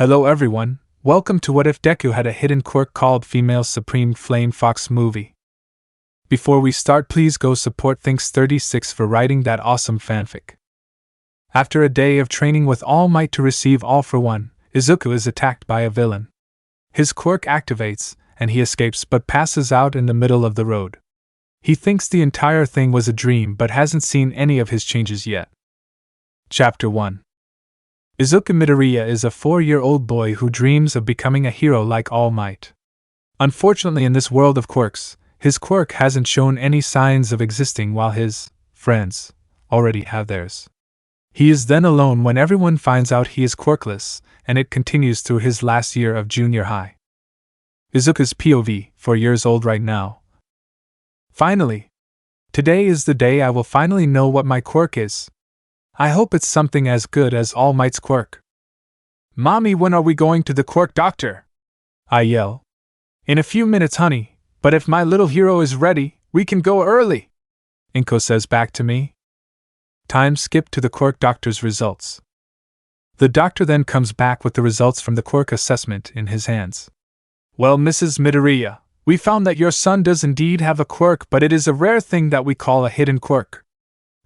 Hello everyone, welcome to What If Deku Had a Hidden Quirk called Female Supreme Flame Fox movie. Before we start, please go support Thinks36 for writing that awesome fanfic. After a day of training with All Might to receive All for One, Izuku is attacked by a villain. His quirk activates, and he escapes but passes out in the middle of the road. He thinks the entire thing was a dream but hasn't seen any of his changes yet. Chapter 1. Izuku Midoriya is a 4-year-old boy who dreams of becoming a hero like All Might. Unfortunately, in this world of quirks, his quirk hasn't shown any signs of existing while his friends already have theirs. He is then alone when everyone finds out he is quirkless, and it continues through his last year of junior high. Izuku's POV, 4 years old right now. Finally! Today is the day I will finally know what my quirk is. I hope it's something as good as All Might's quirk. Mommy, when are we going to the quirk doctor? I yell. In a few minutes, honey, but if my little hero is ready, we can go early, Inko says back to me. Time skip to the quirk doctor's results. The doctor then comes back with the results from the quirk assessment in his hands. Well, Mrs. Midoriya, we found that your son does indeed have a quirk, but it is a rare thing that we call a hidden quirk.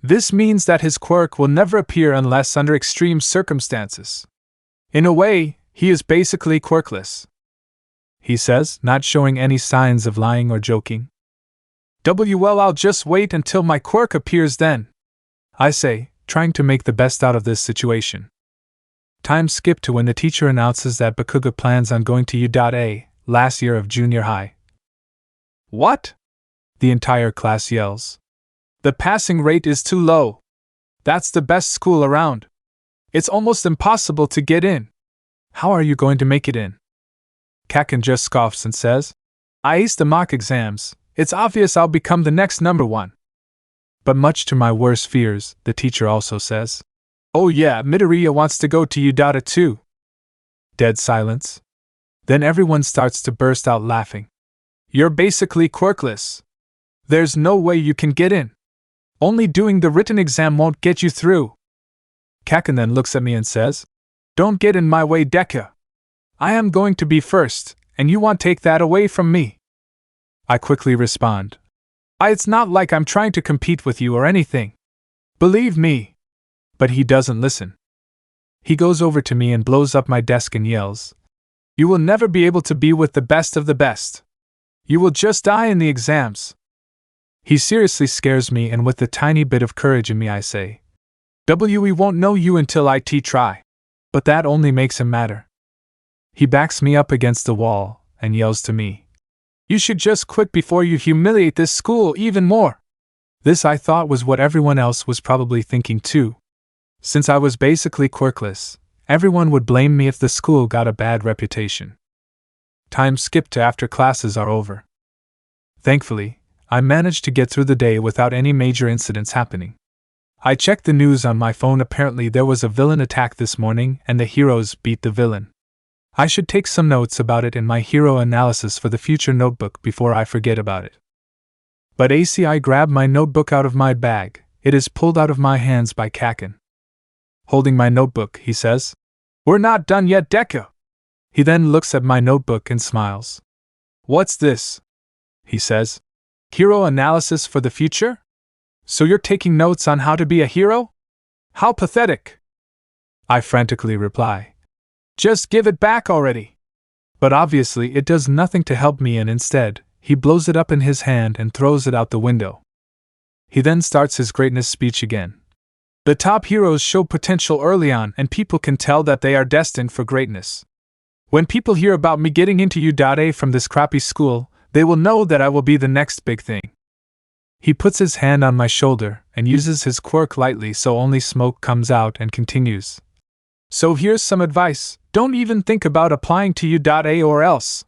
This means that his quirk will never appear unless under extreme circumstances. In a way, he is basically quirkless, he says, not showing any signs of lying or joking. Well, I'll just wait until my quirk appears then, I say, trying to make the best out of this situation. Time skip to when the teacher announces that Bakuga plans on going to U.A, last year of junior high. What? The entire class yells. The passing rate is too low. That's the best school around. It's almost impossible to get in. How are you going to make it in? Kaken just scoffs and says, I aced the mock exams. It's obvious I'll become the next number one. But much to my worst fears, the teacher also says, oh yeah, Midoriya wants to go to U.A too. Dead silence. Then everyone starts to burst out laughing. You're basically quirkless. There's no way you can get in. Only doing the written exam won't get you through. Kaken then looks at me and says, don't get in my way, Deku. I am going to be first, and you won't take that away from me. I quickly respond, it's not like I'm trying to compete with you or anything. Believe me. But he doesn't listen. He goes over to me and blows up my desk and yells, you will never be able to be with the best of the best. You will just die in the exams. He seriously scares me, and with the tiny bit of courage in me I say, we won't know you until IT try. But that only makes him madder. He backs me up against the wall and yells to me, you should just quit before you humiliate this school even more. This I thought was what everyone else was probably thinking too. Since I was basically quirkless, everyone would blame me if the school got a bad reputation. Time skip to after classes are over. Thankfully, I managed to get through the day without any major incidents happening. I checked the news on my phone. Apparently there was a villain attack this morning and the heroes beat the villain. I should take some notes about it in my hero analysis for the future notebook before I forget about it. But I grab my notebook out of my bag. It is pulled out of my hands by Kaken. Holding my notebook, he says, we're not done yet, Deku. He then looks at my notebook and smiles. What's this? He says. Hero analysis for the future? So you're taking notes on how to be a hero? How pathetic! I frantically reply. Just give it back already! But obviously it does nothing to help me, and instead, he blows it up in his hand and throws it out the window. He then starts his greatness speech again. The top heroes show potential early on, and people can tell that they are destined for greatness. When people hear about me getting into U.A from this crappy school, they will know that I will be the next big thing. He puts his hand on my shoulder and uses his quirk lightly so only smoke comes out, and continues. So here's some advice. Don't even think about applying to U.A or else.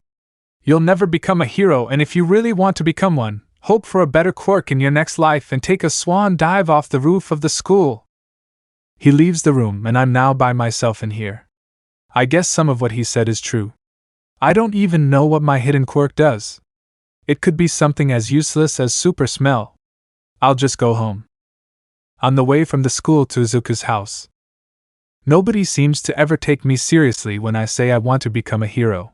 You'll never become a hero, and if you really want to become one, hope for a better quirk in your next life and take a swan dive off the roof of the school. He leaves the room, and I'm now by myself in here. I guess some of what he said is true. I don't even know what my hidden quirk does. It could be something as useless as super smell. I'll just go home. On the way from the school to Izuku's house. Nobody seems to ever take me seriously when I say I want to become a hero.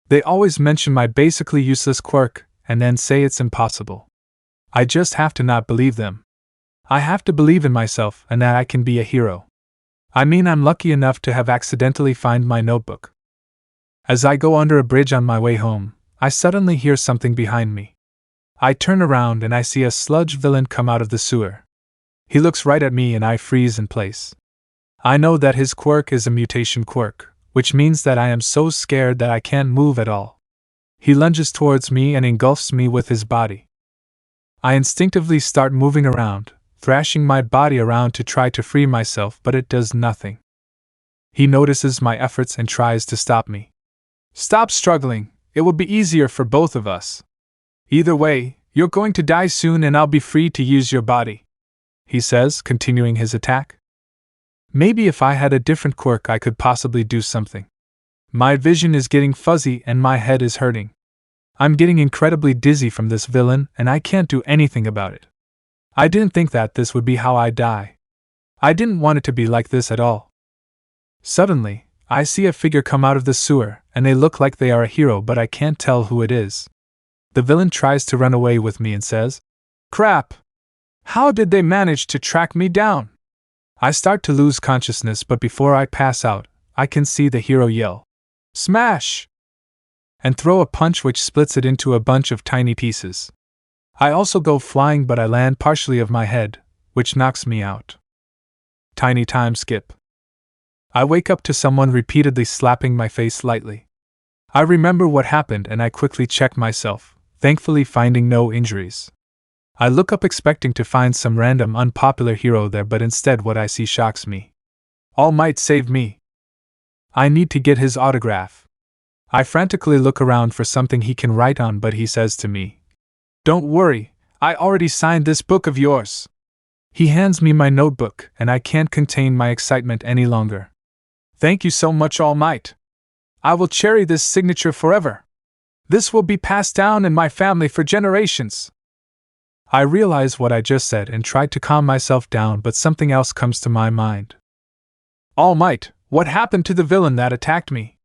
They always mention my basically useless quirk, and then say it's impossible. I just have to not believe them. I have to believe in myself and that I can be a hero. I mean, I'm lucky enough to have accidentally found my notebook. As I go under a bridge on my way home, I suddenly hear something behind me. I turn around and I see a sludge villain come out of the sewer. He looks right at me and I freeze in place. I know that his quirk is a mutation quirk, which means that I am so scared that I can't move at all. He lunges towards me and engulfs me with his body. I instinctively start moving around, thrashing my body around to try to free myself, but it does nothing. He notices my efforts and tries to stop me. "Stop struggling, it will be easier for both of us. Either way, you're going to die soon and I'll be free to use your body," he says, continuing his attack. Maybe if I had a different quirk I could possibly do something. My vision is getting fuzzy and my head is hurting. I'm getting incredibly dizzy from this villain and I can't do anything about it. I didn't think that this would be how I die. I didn't want it to be like this at all. Suddenly, I see a figure come out of the sewer, and they look like they are a hero, but I can't tell who it is. The villain tries to run away with me and says, "Crap! How did they manage to track me down?" I start to lose consciousness, but before I pass out, I can see the hero yell, "Smash!" and throw a punch which splits it into a bunch of tiny pieces. I also go flying, but I land partially of my head, which knocks me out. Tiny time skip. I wake up to someone repeatedly slapping my face lightly. I remember what happened and I quickly check myself, thankfully finding no injuries. I look up expecting to find some random unpopular hero there, but instead what I see shocks me. All Might saved me. I need to get his autograph. I frantically look around for something he can write on, but he says to me, "Don't worry, I already signed this book of yours." He hands me my notebook and I can't contain my excitement any longer. "Thank you so much, All Might. I will cherish this signature forever. This will be passed down in my family for generations." I realize what I just said and try to calm myself down, but something else comes to my mind. "All Might, what happened to the villain that attacked me?"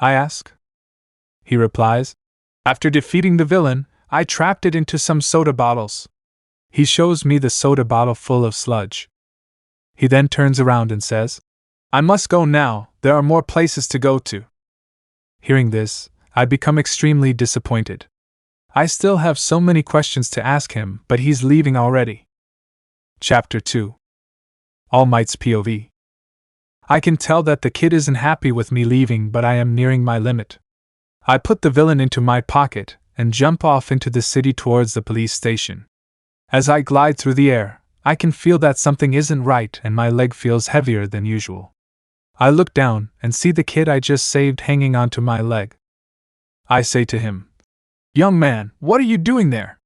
I ask. He replies, "After defeating the villain, I trapped it into some soda bottles." He shows me the soda bottle full of sludge. He then turns around and says, "I must go now, there are more places to go to." Hearing this, I become extremely disappointed. I still have so many questions to ask him, but he's leaving already. Chapter 2. All Might's POV. I can tell that the kid isn't happy with me leaving, but I am nearing my limit. I put the villain into my pocket and jump off into the city towards the police station. As I glide through the air, I can feel that something isn't right and my leg feels heavier than usual. I look down and see the kid I just saved hanging onto my leg. I say to him, "Young man, what are you doing there?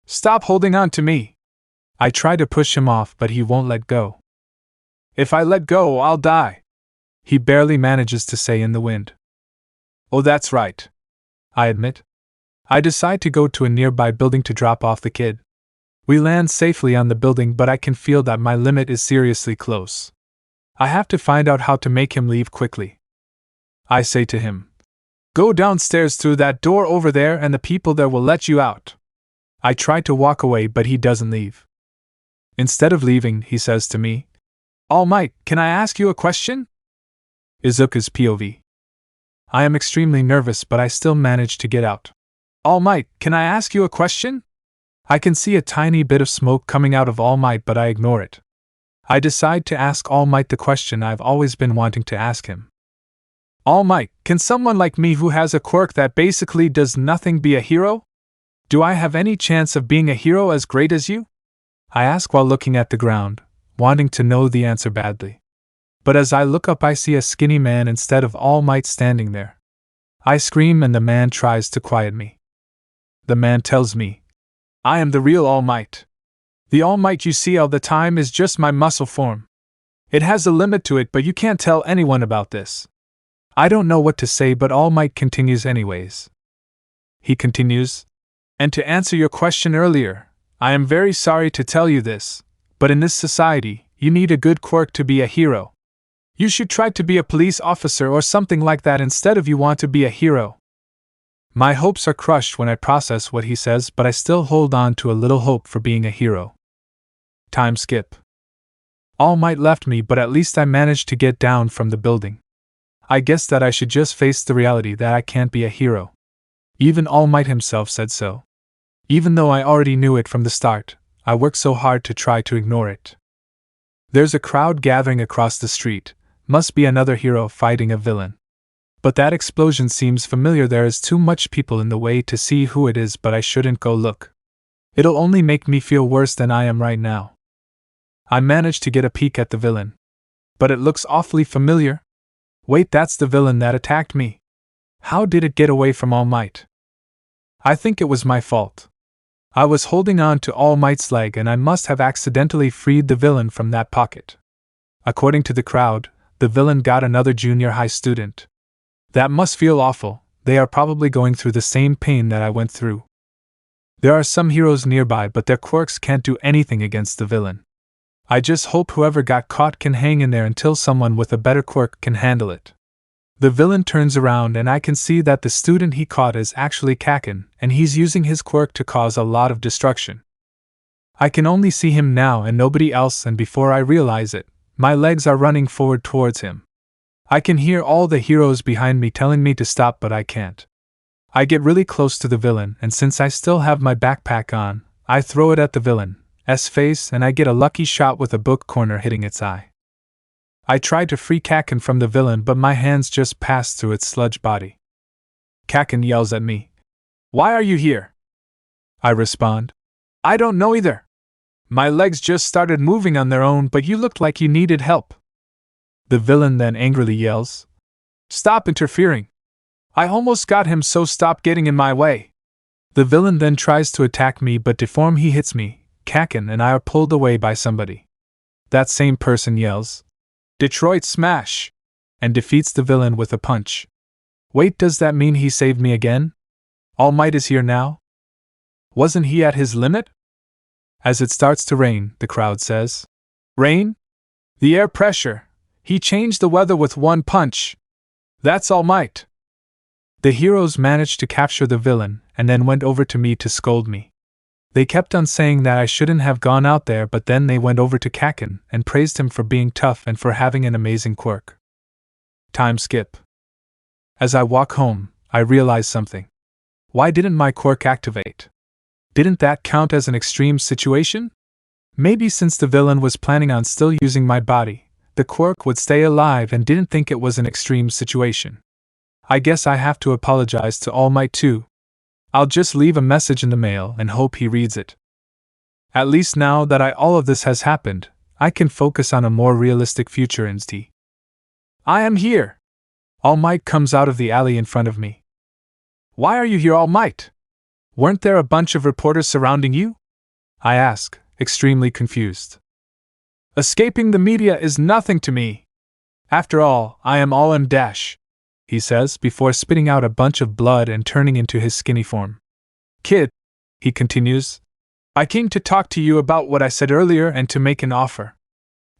Stop holding on to me." I try to push him off, but he won't let go. "If I let go, I'll die," he barely manages to say in the wind. "Oh, that's right," I admit. I decide to go to a nearby building to drop off the kid. We land safely on the building, but I can feel that my limit is seriously close. I have to find out how to make him leave quickly. I say to him, "Go downstairs through that door over there and the people there will let you out." I try to walk away, but he doesn't leave. Instead of leaving, he says to me, "All Might, can I ask you a question?" Izuku's POV. I am extremely nervous, but I still manage to get out. "All Might, can I ask you a question?" I can see a tiny bit of smoke coming out of All Might, but I ignore it. I decide to ask All Might the question I've always been wanting to ask him. "All Might, can someone like me who has a quirk that basically does nothing be a hero? Do I have any chance of being a hero as great as you?" I ask while looking at the ground, wanting to know the answer badly. But as I look up, I see a skinny man instead of All Might standing there. I scream and the man tries to quiet me. The man tells me, "I am the real All Might. The All Might you see all the time is just my muscle form. It has a limit to it, but you can't tell anyone about this." I don't know what to say, but All Might continues anyways. He continues, "And to answer your question earlier, I am very sorry to tell you this, but in this society, you need a good quirk to be a hero. You should try to be a police officer or something like that instead of you want to be a hero. My hopes are crushed when I process what he says, but I still hold on to a little hope for being a hero. Time skip. All Might left me, but at least I managed to get down from the building. I guess that I should just face the reality that I can't be a hero. Even All Might himself said so. Even though I already knew it from the start, I worked so hard to try to ignore it. There's a crowd gathering across the street. Must be another hero fighting a villain. But that explosion seems familiar. There is too much people in the way to see who it is, but I shouldn't go look. It'll only make me feel worse than I am right now. I managed to get a peek at the villain. But it looks awfully familiar. Wait, that's the villain that attacked me. How did it get away from All Might? I think it was my fault. I was holding on to All Might's leg and I must have accidentally freed the villain from that pocket. According to the crowd, the villain got another junior high student. That must feel awful. They are probably going through the same pain that I went through. There are some heroes nearby, but their quirks can't do anything against the villain. I just hope whoever got caught can hang in there until someone with a better quirk can handle it. The villain turns around and I can see that the student he caught is actually Kaisen, and he's using his quirk to cause a lot of destruction. I can only see him now and nobody else, and before I realize it, my legs are running forward towards him. I can hear all the heroes behind me telling me to stop, but I can't. I get really close to the villain, and since I still have my backpack on, I throw it at the villain's face and I get a lucky shot with a book corner hitting its eye. I try to free Kaisen from the villain, but my hands just pass through its sludge body. Kaisen yells at me. "Why are you here?" I respond. "I don't know either. My legs just started moving on their own, but you looked like you needed help." The villain then angrily yells, "Stop interfering. I almost got him, so stop getting in my way." The villain then tries to attack me, but before he hits me, Kaisen and I are pulled away by somebody. That same person yells, "Detroit Smash!" and defeats the villain with a punch. Wait, does that mean he saved me again? All Might is here now? Wasn't he at his limit? As it starts to rain, the crowd says, "Rain? The air pressure. He changed the weather with one punch. That's All Might." The heroes managed to capture the villain and then went over to me to scold me. They kept on saying that I shouldn't have gone out there, but then they went over to Kaisen and praised him for being tough and for having an amazing quirk. Time skip. As I walk home, I realize something. Why didn't my quirk activate? Didn't that count as an extreme situation? Maybe since the villain was planning on still using my body, the quirk would stay alive and didn't think it was an extreme situation. I guess I have to apologize to All Might too. I'll just leave a message in the mail and hope he reads it. At least now that all of this has happened, I can focus on a more realistic future instead. I am here! All Might comes out of the alley in front of me. Why are you here, All Might? Weren't there a bunch of reporters surrounding you? I ask, extremely confused. Escaping the media is nothing to me. After all, I am all in dash, he says before spitting out a bunch of blood and turning into his skinny form. Kid, he continues, I came to talk to you about what I said earlier and to make an offer.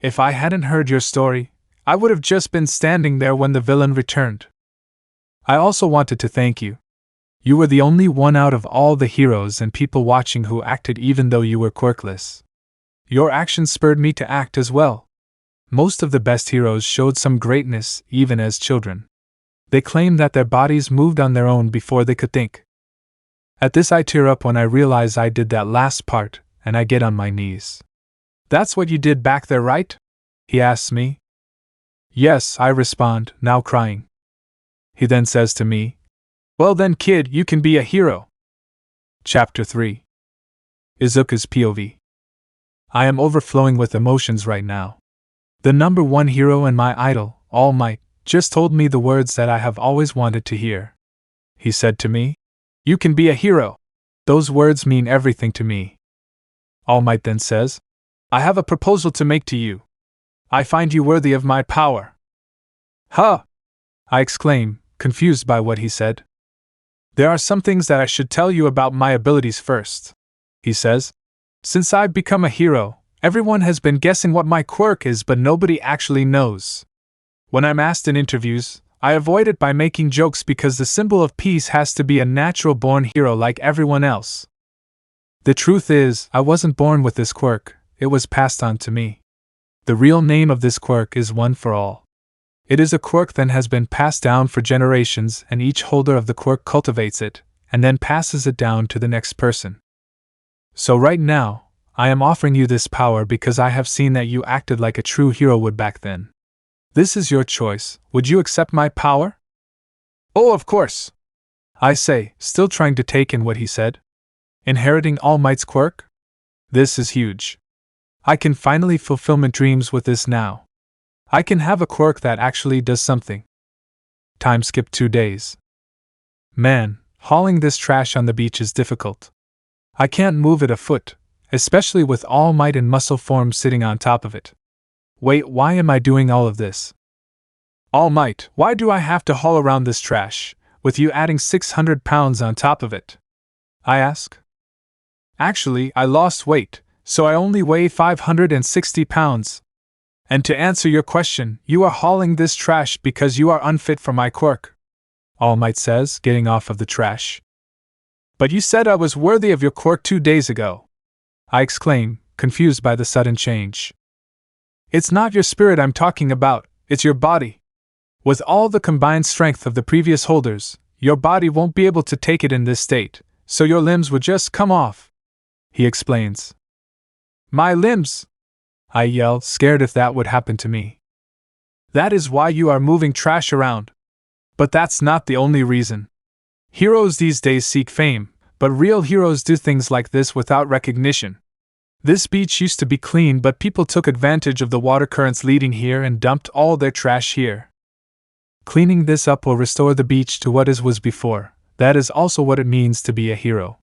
If I hadn't heard your story, I would have just been standing there when the villain returned. I also wanted to thank you. You were the only one out of all the heroes and people watching who acted even though you were quirkless. Your actions spurred me to act as well. Most of the best heroes showed some greatness even as children. They claimed that their bodies moved on their own before they could think. At this I tear up when I realize I did that last part, and I get on my knees. That's what you did back there, right? He asks me. Yes, I respond, now crying. He then says to me, well then kid, you can be a hero. Chapter 3. Izuku's POV. I am overflowing with emotions right now. The number one hero and my idol, All Might, just told me the words that I have always wanted to hear. He said to me, you can be a hero. Those words mean everything to me. All Might then says, I have a proposal to make to you. I find you worthy of my power. Huh! I exclaim, confused by what he said. There are some things that I should tell you about my abilities first, he says. Since I've become a hero, everyone has been guessing what my quirk is, but nobody actually knows. When I'm asked in interviews, I avoid it by making jokes because the symbol of peace has to be a natural-born hero like everyone else. The truth is, I wasn't born with this quirk, it was passed on to me. The real name of this quirk is One for All. It is a quirk that has been passed down for generations, and each holder of the quirk cultivates it, and then passes it down to the next person. So right now, I am offering you this power because I have seen that you acted like a true hero would back then. This is your choice. Would you accept my power? Oh, of course, I say, still trying to take in what he said. Inheriting All Might's quirk? This is huge. I can finally fulfill my dreams with this now. I can have a quirk that actually does something. Time skipped 2 days. Man, hauling this trash on the beach is difficult. I can't move it a foot, especially with All Might in muscle form sitting on top of it. Wait, why am I doing all of this? All Might, why do I have to haul around this trash, with you adding 600 pounds on top of it? I ask. Actually, I lost weight, so I only weigh 560 pounds. And to answer your question, you are hauling this trash because you are unfit for my quirk, All Might says, getting off of the trash. But you said I was worthy of your quirk 2 days ago, I exclaim, confused by the sudden change. It's not your spirit I'm talking about, it's your body. With all the combined strength of the previous holders, your body won't be able to take it in this state, so your limbs would just come off, he explains. My limbs! I yell, scared if that would happen to me. That is why you are moving trash around. But that's not the only reason. Heroes these days seek fame, but real heroes do things like this without recognition. This beach used to be clean, but people took advantage of the water currents leading here and dumped all their trash here. Cleaning this up will restore the beach to what it was before. That is also what it means to be a hero,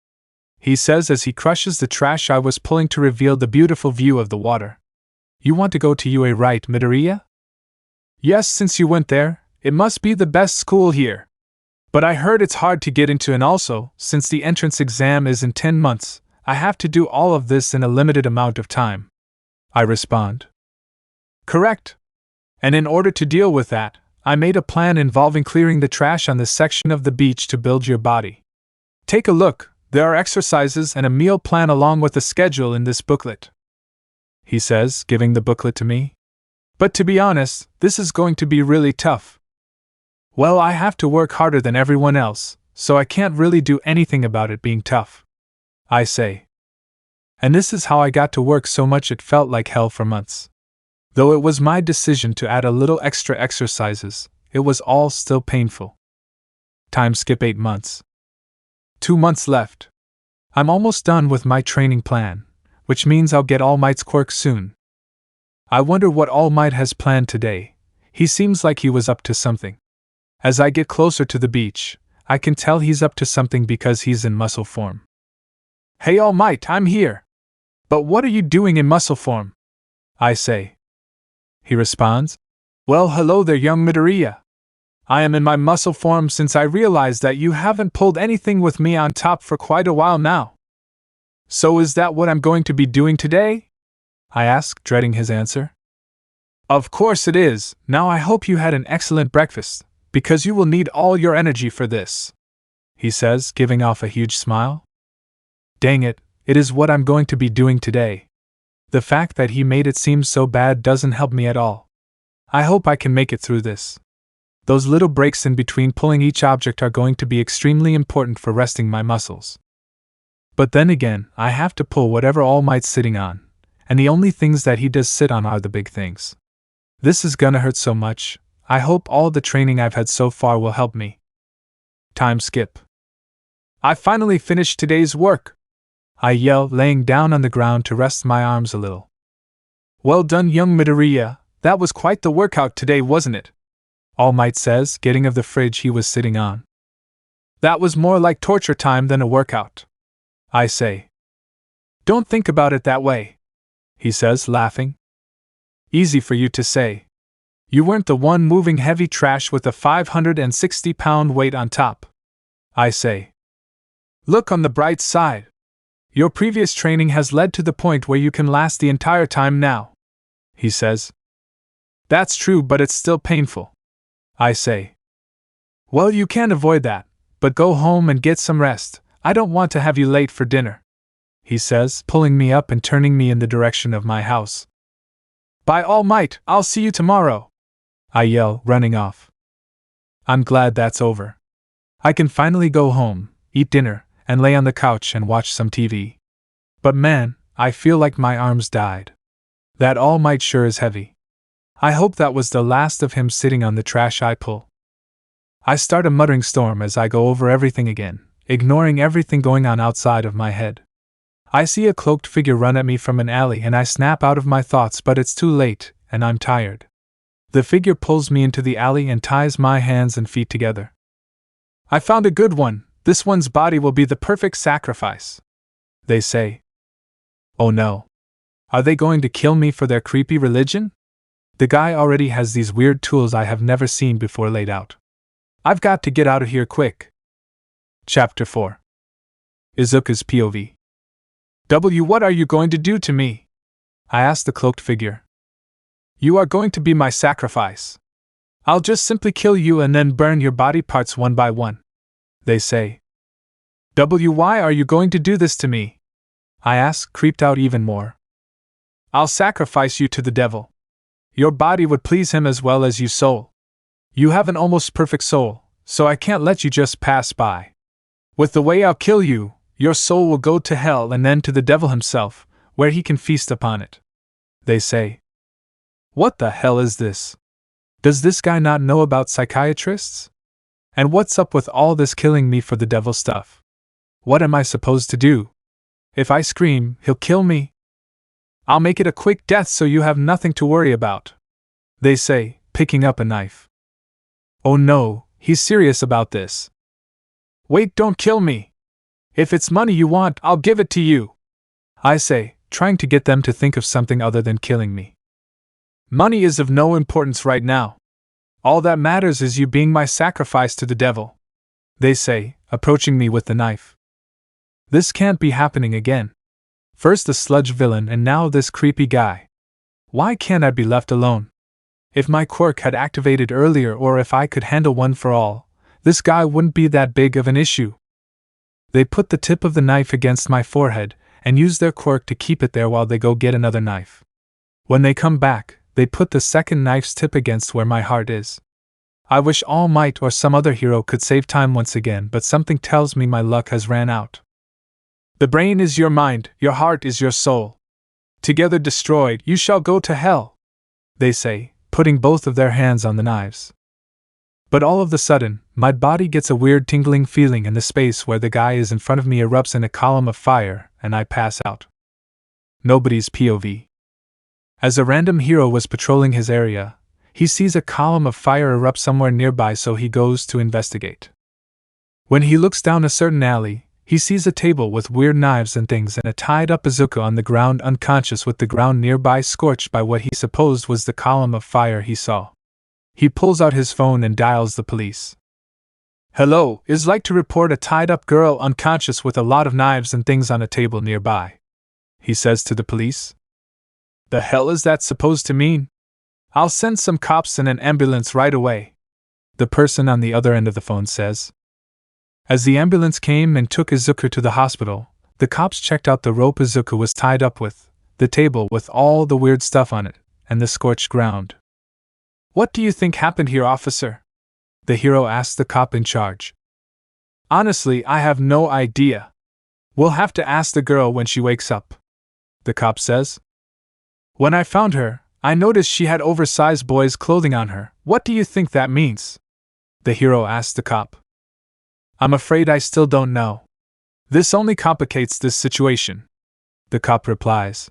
he says as he crushes the trash I was pulling to reveal the beautiful view of the water. You want to go to UA, right, Midoriya? Yes, since you went there, it must be the best school here. But I heard it's hard to get into, and also, since the entrance exam is in 10 months, I have to do all of this in a limited amount of time, I respond. Correct. And in order to deal with that, I made a plan involving clearing the trash on this section of the beach to build your body. Take a look, there are exercises and a meal plan along with a schedule in this booklet, he says, giving the booklet to me. But to be honest, this is going to be really tough. Well, I have to work harder than everyone else, so I can't really do anything about it being tough, I say. And this is how I got to work so much it felt like hell for months. Though it was my decision to add a little extra exercises, it was all still painful. Time skip 8 months. 2 months left. I'm almost done with my training plan, which means I'll get All Might's quirk soon. I wonder what All Might has planned today. He seems like he was up to something. As I get closer to the beach, I can tell he's up to something because he's in muscle form. Hey All Might, I'm here. But what are you doing in muscle form? I say. He responds, Well, hello there, young Midoriya. I am in my muscle form since I realized that you haven't pulled anything with me on top for quite a while now. So is that what I'm going to be doing today? I ask, dreading his answer. Of course it is. Now I hope you had an excellent breakfast, because you will need all your energy for this, he says, giving off a huge smile. Dang it, it is what I'm going to be doing today. The fact that he made it seem so bad doesn't help me at all. I hope I can make it through this. Those little breaks in between pulling each object are going to be extremely important for resting my muscles. But then again, I have to pull whatever All Might's sitting on, and the only things that he does sit on are the big things. This is gonna hurt so much. I hope all the training I've had so far will help me. Time skip. I finally finished today's work, I yell, laying down on the ground to rest my arms a little. Well done, young Midoriya. That was quite the workout today, wasn't it? All Might says, getting of the fridge he was sitting on. That was more like torture time than a workout, I say. Don't think about it that way, he says, laughing. Easy for you to say. You weren't the one moving heavy trash with a 560-pound weight on top, I say. Look on the bright side. Your previous training has led to the point where you can last the entire time now, he says. That's true, but it's still painful. I say. Well, you can't avoid that, but go home and get some rest. I don't want to have you late for dinner, he says, pulling me up and turning me in the direction of my house. By all might, I'll see you tomorrow, I yell, running off. I'm glad that's over. I can finally go home, eat dinner, and lay on the couch and watch some TV. But man, I feel like my arms died. That All Might sure is heavy. I hope that was the last of him sitting on the trash I pull. I start a muttering storm as I go over everything again, ignoring everything going on outside of my head. I see a cloaked figure run at me from an alley and I snap out of my thoughts, but it's too late, and I'm tired. The figure pulls me into the alley and ties my hands and feet together. I found a good one. This one's body will be the perfect sacrifice, they say. Oh no. Are they going to kill me for their creepy religion? The guy already has these weird tools I have never seen before laid out. I've got to get out of here quick. Chapter 4. Izuku's POV. What are you going to do to me? I asked the cloaked figure. You are going to be my sacrifice. I'll just simply kill you and then burn your body parts one by one, they say. Why are you going to do this to me? I ask, creeped out even more. I'll sacrifice you to the devil. Your body would please him as well as your soul. You have an almost perfect soul, so I can't let you just pass by. With the way I'll kill you, your soul will go to hell and then to the devil himself, where he can feast upon it, they say. What the hell is this? Does this guy not know about psychiatrists? And what's up with all this killing me for the devil stuff? What am I supposed to do? If I scream, he'll kill me? I'll make it a quick death so you have nothing to worry about, they say, picking up a knife. Oh no, he's serious about this. Wait, don't kill me. If it's money you want, I'll give it to you, I say, trying to get them to think of something other than killing me. Money is of no importance right now. All that matters is you being my sacrifice to the devil, they say, approaching me with the knife. This can't be happening again. First the sludge villain and now this creepy guy. Why can't I be left alone? If my quirk had activated earlier or if I could handle one for all, this guy wouldn't be that big of an issue. They put the tip of the knife against my forehead and use their quirk to keep it there while they go get another knife. When they come back, they put the second knife's tip against where my heart is. I wish All Might or some other hero could save time once again, but something tells me my luck has ran out. The brain is your mind, your heart is your soul. Together destroyed, you shall go to hell, they say, putting both of their hands on the knives. But all of a sudden, my body gets a weird tingling feeling and the space where the guy is in front of me erupts in a column of fire, and I pass out. Nobody's POV. As a random hero was patrolling his area, he sees a column of fire erupt somewhere nearby, so he goes to investigate. When he looks down a certain alley, he sees a table with weird knives and things and a tied-up Izuku on the ground unconscious with the ground nearby scorched by what he supposed was the column of fire he saw. He pulls out his phone and dials the police. Hello, I'd like to report a tied-up girl unconscious with a lot of knives and things on a table nearby, he says to the police. The hell is that supposed to mean? I'll send some cops and an ambulance right away, the person on the other end of the phone says. As the ambulance came and took Izuku to the hospital, the cops checked out the rope Izuku was tied up with, the table with all the weird stuff on it, and the scorched ground. What do you think happened here, officer? The hero asked the cop in charge. Honestly, I have no idea. We'll have to ask the girl when she wakes up, the cop says. When I found her, I noticed she had oversized boys' clothing on her. What do you think that means? The hero asked the cop. I'm afraid I still don't know. This only complicates this situation, the cop replies.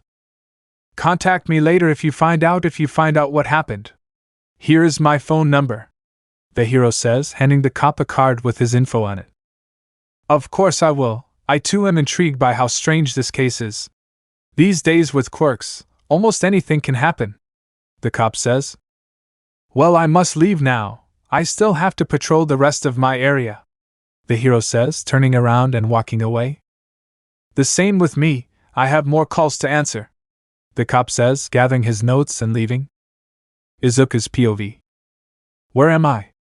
Contact me later if you find out what happened. Here is my phone number, the hero says, handing the cop a card with his info on it. Of course I will. I too am intrigued by how strange this case is. These days with quirks, almost anything can happen, the cop says. Well, I must leave now. I still have to patrol the rest of my area, the hero says, turning around and walking away. The same with me, I have more calls to answer, the cop says, gathering his notes and leaving. Izuku's POV. Where am I?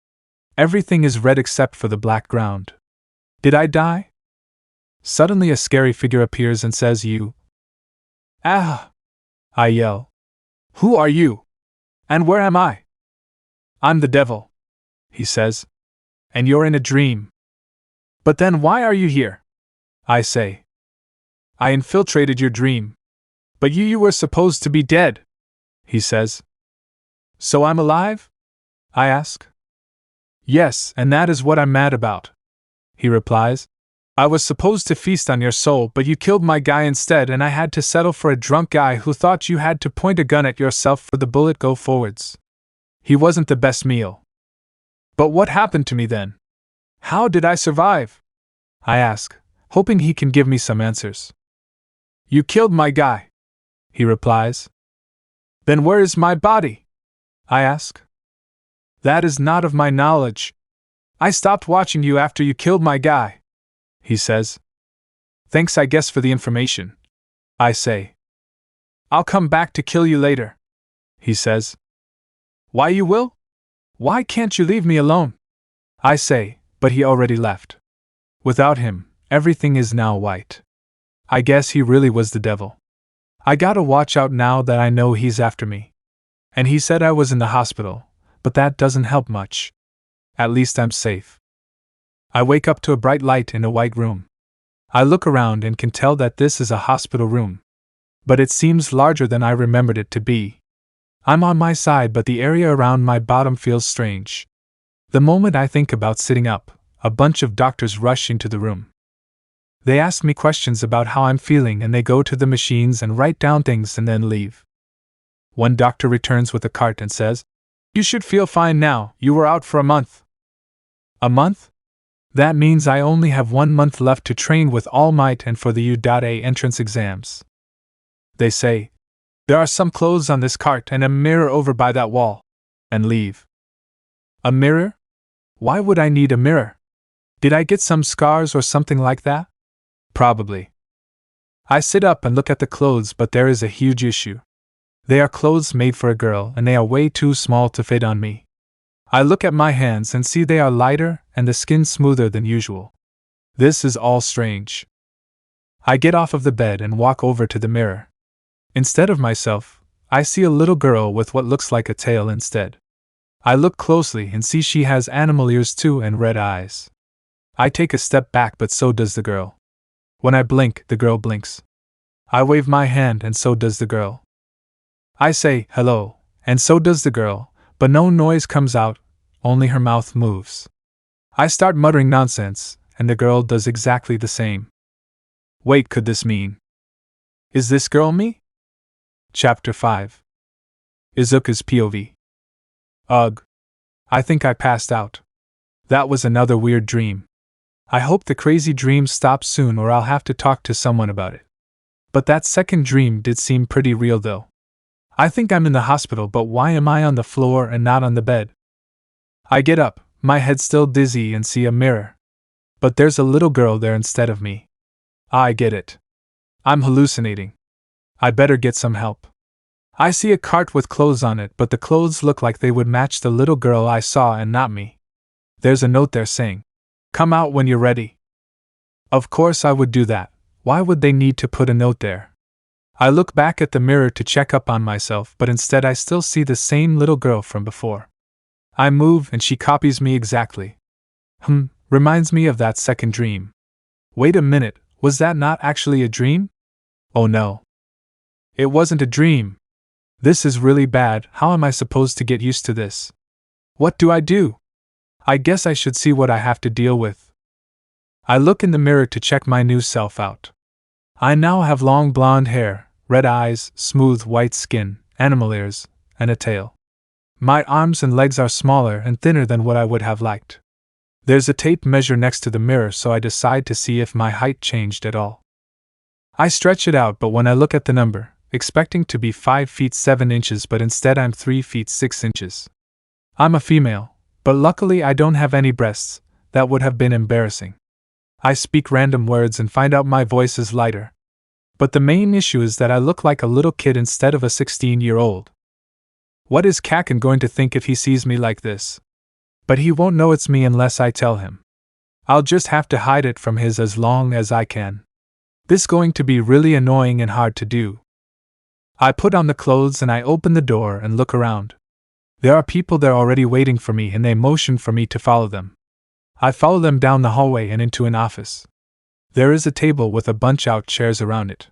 Everything is red except for the black ground. Did I die? Suddenly a scary figure appears and says, "You." Ah! I yell. Who are you? And where am I? I'm the devil, he says. And you're in a dream. But then why are you here? I say. I infiltrated your dream. But you were supposed to be dead, he says. So I'm alive? I ask. Yes, and that is what I'm mad about, he replies. I was supposed to feast on your soul, but you killed my guy instead, and I had to settle for a drunk guy who thought you had to point a gun at yourself for the bullet go forwards. He wasn't the best meal. But what happened to me then? How did I survive? I ask, hoping he can give me some answers. You killed my guy, he replies. Then where is my body? I ask. That is not of my knowledge. I stopped watching you after you killed my guy, he says. Thanks, I guess, for the information, I say. I'll come back to kill you later, he says. Why you will? Why can't you leave me alone? I say, but he already left. Without him, everything is now white. I guess he really was the devil. I gotta watch out now that I know he's after me. And he said I was in the hospital, but that doesn't help much. At least I'm safe. I wake up to a bright light in a white room. I look around and can tell that this is a hospital room. But it seems larger than I remembered it to be. I'm on my side, but the area around my bottom feels strange. The moment I think about sitting up, a bunch of doctors rush into the room. They ask me questions about how I'm feeling, and they go to the machines and write down things and then leave. One doctor returns with a cart and says, You should feel fine now, you were out for a month. A month? That means I only have 1 month left to train with Almight and for the U.A entrance exams. They say, There are some clothes on this cart and a mirror over by that wall, and leave. A mirror? Why would I need a mirror? Did I get some scars or something like that? Probably. I sit up and look at the clothes, but there is a huge issue. They are clothes made for a girl, and they are way too small to fit on me. I look at my hands and see they are lighter and the skin smoother than usual. This is all strange. I get off of the bed and walk over to the mirror. Instead of myself, I see a little girl with what looks like a tail instead. I look closely and see she has animal ears too and red eyes. I take a step back, but so does the girl. When I blink, the girl blinks. I wave my hand and so does the girl. I say, hello, and so does the girl, but no noise comes out, only her mouth moves. I start muttering nonsense, and the girl does exactly the same. Wait, could this mean? Is this girl me? Chapter 5. Izuku's POV. Ugh. I think I passed out. That was another weird dream. I hope the crazy dream stops soon, or I'll have to talk to someone about it. But that second dream did seem pretty real though. I think I'm in the hospital, but why am I on the floor and not on the bed? I get up, my head still dizzy, and see a mirror. But there's a little girl there instead of me. I get it. I'm hallucinating. I better get some help. I see a cart with clothes on it, but the clothes look like they would match the little girl I saw and not me. There's a note there saying, Come out when you're ready. Of course I would do that. Why would they need to put a note there? I look back at the mirror to check up on myself, but instead I still see the same little girl from before. I move and she copies me exactly. Reminds me of that second dream. Wait a minute, was that not actually a dream? Oh no. It wasn't a dream. This is really bad. How am I supposed to get used to this? What do I do? I guess I should see what I have to deal with. I look in the mirror to check my new self out. I now have long blonde hair, red eyes, smooth white skin, animal ears, and a tail. My arms and legs are smaller and thinner than what I would have liked. There's a tape measure next to the mirror, so I decide to see if my height changed at all. I stretch it out, but when I look at the number, expecting to be 5 feet 7 inches, but instead I'm 3 feet 6 inches. I'm a female, but luckily I don't have any breasts. That would have been embarrassing. I speak random words and find out my voice is lighter. But the main issue is that I look like a little kid instead of a 16-year-old. What is Kaken going to think if he sees me like this? But he won't know it's me unless I tell him. I'll just have to hide it from his as long as I can. This going to be really annoying and hard to do. I put on the clothes and I open the door and look around. There are people there already waiting for me and they motion for me to follow them. I follow them down the hallway and into an office. There is a table with a bunch out chairs around it.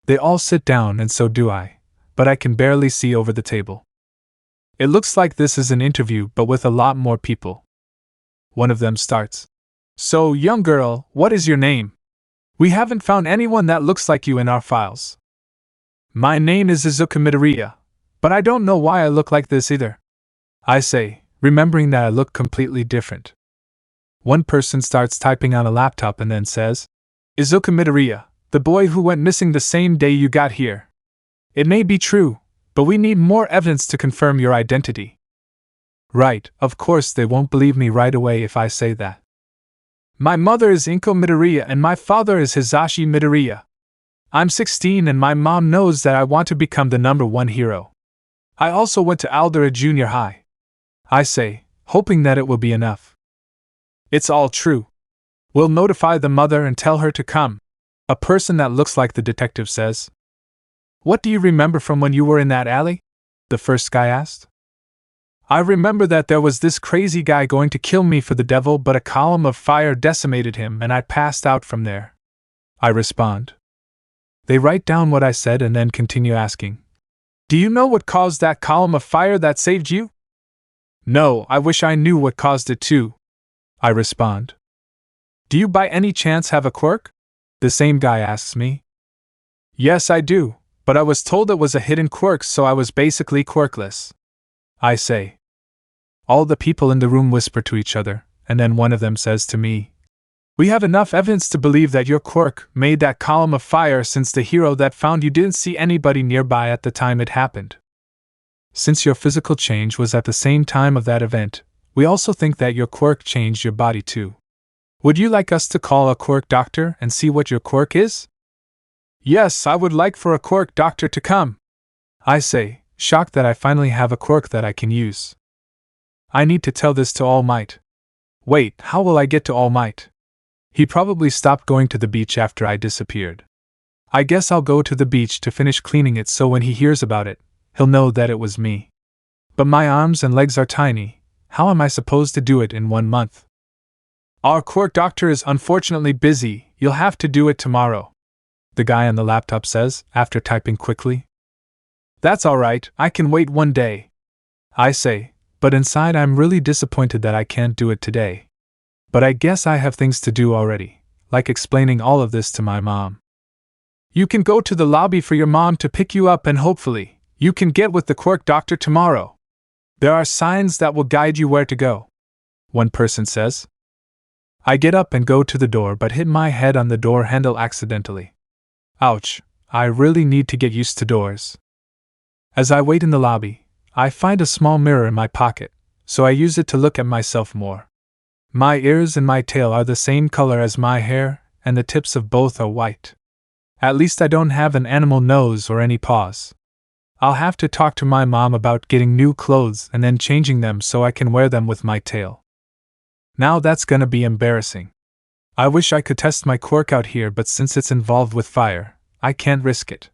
They all sit down and so do I, but I can barely see over the table. It looks like this is an interview but with a lot more people. One of them starts. So, young girl, what is your name? We haven't found anyone that looks like you in our files. My name is Izuku Midoriya, but I don't know why I look like this either. I say, remembering that I look completely different. One person starts typing on a laptop and then says, Izuku Midoriya, the boy who went missing the same day you got here. It may be true, but we need more evidence to confirm your identity. Right, of course they won't believe me right away if I say that. My mother is Inko Midoriya and my father is Hisashi Midoriya. I'm 16 and my mom knows that I want to become the #1 hero. I also went to Aldera Junior High. I say, hoping that it will be enough. It's all true. We'll notify the mother and tell her to come. A person that looks like the detective says. What do you remember from when you were in that alley? The first guy asked. I remember that there was this crazy guy going to kill me for the devil, but a column of fire decimated him and I passed out from there. I respond. They write down what I said and then continue asking. Do you know what caused that column of fire that saved you? No, I wish I knew what caused it too. I respond. Do you by any chance have a quirk? The same guy asks me. Yes, I do, but I was told it was a hidden quirk, so I was basically quirkless. I say. All the people in the room whisper to each other, and then one of them says to me, We have enough evidence to believe that your quirk made that column of fire since the hero that found you didn't see anybody nearby at the time it happened. Since your physical change was at the same time of that event, we also think that your quirk changed your body too. Would you like us to call a quirk doctor and see what your quirk is? Yes, I would like for a quirk doctor to come. I say, shocked that I finally have a quirk that I can use. I need to tell this to Almight. Wait, how will I get to Almight? He probably stopped going to the beach after I disappeared. I guess I'll go to the beach to finish cleaning it so when he hears about it, he'll know that it was me. But my arms and legs are tiny. How am I supposed to do it in 1 month? Our quirk doctor is unfortunately busy, you'll have to do it tomorrow. The guy on the laptop says, after typing quickly. That's alright, I can wait 1 day. I say, but inside I'm really disappointed that I can't do it today. But I guess I have things to do already, like explaining all of this to my mom. You can go to the lobby for your mom to pick you up and hopefully, you can get with the quirk doctor tomorrow. There are signs that will guide you where to go. One person says. I get up and go to the door but hit my head on the door handle accidentally. Ouch, I really need to get used to doors. As I wait in the lobby, I find a small mirror in my pocket, so I use it to look at myself more. My ears and my tail are the same color as my hair, and the tips of both are white. At least I don't have an animal nose or any paws. I'll have to talk to my mom about getting new clothes and then changing them so I can wear them with my tail. Now that's gonna be embarrassing. I wish I could test my quirk out here, but since it's involved with fire, I can't risk it.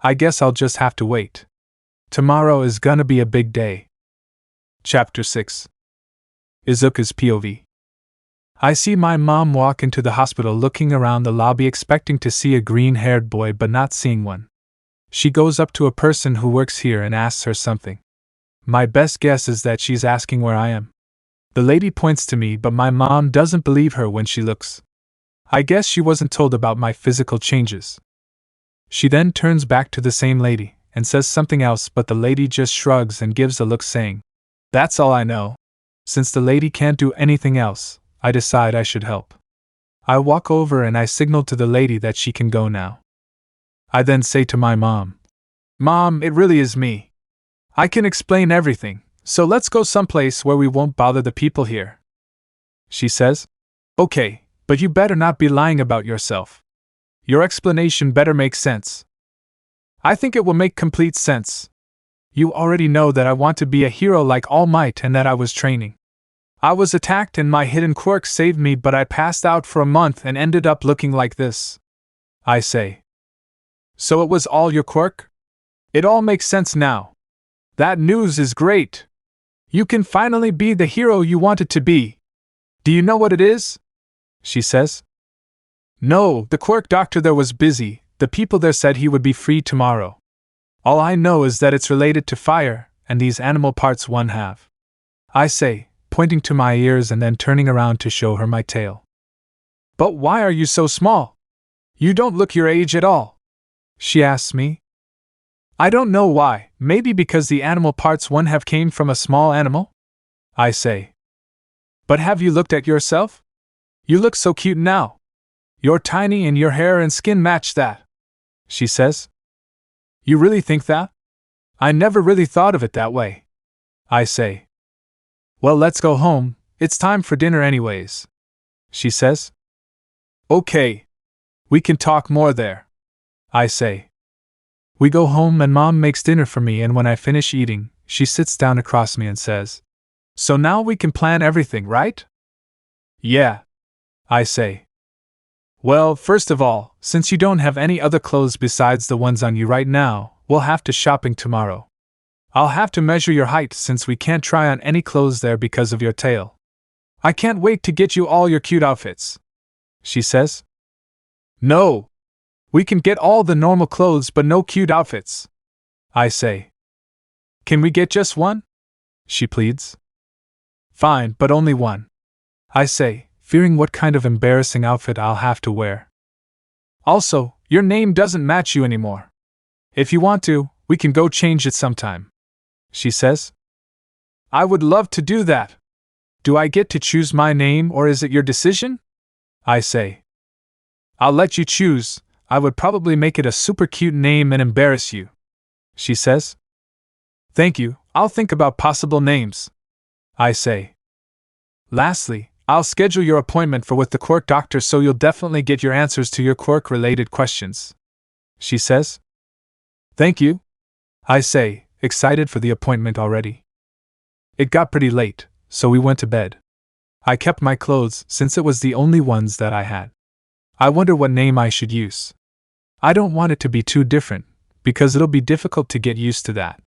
I guess I'll just have to wait. Tomorrow is gonna be a big day. Chapter 6. Izuku's POV. I see my mom walk into the hospital looking around the lobby expecting to see a green-haired boy but not seeing one. She goes up to a person who works here and asks her something. My best guess is that she's asking where I am. The lady points to me but my mom doesn't believe her when she looks. I guess she wasn't told about my physical changes. She then turns back to the same lady and says something else, but the lady just shrugs and gives a look saying, That's all I know. Since the lady can't do anything else, I decide I should help. I walk over and I signal to the lady that she can go now. I then say to my mom, Mom, it really is me. I can explain everything, so let's go someplace where we won't bother the people here. She says, Okay, but you better not be lying about yourself. Your explanation better make sense. I think it will make complete sense. You already know that I want to be a hero like Almight and that I was training. I was attacked and my hidden quirk saved me, but I passed out for a month and ended up looking like this. I say. So it was all your quirk? It all makes sense now. That news is great. You can finally be the hero you wanted to be. Do you know what it is? She says. No, the quirk doctor there was busy. The people there said he would be free tomorrow. All I know is that it's related to fire, and these animal parts one have. I say, pointing to my ears and then turning around to show her my tail. But why are you so small? You don't look your age at all. She asks me. I don't know why, maybe because the animal parts one have came from a small animal? I say. But have you looked at yourself? You look so cute now. You're tiny and your hair and skin match that. She says. You really think that? I never really thought of it that way. I say. Well, let's go home, it's time for dinner anyways. She says. Okay. We can talk more there. I say. We go home and Mom makes dinner for me, and when I finish eating, she sits down across me and says, So now we can plan everything, right? Yeah. I say. Well, first of all, since you don't have any other clothes besides the ones on you right now, we'll have to shopping tomorrow. I'll have to measure your height since we can't try on any clothes there because of your tail. I can't wait to get you all your cute outfits. She says. No. We can get all the normal clothes but no cute outfits. I say. Can we get just one? She pleads. Fine, but only one. I say, fearing what kind of embarrassing outfit I'll have to wear. Also, your name doesn't match you anymore. If you want to, we can go change it sometime. She says. I would love to do that. Do I get to choose my name or is it your decision? I say. I'll let you choose. I would probably make it a super cute name and embarrass you. She says. Thank you, I'll think about possible names. I say. Lastly, I'll schedule your appointment with the quirk doctor so you'll definitely get your answers to your quirk-related questions. She says. Thank you. I say, excited for the appointment already. It got pretty late, so we went to bed. I kept my clothes since it was the only ones that I had. I wonder what name I should use. I don't want it to be too different, because it'll be difficult to get used to that.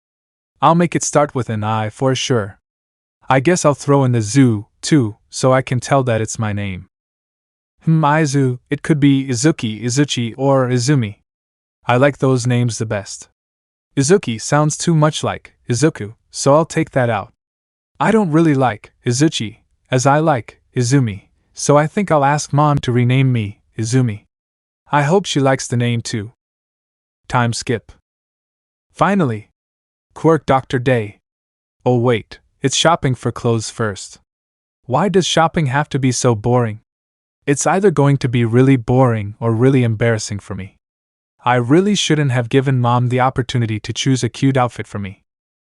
I'll make it start with an I for sure. I guess I'll throw in the zoo, too, so I can tell that it's my name. Izu, it could be Izuki, Izuchi, or Izumi. I like those names the best. Izuki sounds too much like Izuku, so I'll take that out. I don't really like Izuchi, as I like Izumi, so I think I'll ask Mom to rename me Izumi. I hope she likes the name too. Time skip. Finally. Quirk Doctor Day. Oh wait, it's shopping for clothes first. Why does shopping have to be so boring? It's either going to be really boring or really embarrassing for me. I really shouldn't have given Mom the opportunity to choose a cute outfit for me.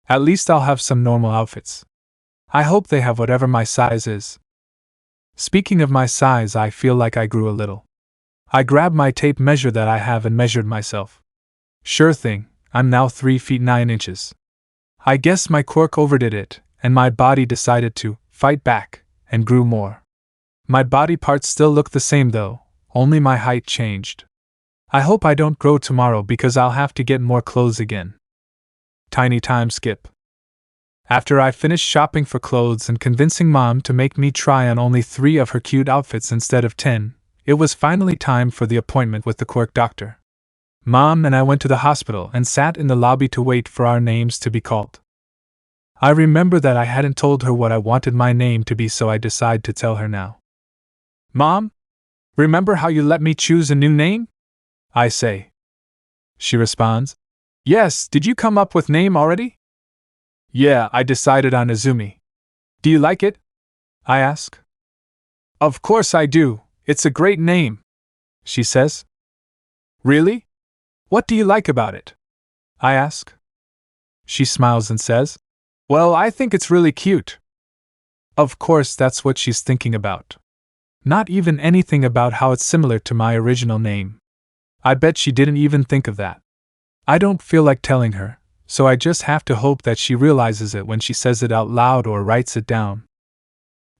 At least I'll have some normal outfits. I hope they have whatever my size is. Speaking of my size, I feel like I grew a little. I grabbed my tape measure that I have and measured myself. Sure thing, I'm now 3 feet 9 inches. I guess my quirk overdid it, and my body decided to fight back, and grew more. My body parts still look the same though, only my height changed. I hope I don't grow tomorrow because I'll have to get more clothes again. Tiny time skip. After I finished shopping for clothes and convincing Mom to make me try on only 3 of her cute outfits instead of 10, it was finally time for the appointment with the quirk doctor. Mom and I went to the hospital and sat in the lobby to wait for our names to be called. I remember that I hadn't told her what I wanted my name to be, so I decided to tell her now. Mom, remember how you let me choose a new name? I say. She responds, Yes, did you come up with name already? Yeah, I decided on Izumi. Do you like it? I ask. Of course I do, it's a great name, she says. Really? What do you like about it? I ask. She smiles and says, Well, I think it's really cute. Of course, that's what she's thinking about. Not even anything about how it's similar to my original name. I bet she didn't even think of that. I don't feel like telling her, so I just have to hope that she realizes it when she says it out loud or writes it down.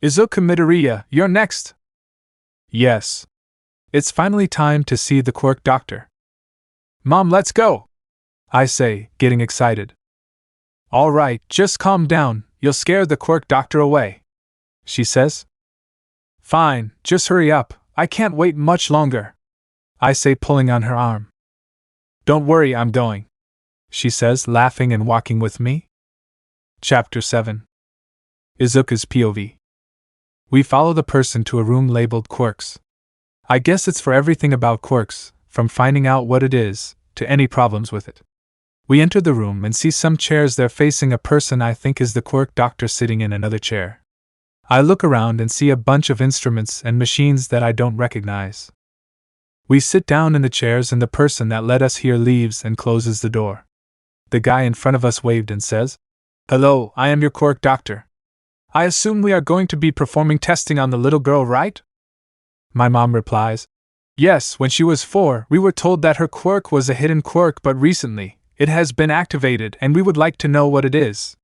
Izuku Midoriya, you're next! Yes. It's finally time to see the Quirk doctor. Mom, let's go! I say, getting excited. All right, just calm down, you'll scare the Quirk doctor away, she says. Fine, just hurry up, I can't wait much longer, I say, pulling on her arm. Don't worry, I'm going, she says, laughing and walking with me. Chapter 7. Izuku's POV. We follow the person to a room labeled Quirks. I guess it's for everything about quirks, from finding out what it is, to any problems with it. We enter the room and see some chairs there facing a person I think is the Quirk doctor sitting in another chair. I look around and see a bunch of instruments and machines that I don't recognize. We sit down in the chairs and the person that let us here leaves and closes the door. The guy in front of us waved and says, Hello, I am your Quirk doctor. I assume we are going to be performing testing on the little girl, right? My mom replies, Yes, when she was 4, we were told that her quirk was a hidden quirk, but recently, it has been activated and we would like to know what it is.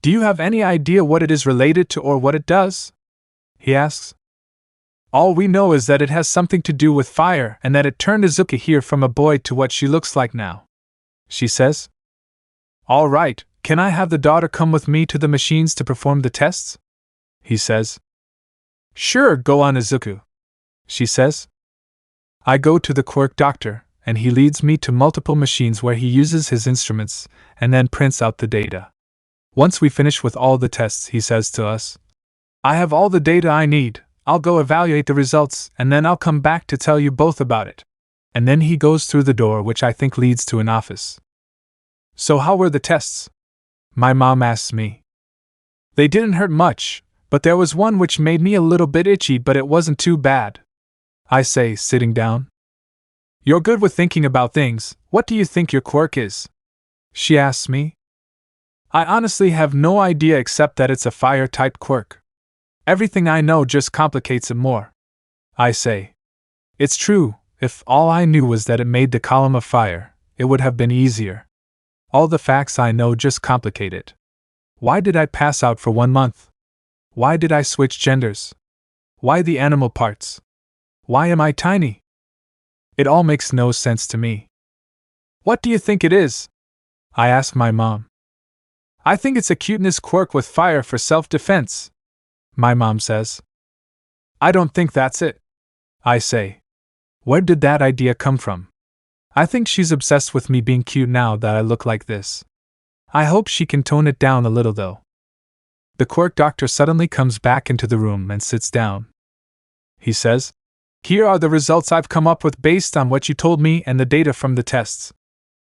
Do you have any idea what it is related to or what it does? He asks. All we know is that it has something to do with fire and that it turned Izuku here from a boy to what she looks like now, she says. All right, can I have the daughter come with me to the machines to perform the tests? He says. Sure, go on, Izuku, she says. I go to the Quirk doctor, and he leads me to multiple machines where he uses his instruments and then prints out the data. Once we finish with all the tests, he says to us, I have all the data I need, I'll go evaluate the results and then I'll come back to tell you both about it. And then he goes through the door, which I think leads to an office. So how were the tests? My mom asks me. They didn't hurt much, but there was one which made me a little bit itchy, but it wasn't too bad, I say, sitting down. You're good with thinking about things, what do you think your quirk is? She asks me. I honestly have no idea except that it's a fire-type quirk. Everything I know just complicates it more, I say. It's true, if all I knew was that it made the column of fire, it would have been easier. All the facts I know just complicate it. Why did I pass out for 1 month? Why did I switch genders? Why the animal parts? Why am I tiny? It all makes no sense to me. What do you think it is? I ask my mom. I think it's a cuteness quirk with fire for self-defense, my mom says. I don't think that's it, I say. Where did that idea come from? I think she's obsessed with me being cute now that I look like this. I hope she can tone it down a little though. The Quirk doctor suddenly comes back into the room and sits down. He says, Here are the results I've come up with based on what you told me and the data from the tests.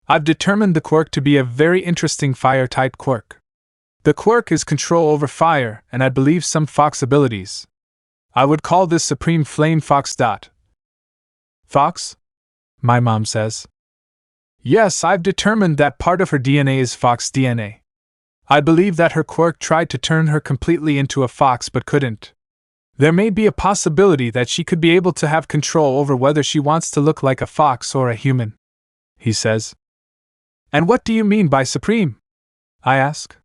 I've determined the quirk to be a very interesting fire-type quirk. The quirk is control over fire and I believe some fox abilities. I would call this Supreme Flame Fox. Fox? My mom says. Yes, I've determined that part of her DNA is fox DNA. I believe that her quirk tried to turn her completely into a fox but couldn't. There may be a possibility that she could be able to have control over whether she wants to look like a fox or a human, he says. And what do you mean by supreme? I ask.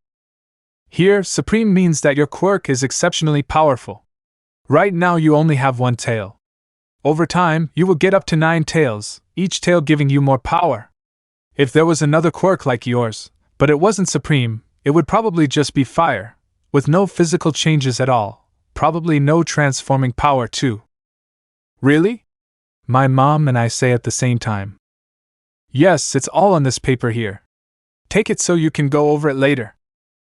Here, supreme means that your quirk is exceptionally powerful. Right now you only have 1 tail. Over time, you will get up to 9 tails, each tail giving you more power. If there was another quirk like yours, but it wasn't supreme, it would probably just be fire, with no physical changes at all, probably no transforming power too. Really? My mom and I say at the same time. Yes, it's all on this paper here. Take it so you can go over it later,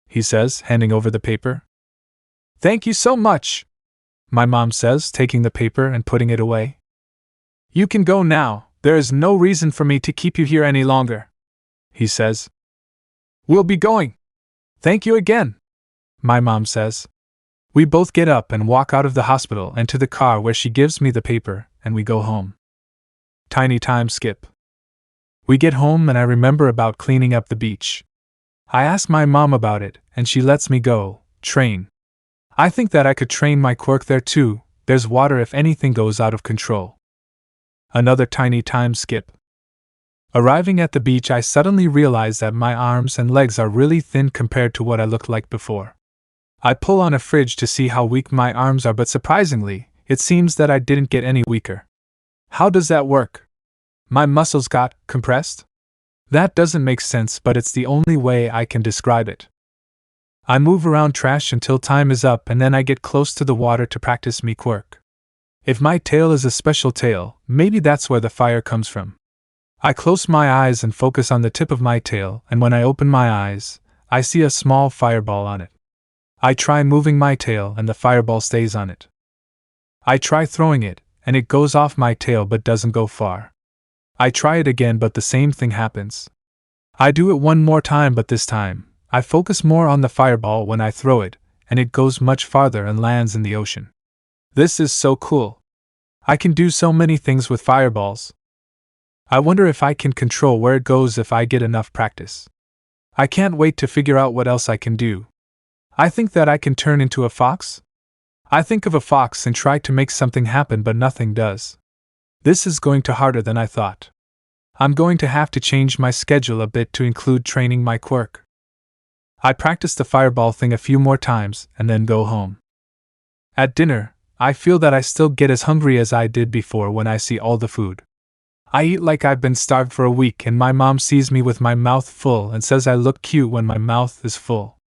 he says, handing over the paper. Thank you so much, my mom says, taking the paper and putting it away. You can go now, there is no reason for me to keep you here any longer, he says. We'll be going. Thank you again, my mom says. We both get up and walk out of the hospital and to the car where she gives me the paper, and we go home. Tiny time skip. We get home and I remember about cleaning up the beach. I ask my mom about it, and she lets me go, train. I think that I could train my quirk there too, there's water if anything goes out of control. Another tiny time skip. Arriving at the beach, I suddenly realize that my arms and legs are really thin compared to what I looked like before. I pull on a fridge to see how weak my arms are, but surprisingly, it seems that I didn't get any weaker. How does that work? My muscles got compressed? That doesn't make sense, but it's the only way I can describe it. I move around trash until time is up, and then I get close to the water to practice me quirk. If my tail is a special tail, maybe that's where the fire comes from. I close my eyes and focus on the tip of my tail, and when I open my eyes, I see a small fireball on it. I try moving my tail and the fireball stays on it. I try throwing it, and it goes off my tail but doesn't go far. I try it again, but the same thing happens. I do it one more time, but this time, I focus more on the fireball when I throw it, and it goes much farther and lands in the ocean. This is so cool. I can do so many things with fireballs. I wonder if I can control where it goes if I get enough practice. I can't wait to figure out what else I can do. I think that I can turn into a fox? I think of a fox and try to make something happen, but nothing does. This is going to harder than I thought. I'm going to have to change my schedule a bit to include training my quirk. I practice the fireball thing a few more times and then go home. At dinner, I feel that I still get as hungry as I did before when I see all the food. I eat like I've been starved for a week, and my mom sees me with my mouth full and says I look cute when my mouth is full.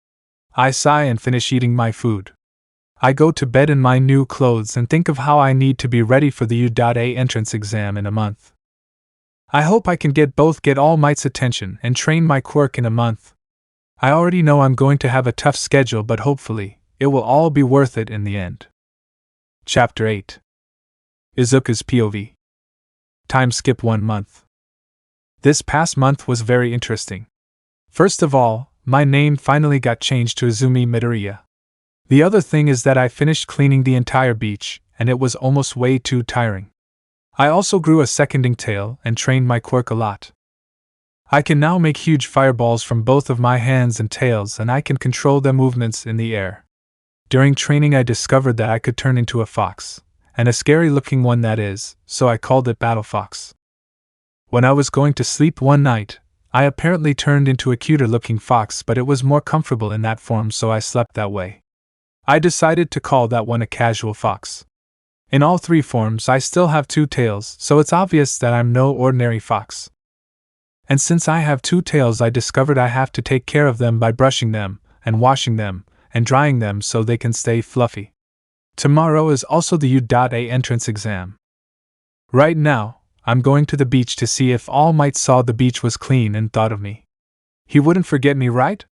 I sigh and finish eating my food. I go to bed in my new clothes and think of how I need to be ready for the U.A entrance exam in a month. I hope I can get All Might's attention and train my quirk in a month. I already know I'm going to have a tough schedule, but hopefully, it will all be worth it in the end. Chapter 8. Izuku's POV. Time skip 1 month. This past month was very interesting. First of all, my name finally got changed to Izumi Midoriya. The other thing is that I finished cleaning the entire beach, and it was almost way too tiring. I also grew a seconding tail and trained my quirk a lot. I can now make huge fireballs from both of my hands and tails, and I can control their movements in the air. During training I discovered that I could turn into a fox, and a scary-looking one that is, so I called it Battle Fox. When I was going to sleep one night, I apparently turned into a cuter-looking fox, but it was more comfortable in that form, so I slept that way. I decided to call that one a casual fox. In all 3 forms I still have 2 tails, so it's obvious that I'm no ordinary fox. And since I have 2 tails, I discovered I have to take care of them by brushing them, and washing them, and drying them so they can stay fluffy. Tomorrow is also the U.A entrance exam. Right now, I'm going to the beach to see if All Might saw the beach was clean and thought of me. He wouldn't forget me, right?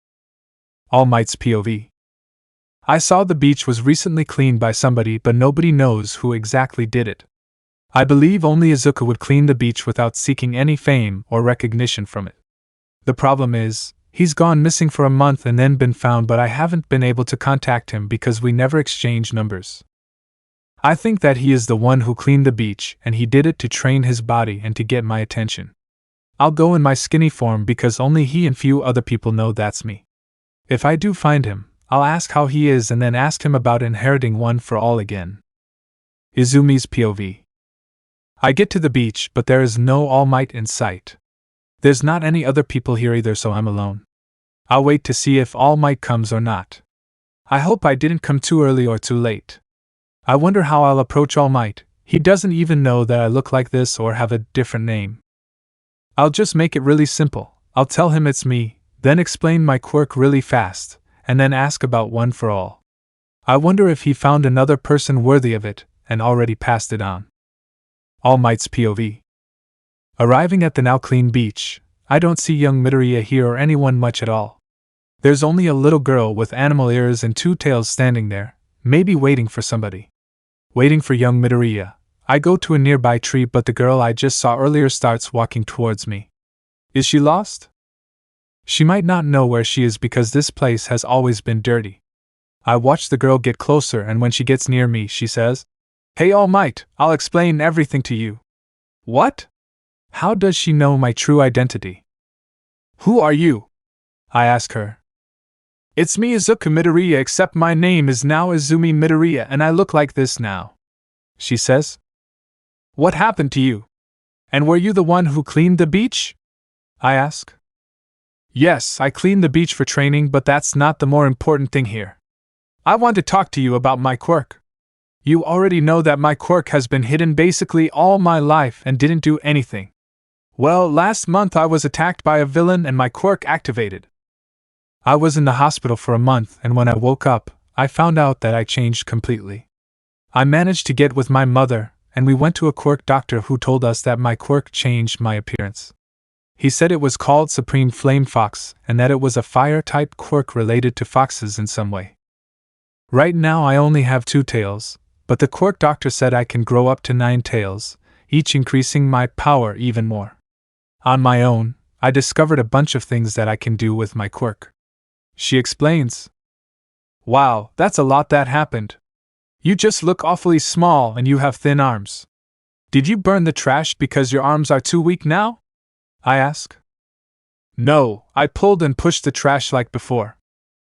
All Might's POV. I saw the beach was recently cleaned by somebody, but nobody knows who exactly did it. I believe only Izuku would clean the beach without seeking any fame or recognition from it. The problem is, he's gone missing for a month and then been found, but I haven't been able to contact him because we never exchanged numbers. I think that he is the one who cleaned the beach, and he did it to train his body and to get my attention. I'll go in my skinny form because only he and few other people know that's me. If I do find him, I'll ask how he is and then ask him about inheriting One for All again. Izumi's POV. I get to the beach, but there is no All Might in sight. There's not any other people here either, so I'm alone. I'll wait to see if All Might comes or not. I hope I didn't come too early or too late. I wonder how I'll approach All Might. He doesn't even know that I look like this or have a different name. I'll just make it really simple. I'll tell him it's me, then explain my quirk really fast, and then ask about One for All. I wonder if he found another person worthy of it and already passed it on. All Might's POV. Arriving at the now clean beach, I don't see young Midoriya here or anyone much at all. There's only a little girl with animal ears and 2 tails standing there, maybe waiting for somebody. Waiting for young Midoriya, I go to a nearby tree, but the girl I just saw earlier starts walking towards me. Is she lost? She might not know where she is because this place has always been dirty. I watch the girl get closer, and when she gets near me, she says, "Hey All Might, I'll explain everything to you." What? How does she know my true identity? Who are you? I ask her. It's me, Izuku Midoriya, except my name is now Izumi Midoriya and I look like this now, she says. What happened to you? And were you the one who cleaned the beach? I ask. Yes, I cleaned the beach for training, but that's not the more important thing here. I want to talk to you about my quirk. You already know that my quirk has been hidden basically all my life and didn't do anything. Well, last month I was attacked by a villain and my quirk activated. I was in the hospital for a month, and when I woke up, I found out that I changed completely. I managed to get with my mother, and we went to a quirk doctor who told us that my quirk changed my appearance. He said it was called Supreme Flame Fox and that it was a fire-type quirk related to foxes in some way. Right now I only have 2 tails, but the quirk doctor said I can grow up to 9 tails, each increasing my power even more. On my own, I discovered a bunch of things that I can do with my quirk. She explains. Wow, that's a lot that happened. You just look awfully small and you have thin arms. Did you burn the trash because your arms are too weak now? I ask. No, I pulled and pushed the trash like before.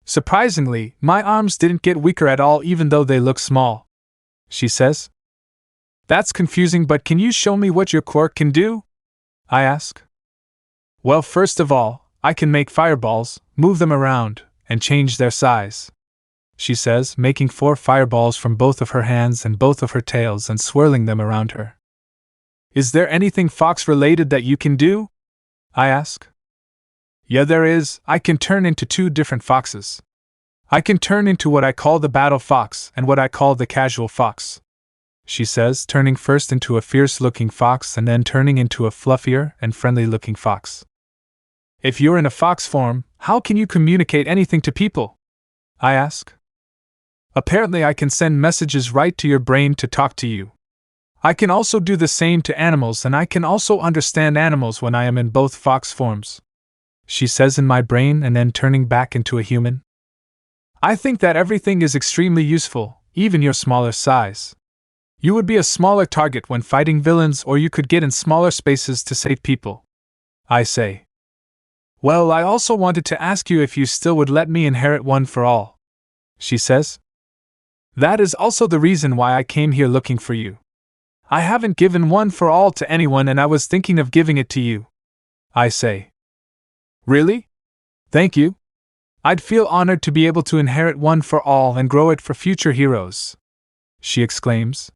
Surprisingly, my arms didn't get weaker at all even though they look small. She says. That's confusing, but can you show me what your quirk can do? I ask. Well, first of all, I can make fireballs, move them around, and change their size. She says, making 4 fireballs from both of her hands and both of her tails and swirling them around her. Is there anything fox-related that you can do? I ask. Yeah, there is. I can turn into 2 different foxes. I can turn into what I call the battle fox and what I call the casual fox. She says, turning first into a fierce-looking fox and then turning into a fluffier and friendly-looking fox. If you're in a fox form, how can you communicate anything to people? I ask. Apparently I can send messages right to your brain to talk to you. I can also do the same to animals, and I can also understand animals when I am in both fox forms. She says in my brain and then turning back into a human. I think that everything is extremely useful, even your smaller size. You would be a smaller target when fighting villains, or you could get in smaller spaces to save people. I say. Well, I also wanted to ask you if you still would let me inherit one for all. She says. That is also the reason why I came here looking for you. I haven't given one for all to anyone and I was thinking of giving it to you. I say. Really? Thank you. I'd feel honored to be able to inherit one for all and grow it for future heroes. She exclaims.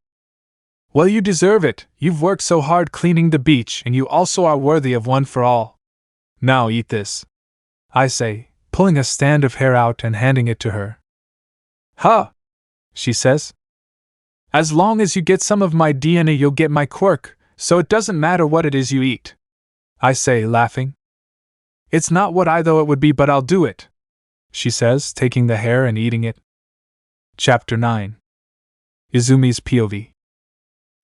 Well, you deserve it. You've worked so hard cleaning the beach and you also are worthy of one for all. Now eat this. I say, pulling a stand of hair out and handing it to her. Huh? She says. As long as you get some of my DNA, you'll get my quirk, so it doesn't matter what it is you eat. I say, laughing. It's not what I thought it would be, but I'll do it. She says, taking the hair and eating it. Chapter 9. Izumi's POV.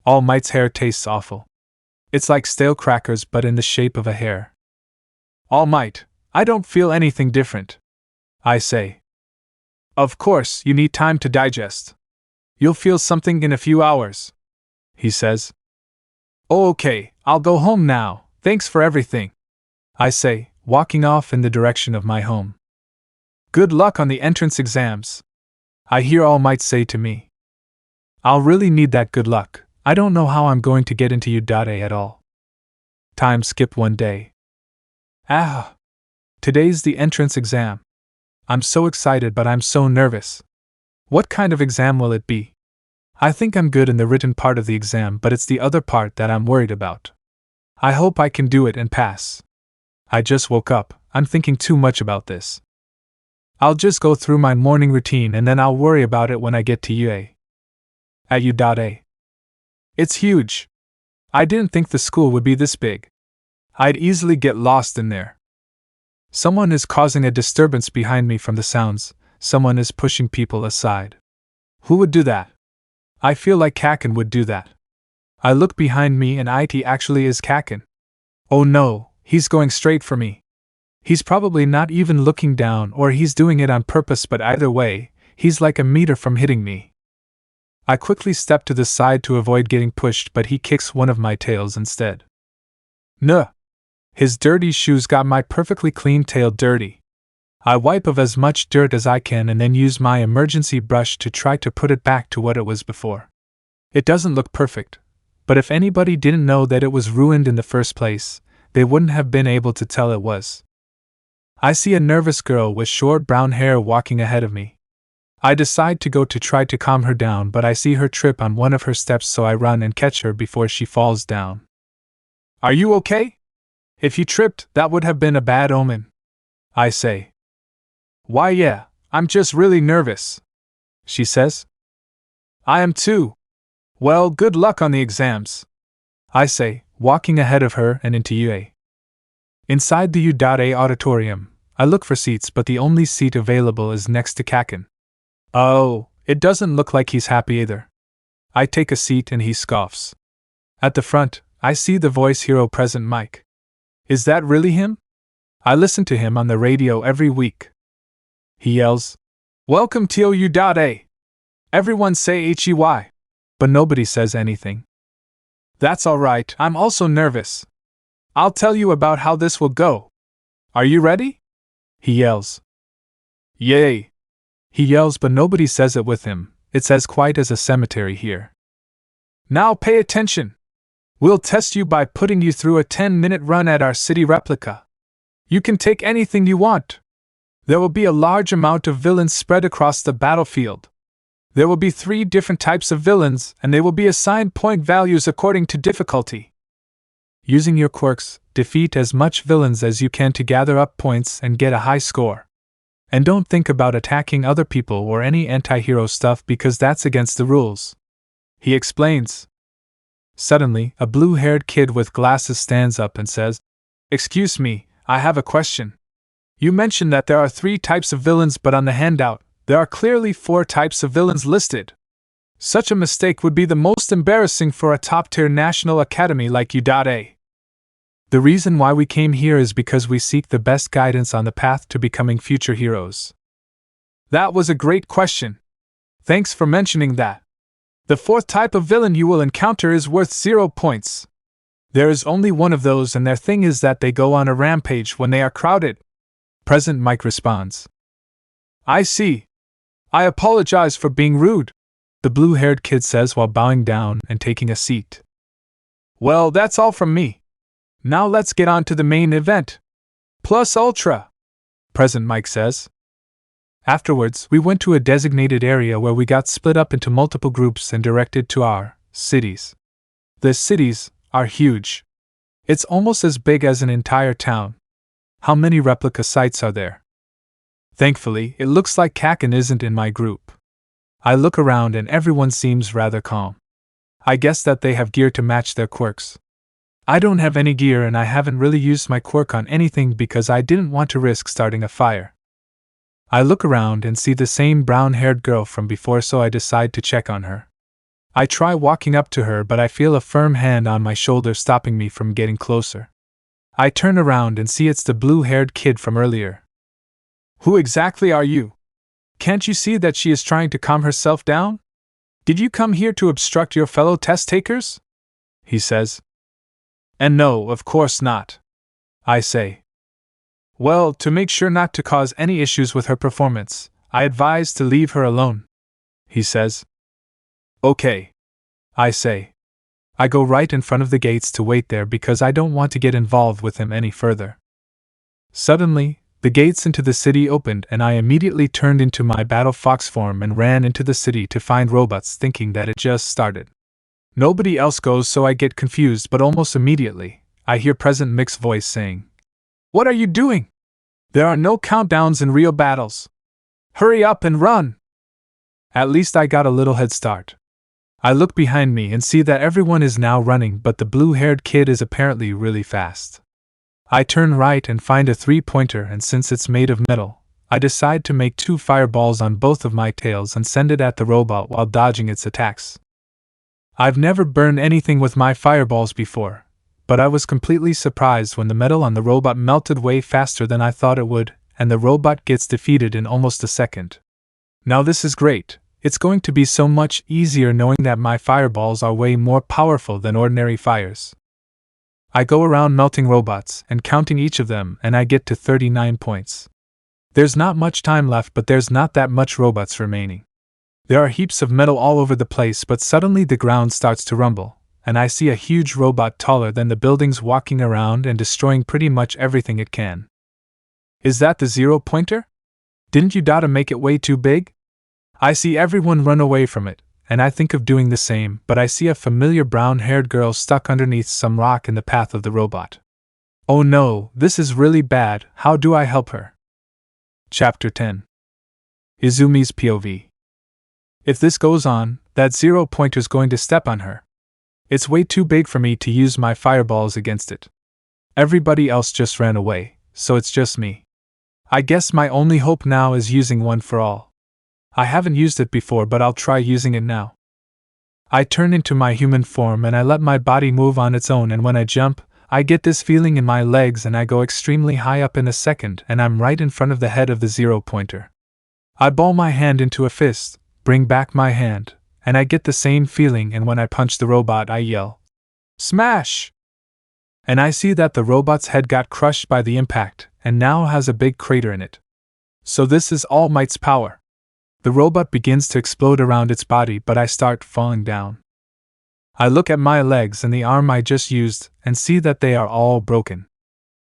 All Might's hair tastes awful. It's like stale crackers but in the shape of a hair. All Might, I don't feel anything different. I say. Of course, you need time to digest. You'll feel something in a few hours. He says. Oh, okay, I'll go home now, thanks for everything. I say, walking off in the direction of my home. Good luck on the entrance exams. I hear All Might say to me. I'll really need that good luck. I don't know how I'm going to get into Udate at all. Time skipped 1 day. Today's the entrance exam. I'm so excited, but I'm so nervous. What kind of exam will it be? I think I'm good in the written part of the exam, but it's the other part that I'm worried about. I hope I can do it and pass. I just woke up, I'm thinking too much about this. I'll just go through my morning routine and then I'll worry about it when I get to UA. At Udate. It's huge. I didn't think the school would be this big. I'd easily get lost in there. Someone is causing a disturbance behind me from the sounds. Someone is pushing people aside. Who would do that? I feel like Kaken would do that. I look behind me and it actually is Kaken. Oh no, he's going straight for me. He's probably not even looking down, or he's doing it on purpose, but either way, he's like a meter from hitting me. I quickly step to the side to avoid getting pushed, but he kicks one of my tails instead. Nuh! His dirty shoes got my perfectly clean tail dirty. I wipe off as much dirt as I can and then use my emergency brush to try to put it back to what it was before. It doesn't look perfect, but if anybody didn't know that it was ruined in the first place, they wouldn't have been able to tell it was. I see a nervous girl with short brown hair walking ahead of me. I decide to go to try to calm her down, but I see her trip on one of her steps, so I run and catch her before she falls down. "Are you okay? If you tripped, that would have been a bad omen," I say. "Why, yeah, I'm just really nervous," she says. "I am too. Well, good luck on the exams," I say, walking ahead of her and into UA. Inside the U.A auditorium, I look for seats, but the only seat available is next to Kaken. Oh, it doesn't look like he's happy either. I take a seat and he scoffs. At the front, I see the voice hero present mic. Is that really him? I listen to him on the radio every week. He yells, "Welcome to U.A. Everyone say HEY. But nobody says anything. That's alright, I'm also nervous. I'll tell you about how this will go. Are you ready?" He yells. "Yay!" He yells, but nobody says it with him. It's as quiet as a cemetery here. "Now pay attention. We'll test you by putting you through a 10-minute run at our city replica. You can take anything you want. There will be a large amount of villains spread across the battlefield. There will be 3 different types of villains, and they will be assigned point values according to difficulty. Using your quirks, defeat as much villains as you can to gather up points and get a high score. And don't think about attacking other people or any anti-hero stuff because that's against the rules," he explains. Suddenly, a blue-haired kid with glasses stands up and says, "Excuse me, I have a question. You mentioned that there are 3 types of villains, but on the handout, there are clearly 4 types of villains listed. Such a mistake would be the most embarrassing for a top-tier national academy like U.A. The reason why we came here is because we seek the best guidance on the path to becoming future heroes." That was a great question. Thanks for mentioning that. The 4th type of villain you will encounter is worth 0 points. There is only one of those, and their thing is that they go on a rampage when they are crowded. Present Mike responds. "I see. I apologize for being rude," the blue-haired kid says while bowing down and taking a seat. "Well, that's all from me. Now let's get on to the main event. Plus Ultra," Present Mike says. Afterwards, we went to a designated area where we got split up into multiple groups and directed to our cities. The cities are huge. It's almost as big as an entire town. How many replica sites are there? Thankfully, it looks like Kaken isn't in my group. I look around and everyone seems rather calm. I guess that they have gear to match their quirks. I don't have any gear, and I haven't really used my quirk on anything because I didn't want to risk starting a fire. I look around and see the same brown-haired girl from before, so I decide to check on her. I try walking up to her, but I feel a firm hand on my shoulder stopping me from getting closer. I turn around and see it's the blue-haired kid from earlier. "Who exactly are you? Can't you see that she is trying to calm herself down? Did you come here to obstruct your fellow test takers?" he says. "And no, of course not," I say. "Well, to make sure not to cause any issues with her performance, I advise to leave her alone," he says. "Okay," I say. I go right in front of the gates to wait there because I don't want to get involved with him any further. Suddenly, the gates into the city opened and I immediately turned into my Battle Fox form and ran into the city to find robots, thinking that it just started. Nobody else goes, so I get confused, but almost immediately, I hear Present Mic's voice saying, "What are you doing? There are no countdowns in real battles. Hurry up and run!" At least I got a little head start. I look behind me and see that everyone is now running, but the blue-haired kid is apparently really fast. I turn right and find a 3-pointer, and since it's made of metal, I decide to make 2 fireballs on both of my tails and send it at the robot while dodging its attacks. I've never burned anything with my fireballs before, but I was completely surprised when the metal on the robot melted way faster than I thought it would, and the robot gets defeated in almost a second. Now this is great. It's going to be so much easier knowing that my fireballs are way more powerful than ordinary fires. I go around melting robots and counting each of them, and I get to 39 points. There's not much time left, but there's not that much robots remaining. There are heaps of metal all over the place, but suddenly the ground starts to rumble, and I see a huge robot taller than the buildings walking around and destroying pretty much everything it can. Is that the zero-pointer? Didn't you data make it way too big? I see everyone run away from it, and I think of doing the same, but I see a familiar brown-haired girl stuck underneath some rock in the path of the robot. Oh no, this is really bad, how do I help her? Chapter 10. Izumi's POV. If this goes on, that zero-pointer's going to step on her. It's way too big for me to use my fireballs against it. Everybody else just ran away, so it's just me. I guess my only hope now is using one for all. I haven't used it before, but I'll try using it now. I turn into my human form and I let my body move on its own, and when I jump, I get this feeling in my legs and I go extremely high up in a second, and I'm right in front of the head of the zero-pointer. I ball my hand into a fist, bring back my hand, and I get the same feeling, and when I punch the robot I yell, "Smash!" And I see that the robot's head got crushed by the impact, and now has a big crater in it. So this is All Might's power. The robot begins to explode around its body, but I start falling down. I look at my legs and the arm I just used, and see that they are all broken.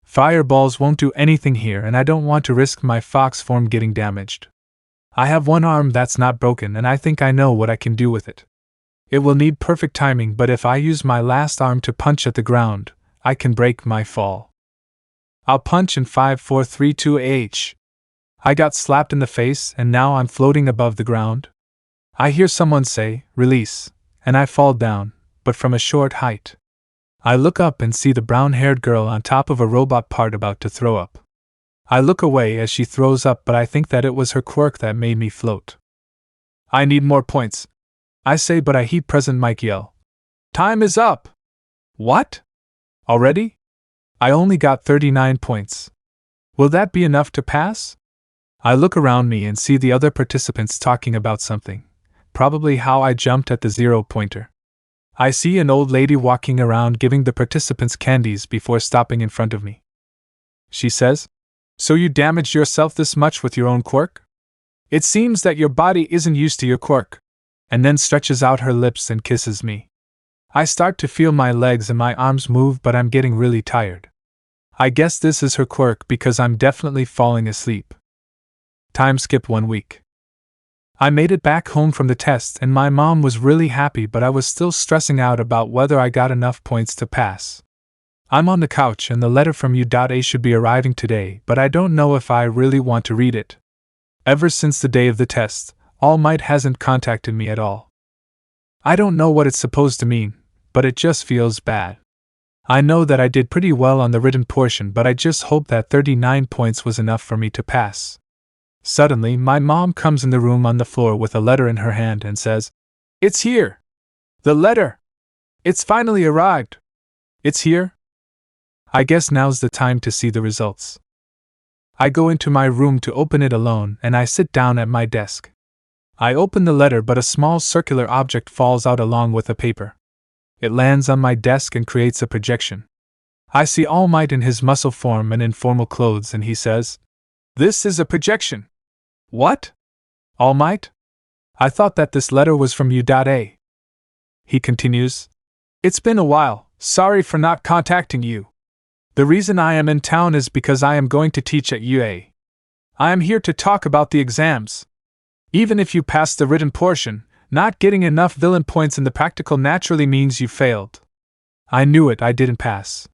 Fireballs won't do anything here, and I don't want to risk my fox form getting damaged. I have one arm that's not broken, and I think I know what I can do with it. It will need perfect timing, but if I use my last arm to punch at the ground, I can break my fall. I'll punch in 5, 4, 3, 2 H. I got slapped in the face, and now I'm floating above the ground. I hear someone say, "Release," and I fall down, but from a short height. I look up and see the brown-haired girl on top of a robot part about to throw up. I look away as she throws up, but I think that it was her quirk that made me float. I need more points, I say, but I hear President Mike yell, "Time is up!" What? Already? I only got 39 points. Will that be enough to pass? I look around me and see the other participants talking about something, probably how I jumped at the zero-pointer. I see an old lady walking around giving the participants candies before stopping in front of me. She says, "So you damaged yourself this much with your own quirk? It seems that your body isn't used to your quirk," and then stretches out her lips and kisses me. I start to feel my legs and my arms move, but I'm getting really tired. I guess this is her quirk because I'm definitely falling asleep. Time skip 1 week. I made it back home from the test and my mom was really happy, but I was still stressing out about whether I got enough points to pass. I'm on the couch and the letter from U.A should be arriving today, but I don't know if I really want to read it. Ever since the day of the test, All Might hasn't contacted me at all. I don't know what it's supposed to mean, but it just feels bad. I know that I did pretty well on the written portion, but I just hope that 39 points was enough for me to pass. Suddenly, my mom comes in the room on the floor with a letter in her hand and says, "It's here! The letter! It's finally arrived! It's here!" I guess now's the time to see the results. I go into my room to open it alone and I sit down at my desk. I open the letter, but a small circular object falls out along with the paper. It lands on my desk and creates a projection. I see All Might in his muscle form and in formal clothes, and he says, "This is a projection." What? All Might? I thought that this letter was from U.A. He continues, "It's been a while, sorry for not contacting you. The reason I am in town is because I am going to teach at UA. I am here to talk about the exams. Even if you pass the written portion, not getting enough villain points in the practical naturally means you failed. I knew it, I didn't pass.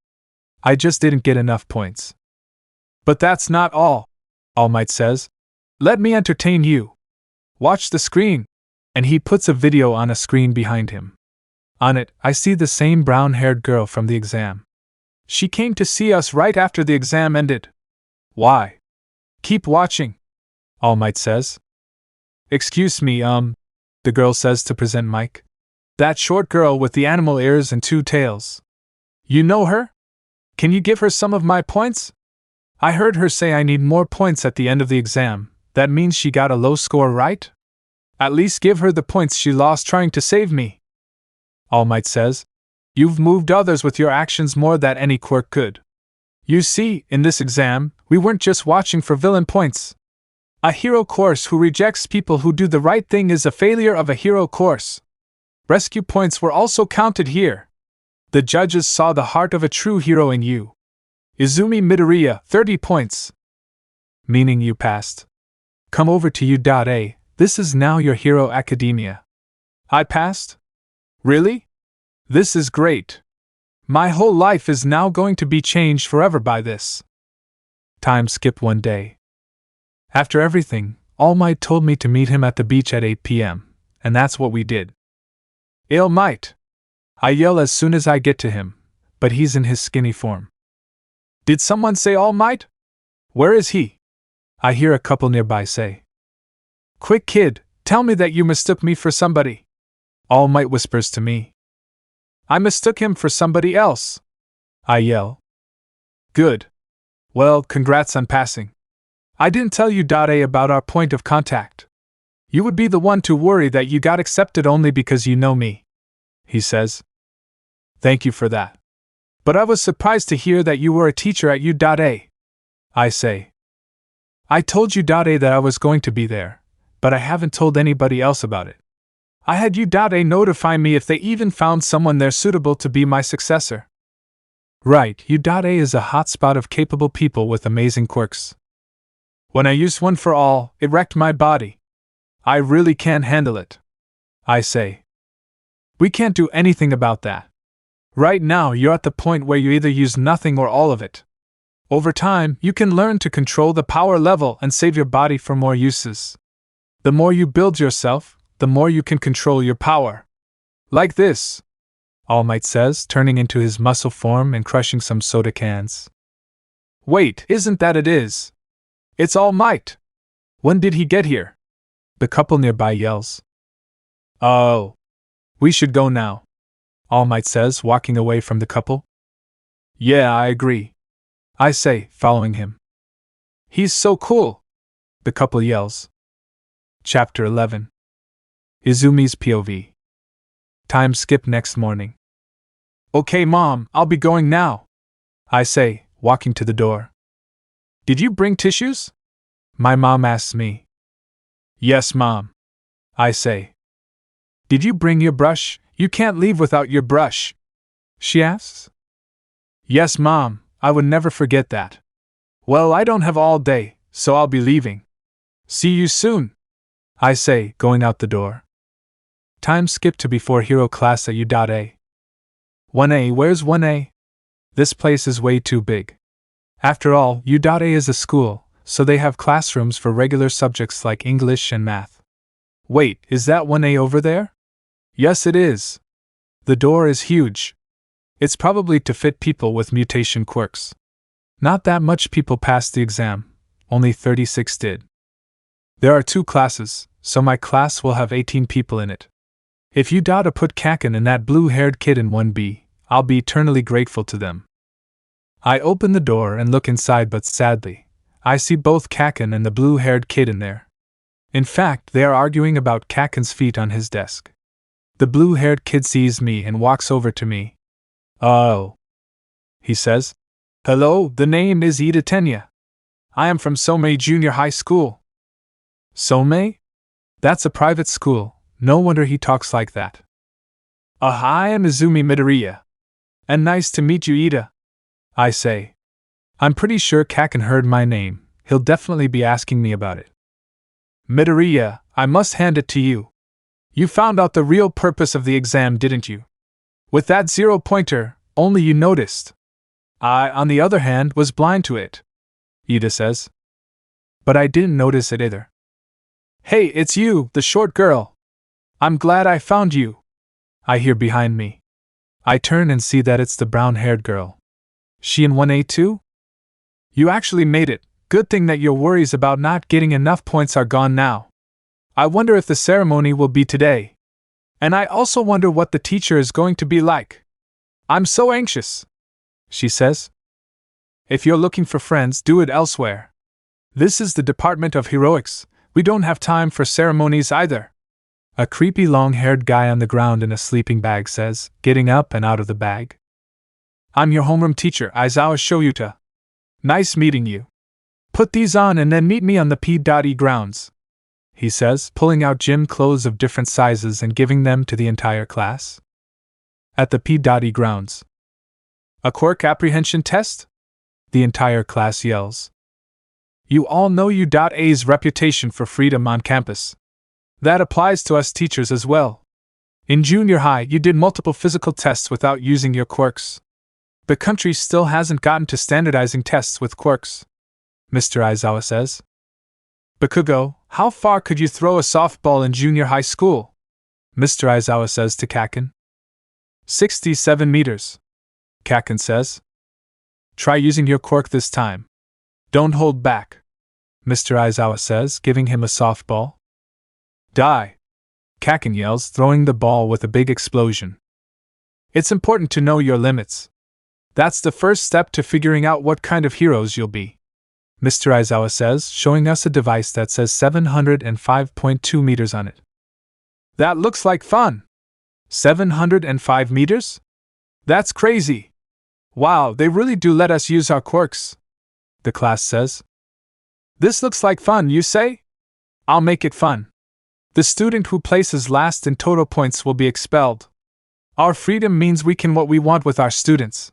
I just didn't get enough points. But that's not all," All Might says. "Let me entertain you. Watch the screen." And he puts a video on a screen behind him. On it, I see the same brown-haired girl from the exam. She came to see us right after the exam ended. Why? Keep watching, All Might says. "Excuse me, the girl says to present Mike. "That short girl with the animal ears and 2 tails. You know her? Can you give her some of my points? I heard her say I need more points at the end of the exam. That means she got a low score, right? At least give her the points she lost trying to save me." All Might says, "You've moved others with your actions more than any quirk could. You see, in this exam, we weren't just watching for villain points. A hero course who rejects people who do the right thing is a failure of a hero course. Rescue points were also counted here. The judges saw the heart of a true hero in you. Izumi Midoriya, 30 points. Meaning you passed. Come over to U.A. This is now your Hero Academia. I passed? Really? This is great. My whole life is now going to be changed forever by this. Time skip one day. After everything, Almight told me to meet him at the beach at 8 p.m., and that's what we did. Almight! I yell as soon as I get to him, but he's in his skinny form. Did someone say Almight? Where is he? I hear a couple nearby say. Quick kid, tell me that you mistook me for somebody. Almight whispers to me. I mistook him for somebody else. I yell. Good. Well, congrats on passing. I didn't tell you Dade about our point of contact. You would be the one to worry that you got accepted only because you know me, he says. Thank you for that. But I was surprised to hear that you were a teacher at U.A. I say. I told U.A. that I was going to be there, but I haven't told anybody else about it. I had U.A. notify me if they even found someone there suitable to be my successor. Right, U.A. is a hotspot of capable people with amazing quirks. When I used one for all, it wrecked my body. I really can't handle it. I say. We can't do anything about that. Right now, you're at the point where you either use nothing or all of it. Over time, you can learn to control the power level and save your body for more uses. The more you build yourself, the more you can control your power. Like this, Almight says, turning into his muscle form and crushing some soda cans. Wait, isn't that it is? It's Almight! When did he get here? The couple nearby yells. Oh. We should go now, Almight says, walking away from the couple. Yeah, I agree, I say, following him. He's so cool, the couple yells. Chapter 11. Izumi's POV. Time skip next morning. Okay, Mom, I'll be going now, I say, walking to the door. Did you bring tissues? My mom asks me. Yes, Mom, I say. Did you bring your brush? You can't leave without your brush, she asks. Yes, Mom, I would never forget that. Well, I don't have all day, so I'll be leaving. See you soon, I say, going out the door. Time skip to before hero class at U.A. 1A, where's 1A? This place is way too big. After all, U.A. is a school, so they have classrooms for regular subjects like English and math. Wait, is that 1A over there? Yes, it is. The door is huge. It's probably to fit people with mutation quirks. Not that much people passed the exam, only 36 did. There are 2 classes, so my class will have 18 people in it. If you put Kaken and that blue-haired kid in 1B, I'll be eternally grateful to them. I open the door and look inside, but sadly, I see both Kaken and the blue-haired kid in there. In fact, they are arguing about Kaken's feet on his desk. The blue-haired kid sees me and walks over to me. Oh, he says. Hello, the name is Ida Tenya. I am from Somei Junior High School. Somei? That's a private school, no wonder he talks like that. I am Izumi Midoriya. And nice to meet you, Ida, I say. I'm pretty sure Kaken heard my name, he'll definitely be asking me about it. Midoriya, I must hand it to you. You found out the real purpose of the exam, didn't you? With that 0-pointer, only you noticed. I, on the other hand, was blind to it, Ida says. But I didn't notice it either. Hey, it's you, the short girl. I'm glad I found you, I hear behind me. I turn and see that it's the brown-haired girl. She in 1A too? You actually made it. Good thing that your worries about not getting enough points are gone now. I wonder if the ceremony will be today. And I also wonder what the teacher is going to be like. I'm so anxious, she says. If you're looking for friends, do it elsewhere. This is the Department of Heroics. We don't have time for ceremonies either. A creepy long-haired guy on the ground in a sleeping bag says, getting up and out of the bag. I'm your homeroom teacher, Aizawa Shoyuta. Nice meeting you. Put these on and then meet me on the P.E grounds, he says, pulling out gym clothes of different sizes and giving them to the entire class. At the P.E grounds, A Quirk apprehension test? The entire class yells. You all know U.A's reputation for freedom on campus. That applies to us teachers as well. In junior high, you did multiple physical tests without using your quirks. The country still hasn't gotten to standardizing tests with quirks, Mr. Aizawa says. Bakugo, how far could you throw a softball in junior high school? Mr. Aizawa says to Kaken. 67 meters, Kaken says. Try using your quirk this time. Don't hold back, Mr. Aizawa says, giving him a softball. Die, Kaken yells, throwing the ball with a big explosion. It's important to know your limits. That's the first step to figuring out what kind of heroes you'll be, Mr. Aizawa says, showing us a device that says 705.2 meters on it. That looks like fun! 705 meters? That's crazy! Wow, they really do let us use our quirks, the class says. This looks like fun, you say? I'll make it fun. The student who places last in total points will be expelled. Our freedom means we can what we want with our students.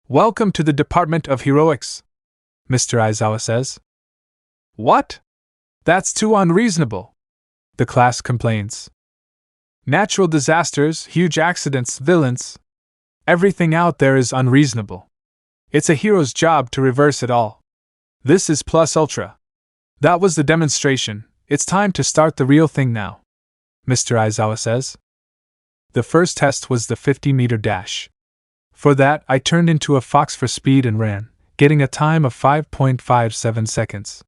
Welcome to the Department of Heroics, Mr. Aizawa says. What? That's too unreasonable, the class complains. Natural disasters, huge accidents, villains. Everything out there is unreasonable. It's a hero's job to reverse it all. This is Plus Ultra. That was the demonstration. It's time to start the real thing now, Mr. Aizawa says. The first test was the 50-meter dash. For that, I turned into a fox for speed and ran, getting a time of 5.57 seconds.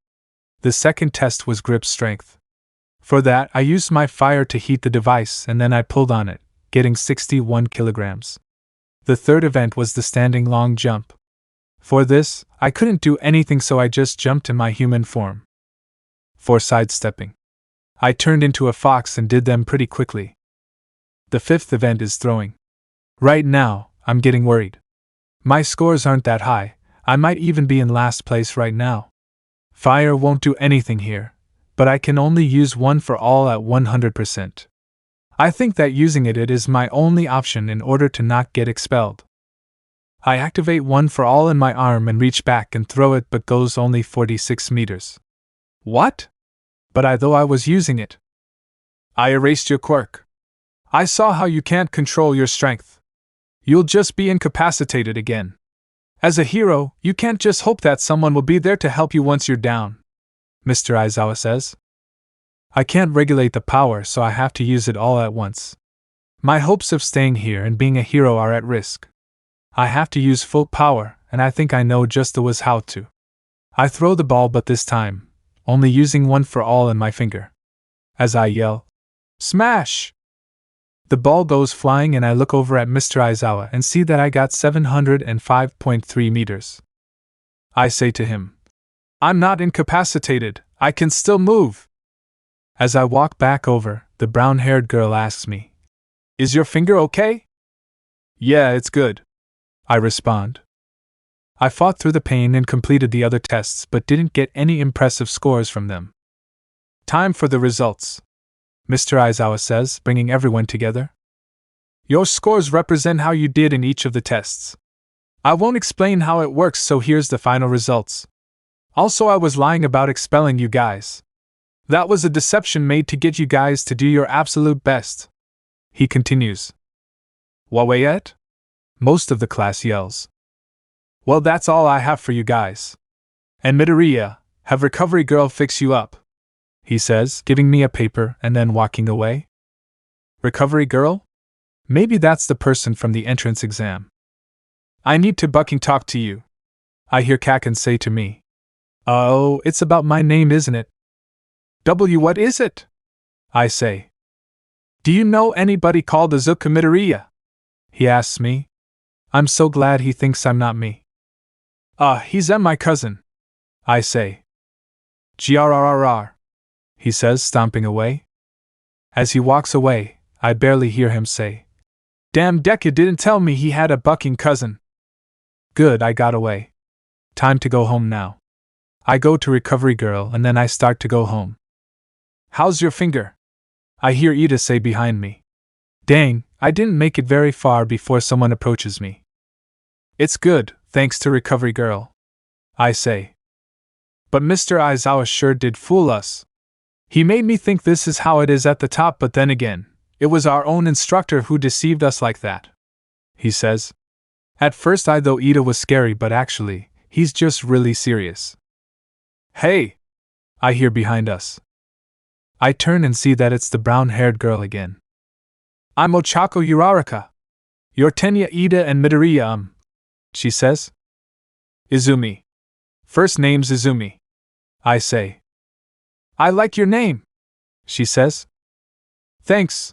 The second test was grip strength. For that, I used my fire to heat the device and then I pulled on it, getting 61 kilograms. The third event was the standing long jump. For this, I couldn't do anything, so I just jumped in my human form. For sidestepping, I turned into a fox and did them pretty quickly. The fifth event is throwing. Right now, I'm getting worried. My scores aren't that high, I might even be in last place right now. Fire won't do anything here, but I can only use one for all at 100%. I think that using it is my only option in order to not get expelled. I activate one for all in my arm and reach back and throw it, but goes only 46 meters. What? But I was using it. I erased your quirk. I saw how you can't control your strength. You'll just be incapacitated again. As a hero, you can't just hope that someone will be there to help you once you're down, Mr. Aizawa says. I can't regulate the power, so I have to use it all at once. My hopes of staying here and being a hero are at risk. I have to use full power, and I think I know just how to. I throw the ball, but this time, only using one for all in my finger. As I yell, "Smash!" The ball goes flying and I look over at Mr. Aizawa and see that I got 705.3 meters. I say to him, "I'm not incapacitated, I can still move." As I walk back over, the brown-haired girl asks me, "Is your finger okay?" "Yeah, it's good," I respond. I fought through the pain and completed the other tests but didn't get any impressive scores from them. Time for the results, Mr. Aizawa says, bringing everyone together. Your scores represent how you did in each of the tests. I won't explain how it works, so here's the final results. Also, I was lying about expelling you guys. That was a deception made to get you guys to do your absolute best. He continues. Wawayet? Most of the class yells. Well, that's all I have for you guys. And Midoriya, have Recovery Girl fix you up, he says, giving me a paper and then walking away. Recovery Girl? Maybe that's the person from the entrance exam. I need to bucking talk to you, I hear Kaken say to me. Oh, it's about my name, isn't it? What is it? I say. Do you know anybody called Izuku Midoriya? He asks me. I'm so glad he thinks I'm not me. He's my cousin, I say. Grrrr, he says, stomping away. As he walks away, I barely hear him say, Damn, Deku didn't tell me he had a bucking cousin. Good, I got away. Time to go home now. I go to Recovery Girl and then I start to go home. How's your finger? I hear Ida say behind me. Dang, I didn't make it very far before someone approaches me. It's good, thanks to Recovery Girl, I say. But Mr. Aizawa sure did fool us. He made me think this is how it is at the top, but then again, it was our own instructor who deceived us like that, he says. At first I thought Ida was scary, but actually, he's just really serious. Hey! I hear behind us. I turn and see that it's the brown-haired girl again. I'm Ochako Uraraka. You're Tenya, Ida, and Midoriya, she says. Izumi. First name's Izumi, I say. I like your name, she says. Thanks,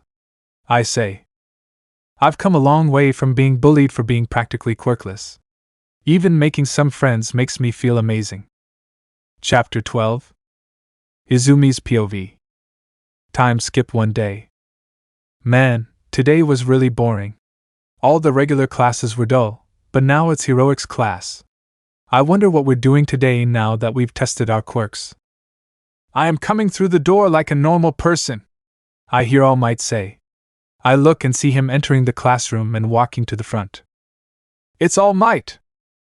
I say. I've come a long way from being bullied for being practically quirkless. Even making some friends makes me feel amazing. Chapter 12. Izumi's POV. Time skip one day. Man, today was really boring. All the regular classes were dull, but now it's heroics class. I wonder what we're doing today now that we've tested our quirks. I am coming through the door like a normal person, I hear Almight say. I look and see him entering the classroom and walking to the front. It's Almight.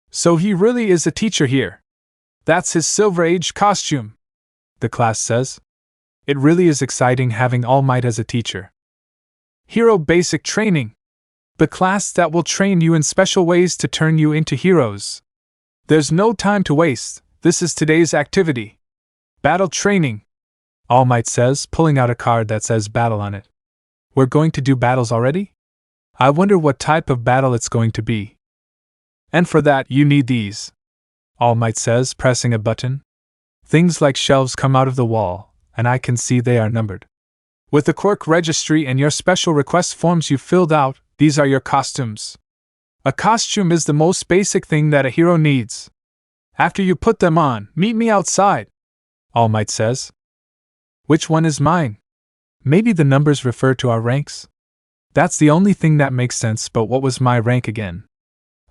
So he really is a teacher here. That's his Silver Age costume, the class says. It really is exciting having Almight as a teacher. Hero Basic Training. The class that will train you in special ways to turn you into heroes. There's no time to waste, this is today's activity. Battle Training, Almight says, pulling out a card that says battle on it. We're going to do battles already? I wonder what type of battle it's going to be. And for that you need these, Almight says, pressing a button. Things like shelves come out of the wall, and I can see they are numbered. With the quirk registry and your special request forms you filled out, these are your costumes. A costume is the most basic thing that a hero needs. After you put them on, meet me outside, Almight says. Which one is mine? Maybe the numbers refer to our ranks? That's the only thing that makes sense, but what was my rank again?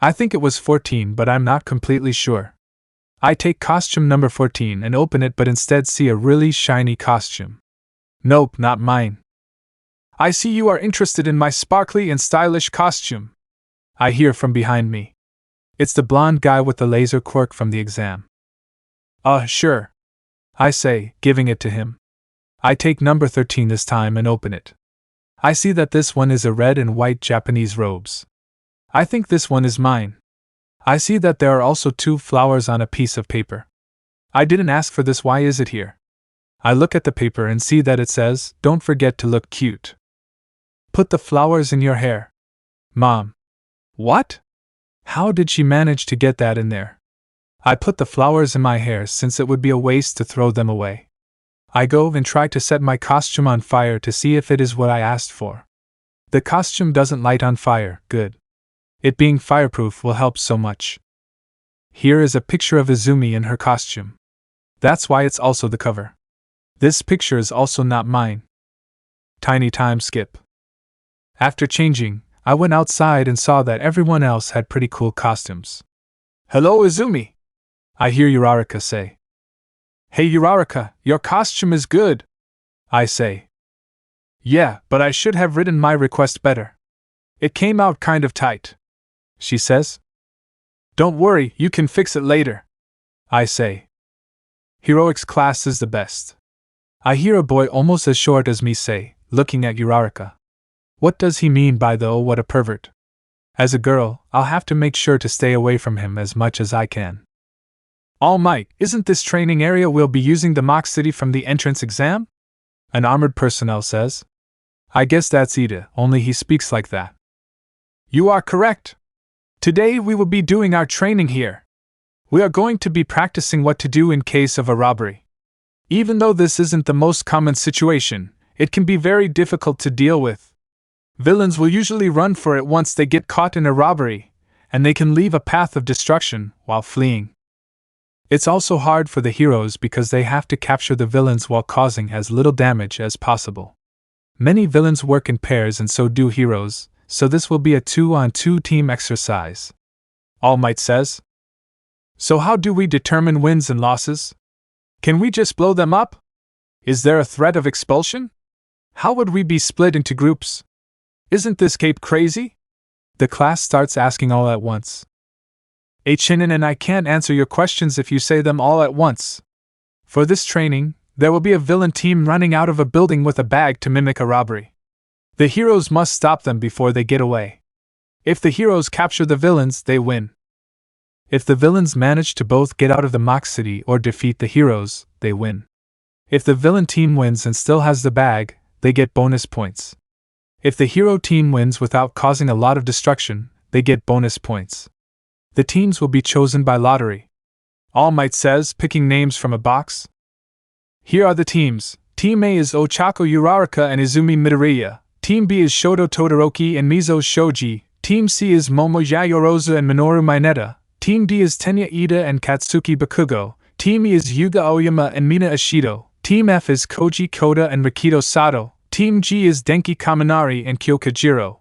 I think it was 14, but I'm not completely sure. I take costume number 14 and open it, but instead see a really shiny costume. Nope, not mine. I see you are interested in my sparkly and stylish costume, I hear from behind me. It's the blonde guy with the laser quirk from the exam. Sure, I say, giving it to him. I take number 13 this time and open it. I see that this one is a red and white Japanese robes. I think this one is mine. I see that there are also 2 flowers on a piece of paper. I didn't ask for this, why is it here? I look at the paper and see that it says, don't forget to look cute. Put the flowers in your hair. Mom. What? How did she manage to get that in there? I put the flowers in my hair since it would be a waste to throw them away. I go and try to set my costume on fire to see if it is what I asked for. The costume doesn't light on fire, good. It being fireproof will help so much. Here is a picture of Izumi in her costume. That's why it's also the cover. This picture is also not mine. Tiny time skip. After changing, I went outside and saw that everyone else had pretty cool costumes. Hello, Izumi, I hear Uraraka say. Hey Uraraka, your costume is good, I say. Yeah, but I should have written my request better. It came out kind of tight, she says. Don't worry, you can fix it later, I say. Heroics class is the best. I hear a boy almost as short as me say, looking at Uraraka. What does he mean by the "oh, what a pervert"? As a girl, I'll have to make sure to stay away from him as much as I can. Almight, isn't this training area we'll be using the mock city from the entrance exam? An armored personnel says. I guess that's Ida, only he speaks like that. You are correct. Today we will be doing our training here. We are going to be practicing what to do in case of a robbery. Even though this isn't the most common situation, it can be very difficult to deal with. Villains will usually run for it once they get caught in a robbery, and they can leave a path of destruction while fleeing. It's also hard for the heroes because they have to capture the villains while causing as little damage as possible. Many villains work in pairs and so do heroes, so this will be a 2-on-2 team exercise. Almight says. So how do we determine wins and losses? Can we just blow them up? Is there a threat of expulsion? How would we be split into groups? Isn't this cape crazy? The class starts asking all at once. Chinin, and I can't answer your questions if you say them all at once. For this training, there will be a villain team running out of a building with a bag to mimic a robbery. The heroes must stop them before they get away. If the heroes capture the villains, they win. If the villains manage to both get out of the mock city or defeat the heroes, they win. If the villain team wins and still has the bag, they get bonus points. If the hero team wins without causing a lot of destruction, they get bonus points. The teams will be chosen by lottery. Almight says, picking names from a box. Here are the teams. Team A is Ochako Uraraka and Izumi Midoriya. Team B is Shoto Todoroki and Mizo Shoji. Team C is Momo Yayorozu and Minoru Mineta. Team D is Tenya Ida and Katsuki Bakugo. Team E is Yuga Aoyama and Mina Ashido. Team F is Koji Koda and Rikido Sato. Team G is Denki Kaminari and Kyokajiro.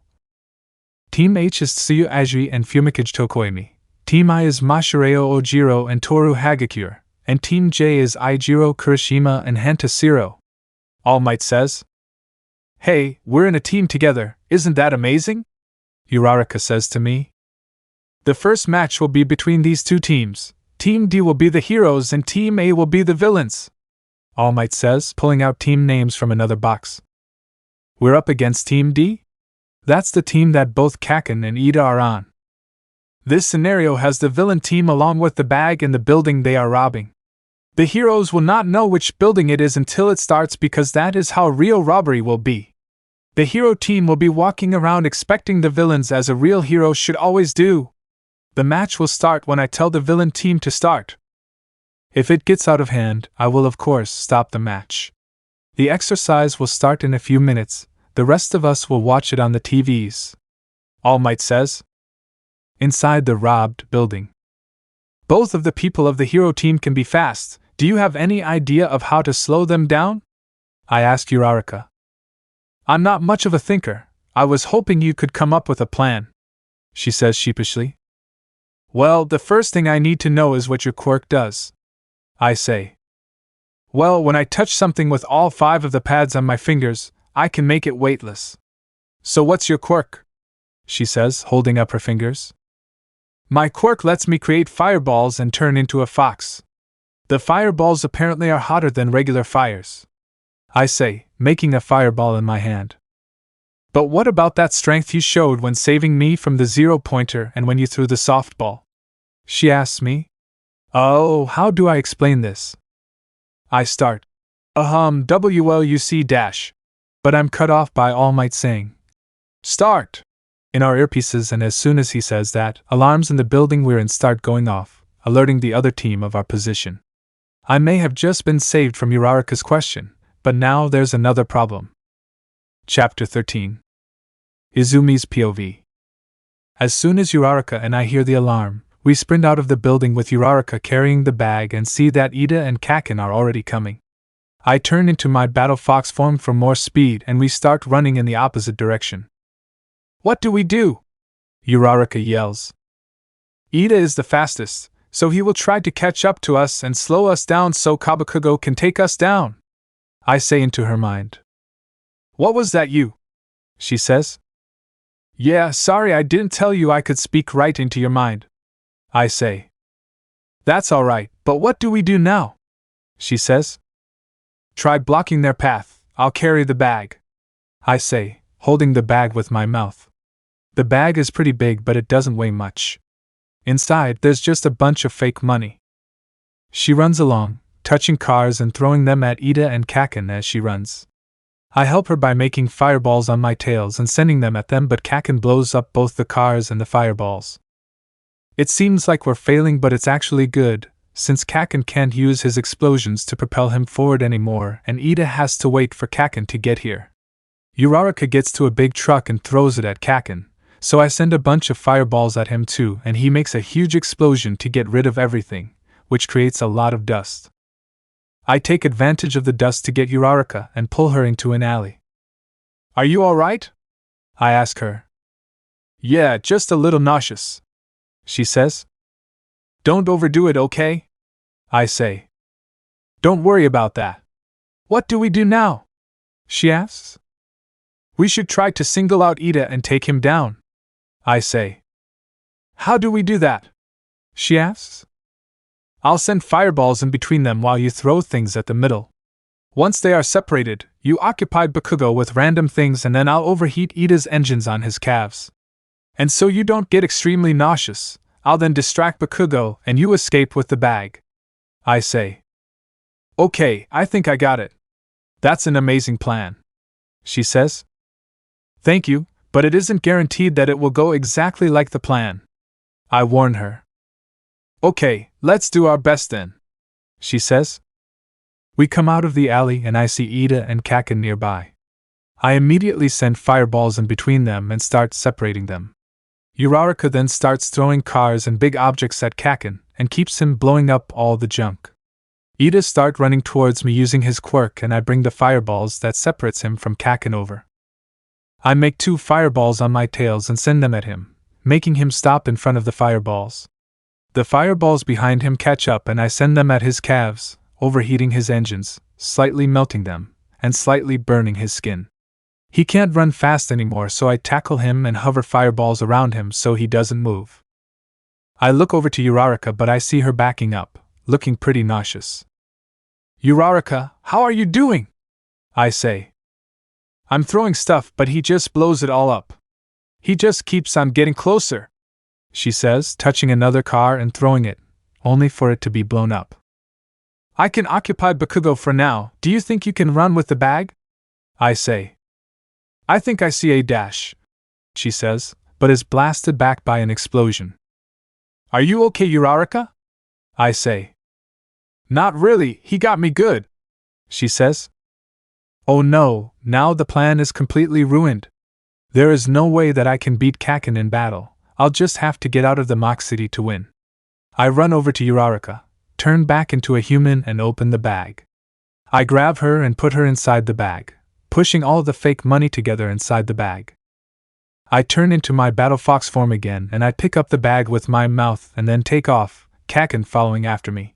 Team H is Tsuyu Ajiri and Fumikage Tokoimi. Team I is Mashireo Ojiro and Toru Hagakure. And Team J is Aijiro Kurishima and Hantashiro. All Might says. Hey, we're in a team together, isn't that amazing? Uraraka says to me. The first match will be between these two teams. Team D will be the heroes and Team A will be the villains. All Might says, pulling out team names from another box. We're up against Team D? That's the team that both Kaken and Ida are on. This scenario has the villain team along with the bag and the building they are robbing. The heroes will not know which building it is until it starts because that is how real robbery will be. The hero team will be walking around expecting the villains as a real hero should always do. The match will start when I tell the villain team to start. If it gets out of hand, I will of course stop the match. The exercise will start in a few minutes. The rest of us will watch it on the TVs. All Might says. Inside the robbed building. Both of the people of the hero team can be fast. Do you have any idea of how to slow them down? I asked Uraraka. I'm not much of a thinker. I was hoping you could come up with a plan, she says sheepishly. Well, the first thing I need to know is what your quirk does, I say. Well, when I touch something with all 5 of the pads on my fingers, I can make it weightless. So what's your quirk? She says, holding up her fingers. My quirk lets me create fireballs and turn into a fox. The fireballs apparently are hotter than regular fires, I say, making a fireball in my hand. But what about that strength you showed when saving me from the 0-pointer and when you threw the softball? She asks me. Oh, how do I explain this? I start. WLUC dash. But I'm cut off by All Might saying, Start! In our earpieces, and as soon as he says that, alarms in the building we're in start going off, alerting the other team of our position. I may have just been saved from Uraraka's question, but now there's another problem. Chapter 13. Izumi's POV. As soon as Uraraka and I hear the alarm, we sprint out of the building with Uraraka carrying the bag and see that Ida and Kaken are already coming. I turn into my battle fox form for more speed and we start running in the opposite direction. What do we do? Uraraka yells. Ida is the fastest, so he will try to catch up to us and slow us down so Kabakugo can take us down, I say into her mind. What was that you? She says. Yeah, sorry I didn't tell you I could speak right into your mind, I say. That's alright, but what do we do now? She says. Try blocking their path, I'll carry the bag, I say, holding the bag with my mouth. The bag is pretty big but it doesn't weigh much. Inside there's just a bunch of fake money. She runs along, touching cars and throwing them at Ida and Kaken as she runs. I help her by making fireballs on my tails and sending them at them, but Kaken blows up both the cars and the fireballs. It seems like we're failing, but it's actually good, since Kaken can't use his explosions to propel him forward anymore and Ida has to wait for Kaken to get here. Uraraka gets to a big truck and throws it at Kaken, so I send a bunch of fireballs at him too and he makes a huge explosion to get rid of everything, which creates a lot of dust. I take advantage of the dust to get Uraraka and pull her into an alley. Are you alright? I ask her. Yeah, just a little nauseous, she says. Don't overdo it, okay? I say. Don't worry about that. What do we do now? She asks. We should try to single out Ida and take him down, I say. How do we do that? she asks. I'll send fireballs in between them while you throw things at the middle. Once they are separated, you occupy Bakugo with random things and then I'll overheat Ida's engines on his calves. And so you don't get extremely nauseous, I'll then distract Bakugo and you escape with the bag. I say. Okay, I think I got it. That's an amazing plan. She says. Thank you, but it isn't guaranteed that it will go exactly like the plan. I warn her. Okay, let's do our best then. She says. We come out of the alley and I see Ida and Kaken nearby. I immediately send fireballs in between them and start separating them. Uraraka then starts throwing cars and big objects at Kaken and keeps him blowing up all the junk. Ida starts running towards me using his quirk and I bring the fireballs that separates him from Kaken over. I make 2 fireballs on my tails and send them at him, making him stop in front of the fireballs. The fireballs behind him catch up and I send them at his calves, overheating his engines, slightly melting them, and slightly burning his skin. He can't run fast anymore, so I tackle him and hover fireballs around him so he doesn't move. I look over to Uraraka but I see her backing up, looking pretty nauseous. Uraraka, how are you doing? I say. I'm throwing stuff but he just blows it all up. He just keeps on getting closer, she says, touching another car and throwing it, only for it to be blown up. I can occupy Bakugo for now, do you think you can run with the bag? I say. I think I see a dash, she says, but is blasted back by an explosion. Are you okay, Uraraka? I say. Not really, he got me good, she says. Oh no, now the plan is completely ruined. There is no way that I can beat Kaken in battle, I'll just have to get out of the Mock City to win. I run over to Uraraka, turn back into a human and open the bag. I grab her and put her inside the bag, pushing all the fake money together inside the bag. I turn into my Battle Fox form again and I pick up the bag with my mouth and then take off, Kaken following after me.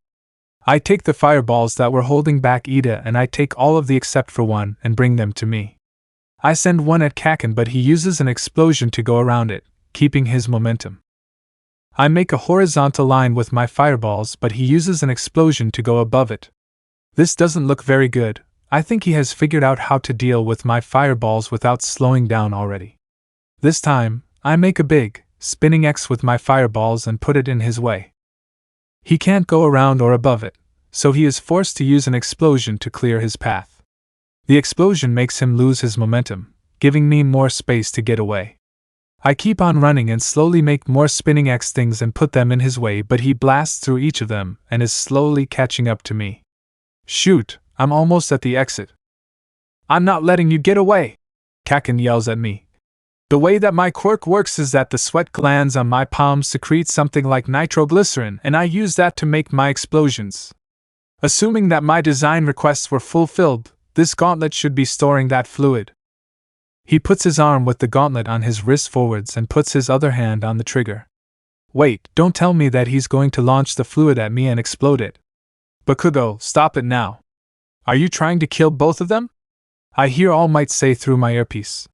I take the fireballs that were holding back Ida and I take all of the except for one and bring them to me. I send one at Kaken but he uses an explosion to go around it, keeping his momentum. I make a horizontal line with my fireballs but he uses an explosion to go above it. This doesn't look very good. I think he has figured out how to deal with my fireballs without slowing down already. This time, I make a big, spinning X with my fireballs and put it in his way. He can't go around or above it, so he is forced to use an explosion to clear his path. The explosion makes him lose his momentum, giving me more space to get away. I keep on running and slowly make more spinning X things and put them in his way, but he blasts through each of them and is slowly catching up to me. Shoot, I'm almost at the exit. I'm not letting you get away, Kaken yells at me. The way that my quirk works is that the sweat glands on my palms secrete something like nitroglycerin and I use that to make my explosions. Assuming that my design requests were fulfilled, this gauntlet should be storing that fluid. He puts his arm with the gauntlet on his wrist forwards and puts his other hand on the trigger. Wait, don't tell me that he's going to launch the fluid at me and explode it. Bakugo, stop it now. Are you trying to kill both of them? I hear Almight say through my earpiece.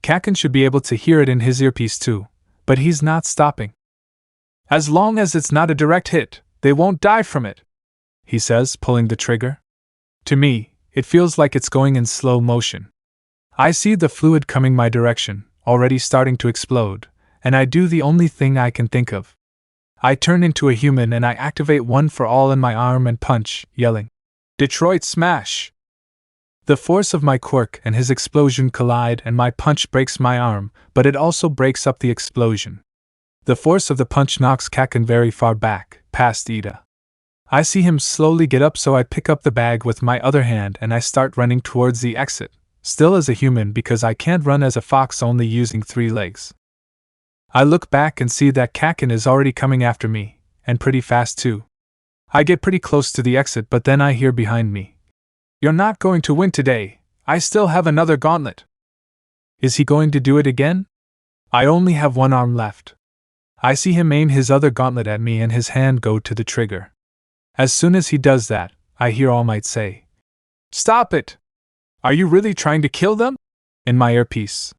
Kaken should be able to hear it in his earpiece too, but he's not stopping. As long as it's not a direct hit, they won't die from it, he says, pulling the trigger. To me, it feels like it's going in slow motion. I see the fluid coming my direction, already starting to explode, and I do the only thing I can think of. I turn into a human and I activate One for All in my arm and punch, yelling, Detroit Smash! The force of my quirk and his explosion collide and my punch breaks my arm, but it also breaks up the explosion. The force of the punch knocks Kaken very far back, past Ida. I see him slowly get up, so I pick up the bag with my other hand and I start running towards the exit, still as a human because I can't run as a fox only using 3 legs. I look back and see that Kaken is already coming after me, and pretty fast too. I get pretty close to the exit, but then I hear behind me, You're not going to win today, I still have another gauntlet. Is he going to do it again? I only have one arm left. I see him aim his other gauntlet at me and his hand go to the trigger. As soon as he does that, I hear Almight say, Stop it! Are you really trying to kill them? In my earpiece.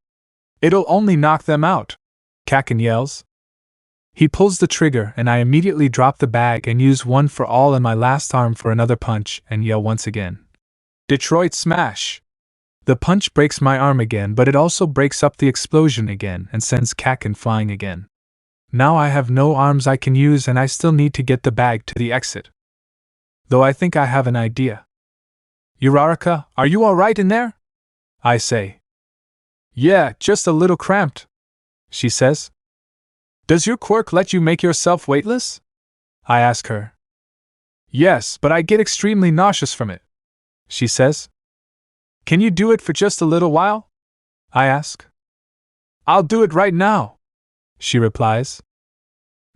It'll only knock them out, Kaken yells. He pulls the trigger and I immediately drop the bag and use one for all in my last arm for another punch and yell once again. Detroit Smash! The punch breaks my arm again, but it also breaks up the explosion again and sends Kaken flying again. Now I have no arms I can use and I still need to get the bag to the exit. Though I think I have an idea. Uraraka, are you alright in there? I say. Yeah, just a little cramped, she says. Does your quirk let you make yourself weightless? I ask her. Yes, but I get extremely nauseous from it, she says. Can you do it for just a little while? I ask. I'll do it right now, she replies.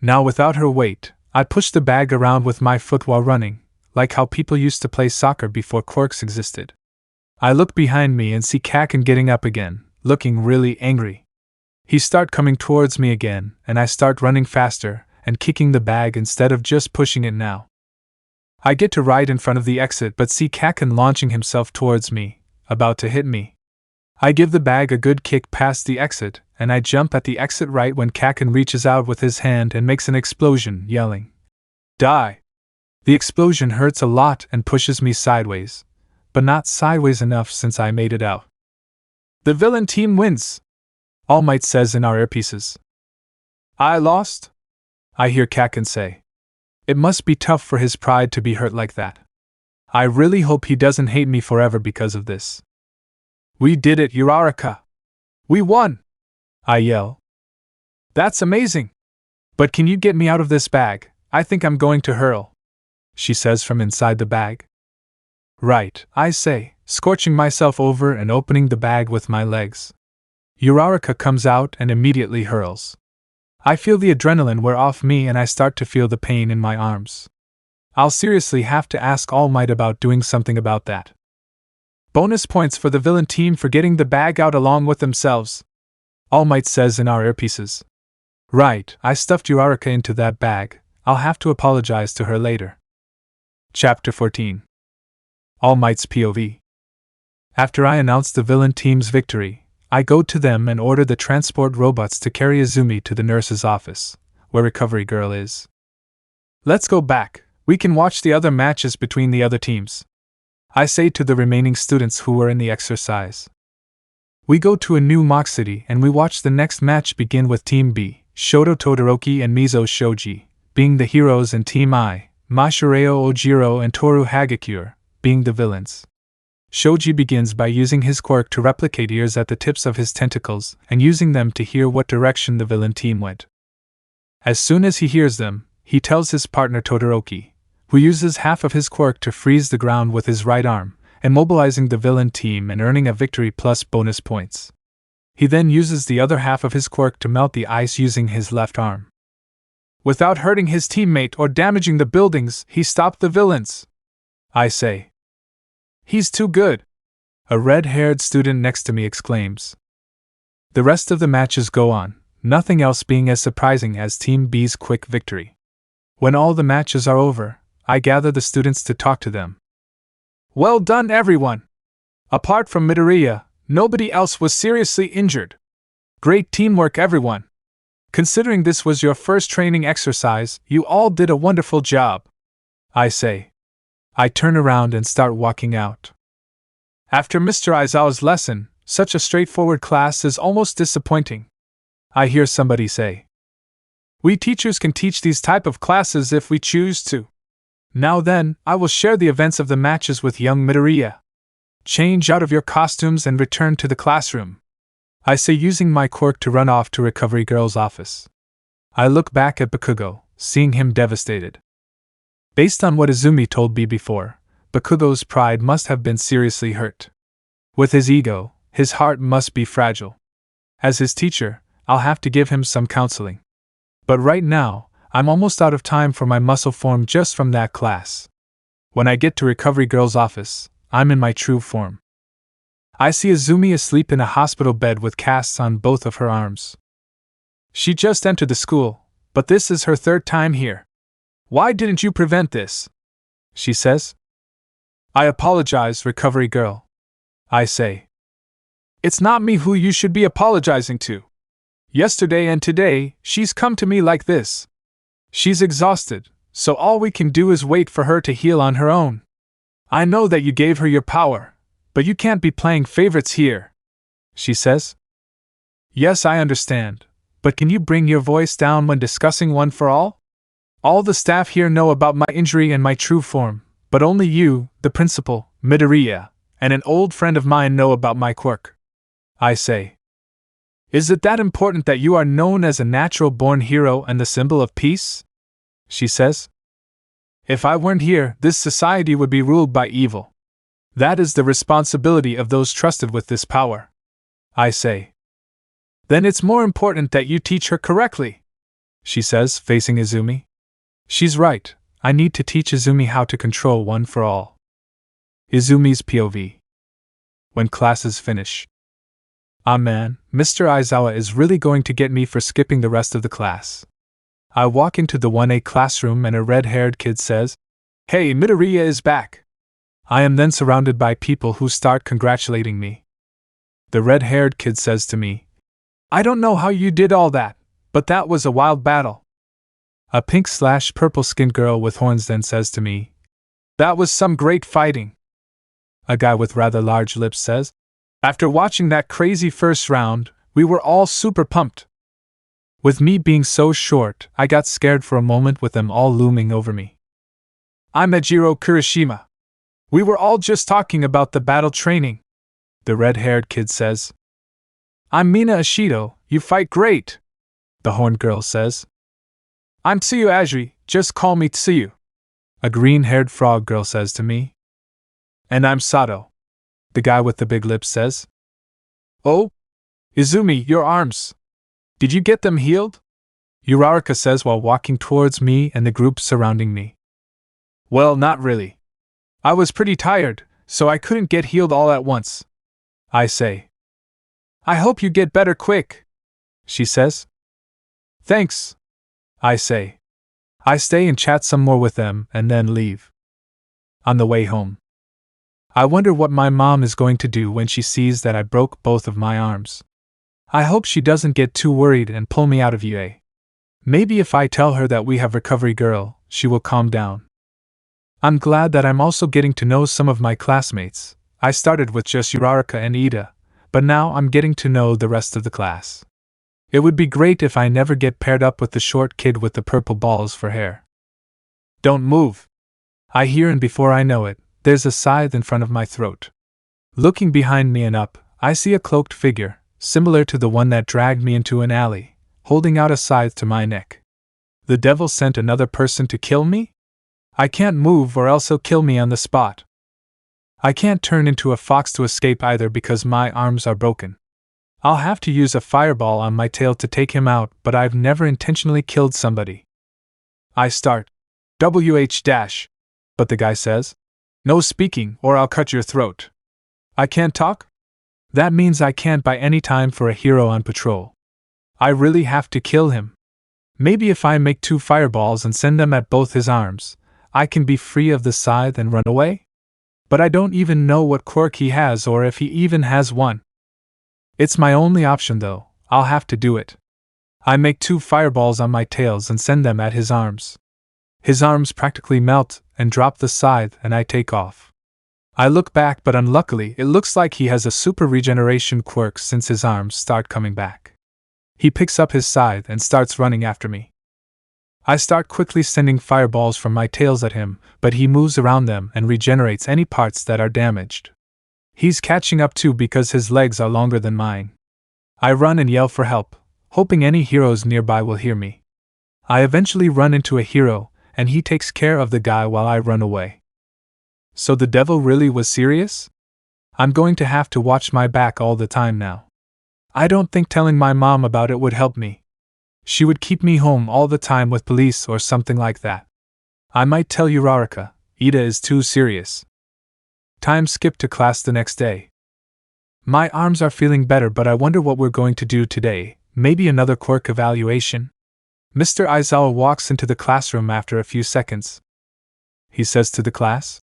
Now without her weight, I push the bag around with my foot while running, like how people used to play soccer before quirks existed. I look behind me and see Kaken getting up again, looking really angry. He starts coming towards me again, and I start running faster and kicking the bag instead of just pushing it now. I get to right in front of the exit but see Kaken launching himself towards me, about to hit me. I give the bag a good kick past the exit, and I jump at the exit right when Kaken reaches out with his hand and makes an explosion, yelling, Die! The explosion hurts a lot and pushes me sideways, but not sideways enough since I made it out. The villain team wins, Almight says in our earpieces. I lost? I hear Kaken say. It must be tough for his pride to be hurt like that. I really hope he doesn't hate me forever because of this. We did it, Uraraka! We won! I yell. That's amazing! But can you get me out of this bag? I think I'm going to hurl, she says from inside the bag. Right, I say, scorching myself over and opening the bag with my legs. Uraraka comes out and immediately hurls. I feel the adrenaline wear off me and I start to feel the pain in my arms. I'll seriously have to ask Almight about doing something about that. Bonus points for the villain team for getting the bag out along with themselves, Almight says in our earpieces. Right, I stuffed Uraraka into that bag. I'll have to apologize to her later. Chapter 14. Almight's POV. After I announce the villain team's victory, I go to them and order the transport robots to carry Izumi to the nurse's office, where Recovery Girl is. Let's go back, we can watch the other matches between the other teams, I say to the remaining students who were in the exercise. We go to a new mock city and we watch the next match begin with Team B, Shoto Todoroki and Mizo Shoji, being the heroes, and Team I, Mashireo Ojiro and Toru Hagakure, being the villains. Shoji begins by using his quirk to replicate ears at the tips of his tentacles and using them to hear what direction the villain team went. As soon as he hears them, he tells his partner Todoroki, who uses half of his quirk to freeze the ground with his right arm, immobilizing the villain team and earning a victory plus bonus points. He then uses the other half of his quirk to melt the ice using his left arm. Without hurting his teammate or damaging the buildings, he stopped the villains, I say. He's too good, a red-haired student next to me exclaims. The rest of the matches go on, nothing else being as surprising as Team B's quick victory. When all the matches are over, I gather the students to talk to them. Well done, everyone! Apart from Midoriya, nobody else was seriously injured. Great teamwork, everyone! Considering this was your first training exercise, you all did a wonderful job, I say. I turn around and start walking out. After Mr. Aizawa's lesson, such a straightforward class is almost disappointing, I hear somebody say. We teachers can teach these type of classes if we choose to. Now then, I will share the events of the matches with young Midoriya. Change out of your costumes and return to the classroom, I say, using my quirk to run off to Recovery Girl's office. I look back at Bakugo, seeing him devastated. Based on what Izumi told me before, Bakugo's pride must have been seriously hurt. With his ego, his heart must be fragile. As his teacher, I'll have to give him some counseling. But right now, I'm almost out of time for my muscle form just from that class. When I get to Recovery Girl's office, I'm in my true form. I see Izumi asleep in a hospital bed with casts on both of her arms. She just entered the school, but this is her third time here. Why didn't you prevent this? She says. I apologize, Recovery Girl, I say. It's not me who you should be apologizing to. Yesterday and today, she's come to me like this. She's exhausted, so all we can do is wait for her to heal on her own. I know that you gave her your power, but you can't be playing favorites here, she says. Yes, I understand, but can you bring your voice down when discussing One for All? All the staff here know about my injury and my true form, but only you, the principal, Midoriya, and an old friend of mine know about my quirk. I say. Is it that important that you are known as a natural-born hero and the symbol of peace? She says. If I weren't here, this society would be ruled by evil. That is the responsibility of those trusted with this power. I say. Then it's more important that you teach her correctly, she says, facing Izumi. She's right, I need to teach Izumi how to control One for All. Izumi's POV. When classes finish. Ah man, Mr. Aizawa is really going to get me for skipping the rest of the class. I walk into the 1A classroom and a red-haired kid says, "Hey, Midoriya is back." I am then surrounded by people who start congratulating me. The red-haired kid says to me, "I don't know how you did all that, but that was a wild battle." A pink/purple-skinned girl with horns then says to me, "That was some great fighting." A guy with rather large lips says, "After watching that crazy first round, we were all super pumped." With me being so short, I got scared for a moment with them all looming over me. "I'm Ejiro Kirishima. We were all just talking about the battle training," the red-haired kid says. "I'm Mina Ashido, you fight great," the horned girl says. "I'm Tsuyu Ajiri, just call me Tsuyu," a green-haired frog girl says to me. "And I'm Sato," the guy with the big lips says. "Oh? Izumi, your arms. Did you get them healed?" Uraraka says while walking towards me and the group surrounding me. "Well, not really. I was pretty tired, so I couldn't get healed all at once," I say. "I hope you get better quick," she says. "Thanks," I say. I stay and chat some more with them and then leave. On the way home, I wonder what my mom is going to do when she sees that I broke both of my arms. I hope she doesn't get too worried and pull me out of UA. Maybe if I tell her that we have Recovery Girl, she will calm down. I'm glad that I'm also getting to know some of my classmates. I started with just Uraraka and Ida, but now I'm getting to know the rest of the class. It would be great if I never get paired up with the short kid with the purple balls for hair. "Don't move," I hear, and before I know it, there's a scythe in front of my throat. Looking behind me and up, I see a cloaked figure, similar to the one that dragged me into an alley, holding out a scythe to my neck. The devil sent another person to kill me? I can't move or else he'll kill me on the spot. I can't turn into a fox to escape either because my arms are broken. I'll have to use a fireball on my tail to take him out, but I've never intentionally killed somebody. I start. WH-, but the guy says, "No speaking or I'll cut your throat." I can't talk? That means I can't buy any time for a hero on patrol. I really have to kill him. Maybe if I make 2 fireballs and send them at both his arms, I can be free of the scythe and run away? But I don't even know what quirk he has or if he even has one. It's my only option though, I'll have to do it. I make 2 fireballs on my tails and send them at his arms. His arms practically melt and drop the scythe and I take off. I look back, but unluckily it looks like he has a super regeneration quirk since his arms start coming back. He picks up his scythe and starts running after me. I start quickly sending fireballs from my tails at him, but he moves around them and regenerates any parts that are damaged. He's catching up too because his legs are longer than mine. I run and yell for help, hoping any heroes nearby will hear me. I eventually run into a hero, and he takes care of the guy while I run away. So the devil really was serious? I'm going to have to watch my back all the time now. I don't think telling my mom about it would help me. She would keep me home all the time with police or something like that. I might tell Uraraka, Ida is too serious. Time skip to class the next day. My arms are feeling better, but I wonder what we're going to do today. Maybe another quirk evaluation? Mr. Aizawa walks into the classroom after a few seconds. He says to the class,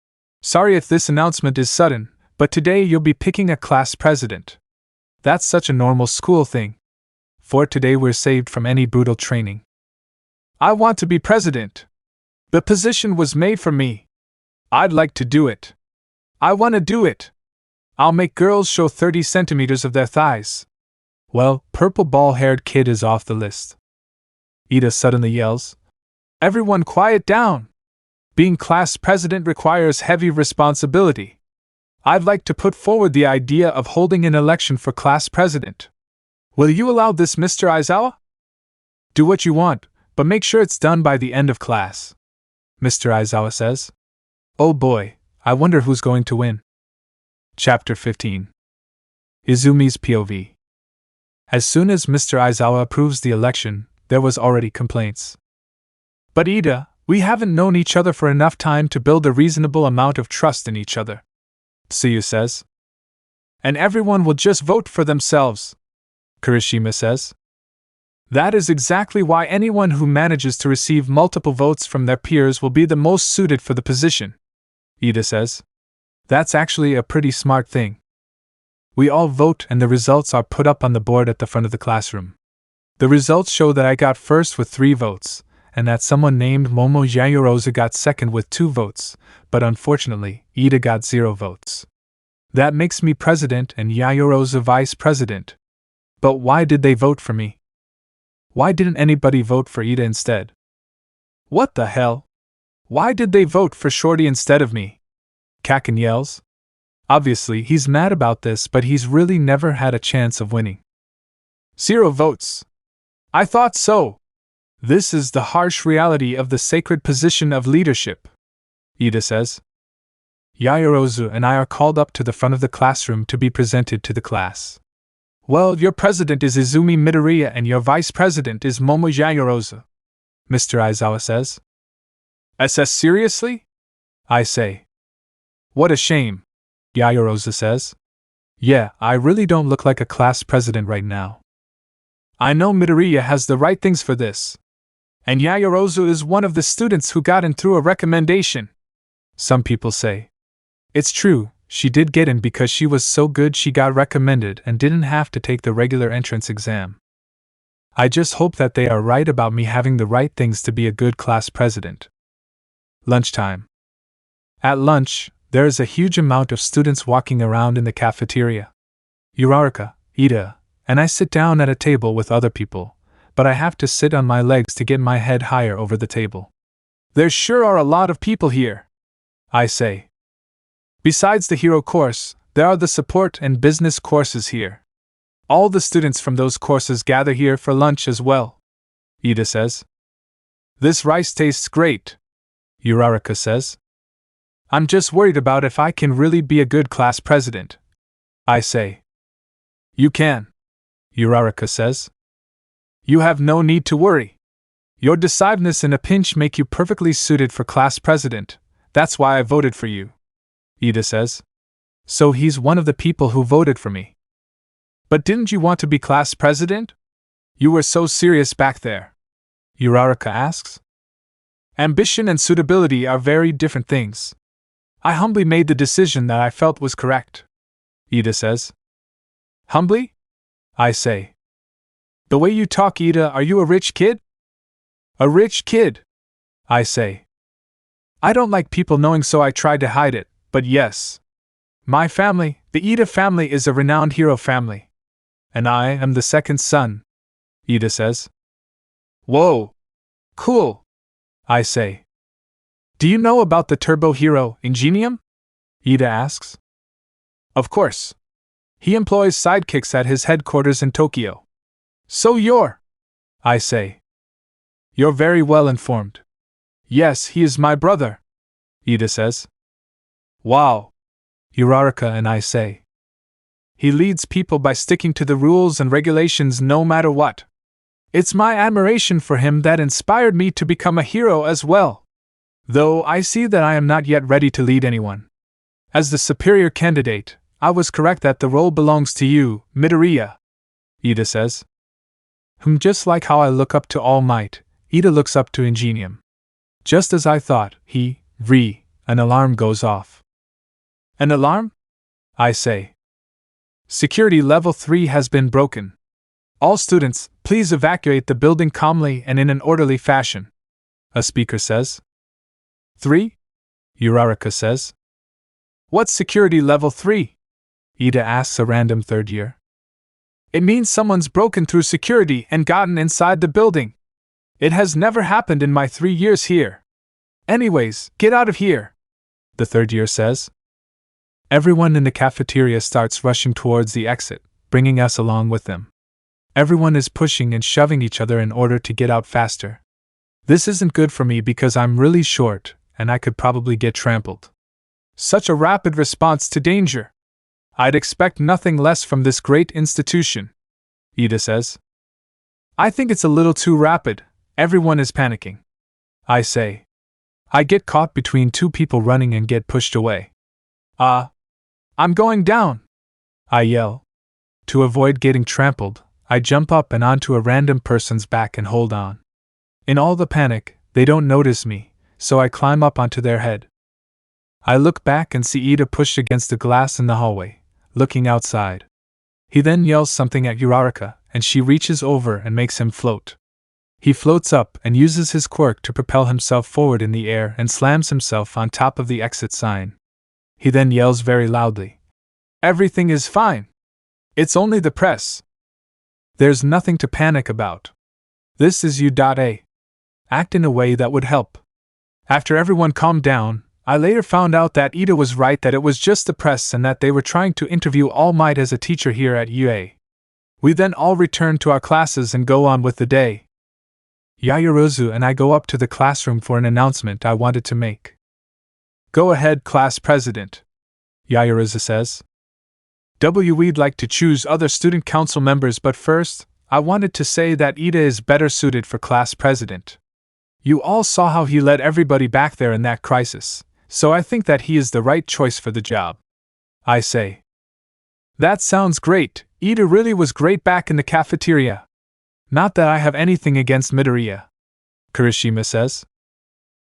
"Sorry if this announcement is sudden, but today you'll be picking a class president. That's such a normal school thing. for today we're saved from any brutal training. I want to be president. The position was made for me. I'd like to do it. I want to do it. I'll make girls show 30 centimeters of their thighs. Well, purple ball-haired kid is off the list. Ida suddenly yells, "Everyone quiet down! Being class president requires heavy responsibility. I'd like to put forward the idea of holding an election for class president. Will you allow this, Mr. Aizawa?" "Do what you want, but make sure it's done by the end of class," Mr. Aizawa says. Oh boy, I wonder who's going to win. Chapter 15. Izumi's POV. As soon as Mr. Aizawa approves the election, there was already complaints. "But Ida, we haven't known each other for enough time to build a reasonable amount of trust in each other," Tsuyu says. "And everyone will just vote for themselves," Kirishima says. "That is exactly why anyone who manages to receive multiple votes from their peers will be the most suited for the position," Ida says. "That's actually a pretty smart thing. We all vote and the results are put up on the board at the front of the classroom. The results show that I got first with 3 votes, and that someone named Momo Yayorozu got second with 2 votes, but unfortunately, Ida got 0 votes. That makes me president and Yayorozu vice president. But why did they vote for me? Why didn't anybody vote for Ida instead? What the hell? Why did they vote for Shorty instead of me?" Kaken yells. Obviously, he's mad about this, but he's really never had a chance of winning. 0 votes. I thought so. This is the harsh reality of the sacred position of leadership, Ida says. Yayorozu and I are called up to the front of the classroom to be presented to the class. "Well, your president is Izumi Midoriya and your vice president is Momo Yayorozu," Mr. Aizawa says. "SS seriously?" I say. "What a shame," Yayorozu says. "Yeah, I really don't look like a class president right now. I know Midoriya has the right things for this. And Yayorozu is one of the students who got in through a recommendation," some people say. It's true, she did get in because she was so good she got recommended and didn't have to take the regular entrance exam. I just hope that they are right about me having the right things to be a good class president. Lunchtime. At lunch, there is a huge amount of students walking around in the cafeteria. Uraraka, Ida, and I sit down at a table with other people, but I have to sit on my legs to get my head higher over the table. "There sure are a lot of people here," I say. "Besides the hero course, there are the support and business courses here. All the students from those courses gather here for lunch as well," Ida says. "This rice tastes great," Uraraka says. "I'm just worried about if I can really be a good class president," I say. "You can," Uraraka says. "You have no need to worry. Your decisiveness in a pinch make you perfectly suited for class president. That's why I voted for you," Ida says. "So he's one of the people who voted for me." "But didn't you want to be class president? You were so serious back there," Uraraka asks. "Ambition and suitability are very different things. I humbly made the decision that I felt was correct," Ida says. "Humbly?" I say. "The way you talk, Ida, are you a rich kid?" "A rich kid," I say. "I don't like people knowing, so I tried to hide it, but yes. My family, the Ida family, is a renowned hero family. And I am the second son," Ida says. "Whoa! Cool," I say. "Do you know about the turbo hero, Ingenium?" Ida asks. "Of course. He employs sidekicks at his headquarters in Tokyo." "So you're," I say. "You're very well informed." "Yes, he is my brother," Ida says. "Wow," Uraraka and I say. "He leads people by sticking to the rules and regulations no matter what. It's my admiration for him that inspired me to become a hero as well. Though I see that I am not yet ready to lead anyone. As the superior candidate, I was correct that the role belongs to you, Midoriya," Ida says. Just like how I look up to Almight, Ida looks up to Ingenium. Just as I thought, an alarm goes off. "An alarm?" I say. "Security level 3 has been broken. All students, Please evacuate the building calmly and in an orderly fashion, a speaker says. 3? Uraraka says. What's security level 3? Ida asks a random third year. It means someone's broken through security and gotten inside the building. It has never happened in my 3 years here. Anyways, get out of here, the third year says. Everyone in the cafeteria starts rushing towards the exit, bringing us along with them. Everyone is pushing and shoving each other in order to get out faster. This isn't good for me because I'm really short, and I could probably get trampled. Such a rapid response to danger. I'd expect nothing less from this great institution, Ida says. I think it's a little too rapid. Everyone is panicking, I say. I get caught between two people running and get pushed away. I'm going down, I yell. To avoid getting trampled, I jump up and onto a random person's back and hold on. In all the panic, they don't notice me, so I climb up onto their head. I look back and see Ida pushed against the glass in the hallway, looking outside. He then yells something at Uraraka, and she reaches over and makes him float. He floats up and uses his quirk to propel himself forward in the air and slams himself on top of the exit sign. He then yells very loudly, "Everything is fine. It's only the press. There's nothing to panic about. This is U.A. Act in a way that would help." After everyone calmed down, I later found out that Ida was right, that it was just the press and that they were trying to interview Almight as a teacher here at UA. We then all return to our classes and go on with the day. Yaoyorozu and I go up to the classroom for an announcement I wanted to make. "Go ahead, class president," Yaoyorozu says. We'd like to choose other student council members, but first, I wanted to say that Ida is better suited for class president. You all saw how he led everybody back there in that crisis, so I think that he is the right choice for the job, I say. That sounds great. Ida really was great back in the cafeteria. Not that I have anything against Midoriya, Kirishima says.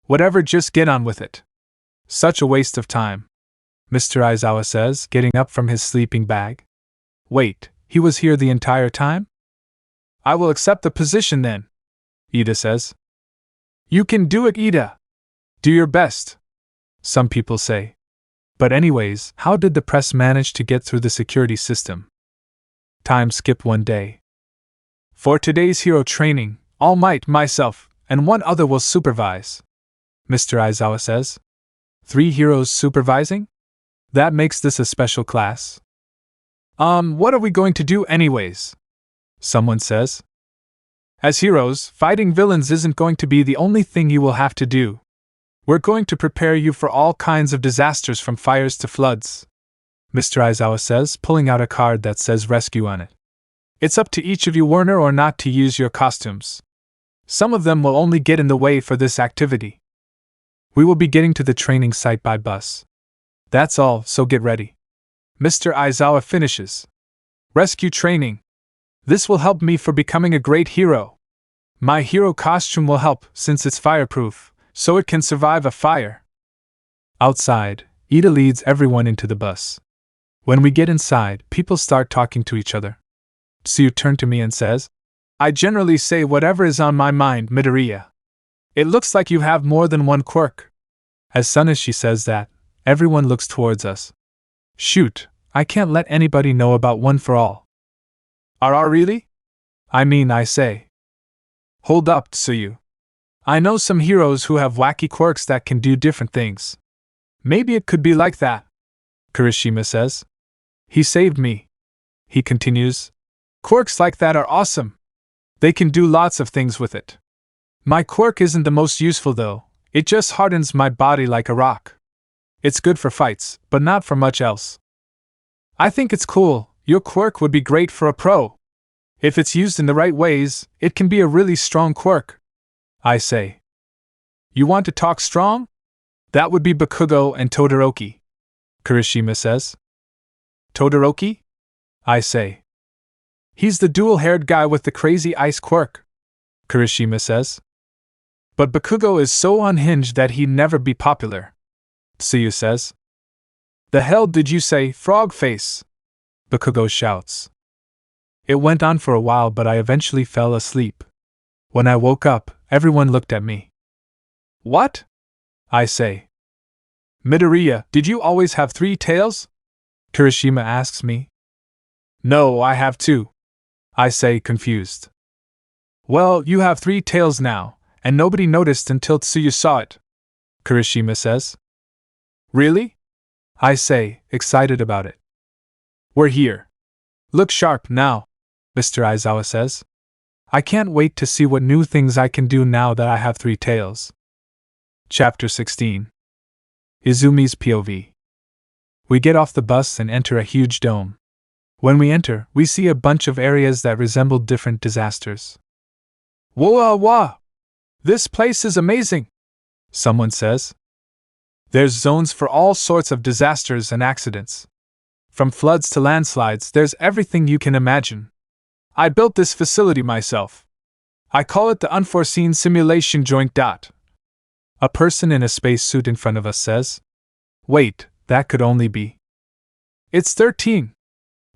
Whatever, just get on with it. Such a waste of time, Mr. Aizawa says, getting up from his sleeping bag. Wait, he was here the entire time? I will accept the position then, Ida says. You can do it, Ida. Do your best, some people say. But anyways, how did the press manage to get through the security system? Time skip one day. For today's hero training, Almight, myself, and one other will supervise, Mr. Aizawa says. 3 heroes supervising? That makes this a special class. What are we going to do anyways? Someone says. As heroes, fighting villains isn't going to be the only thing you will have to do. We're going to prepare you for all kinds of disasters from fires to floods, Mr. Aizawa says, pulling out a card that says rescue on it. It's up to each of you, Werner, or not to use your costumes. Some of them will only get in the way for this activity. We will be getting to the training site by bus. That's all, so get ready. Mr. Aizawa finishes. Rescue training. This will help me for becoming a great hero. My hero costume will help since it's fireproof, so it can survive a fire. Outside, Ida leads everyone into the bus. When we get inside, people start talking to each other. Tsuyu turns to me and says, I generally say whatever is on my mind, Midoriya. It looks like you have more than one quirk. As soon as she says that, everyone looks towards us. Shoot, I can't let anybody know about One for All. Really? I say. Hold up, Tsuyu. I know some heroes who have wacky quirks that can do different things. Maybe it could be like that, Kirishima says. He saved me. He continues. Quirks like that are awesome. They can do lots of things with it. My quirk isn't the most useful though, it just hardens my body like a rock. It's good for fights, but not for much else. I think it's cool. Your quirk would be great for a pro. If it's used in the right ways, it can be a really strong quirk, I say. You want to talk strong? That would be Bakugo and Todoroki, Kirishima says. Todoroki? I say. He's the dual-haired guy with the crazy ice quirk, Kirishima says. But Bakugo is so unhinged that he'd never be popular, Tsuyu says. The hell did you say, frog face? Bakugo shouts. It went on for a while, but I eventually fell asleep. When I woke up, everyone looked at me. What? I say. Midoriya, did you always have 3 tails? Kirishima asks me. No, I have 2. I say, confused. Well, you have 3 tails now, and nobody noticed until Tsuyu saw it, Kirishima says. Really? I say, excited about it. We're here. Look sharp now, Mr. Aizawa says. I can't wait to see what new things I can do now that I have 3 tails. Chapter 16. Izumi's POV. We get off the bus and enter a huge dome. When we enter, we see a bunch of areas that resemble different disasters. Whoa! This place is amazing, someone says. There's zones for all sorts of disasters and accidents. From floods to landslides, there's everything you can imagine. I built this facility myself. I call it the Unforeseen Simulation Joint. A person in a spacesuit in front of us says. Wait, that could only be. It's 13.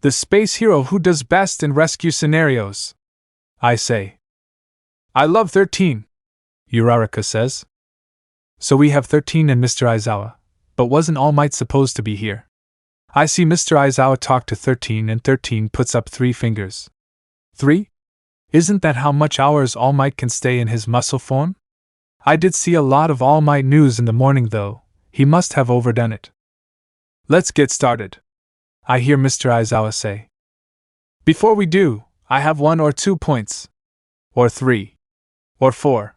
The space hero who does best in rescue scenarios. I say. I love 13. Uraraka says. So we have 13 and Mr. Aizawa, but wasn't All Might supposed to be here? I see Mr. Aizawa talk to 13 and 13 puts up 3 fingers. 3? Isn't that how much hours All Might can stay in his muscle form? I did see a lot of All Might news in the morning though, he must have overdone it. Let's get started, I hear Mr. Aizawa say. Before we do, I have 1 or 2 points. Or 3. Or 4.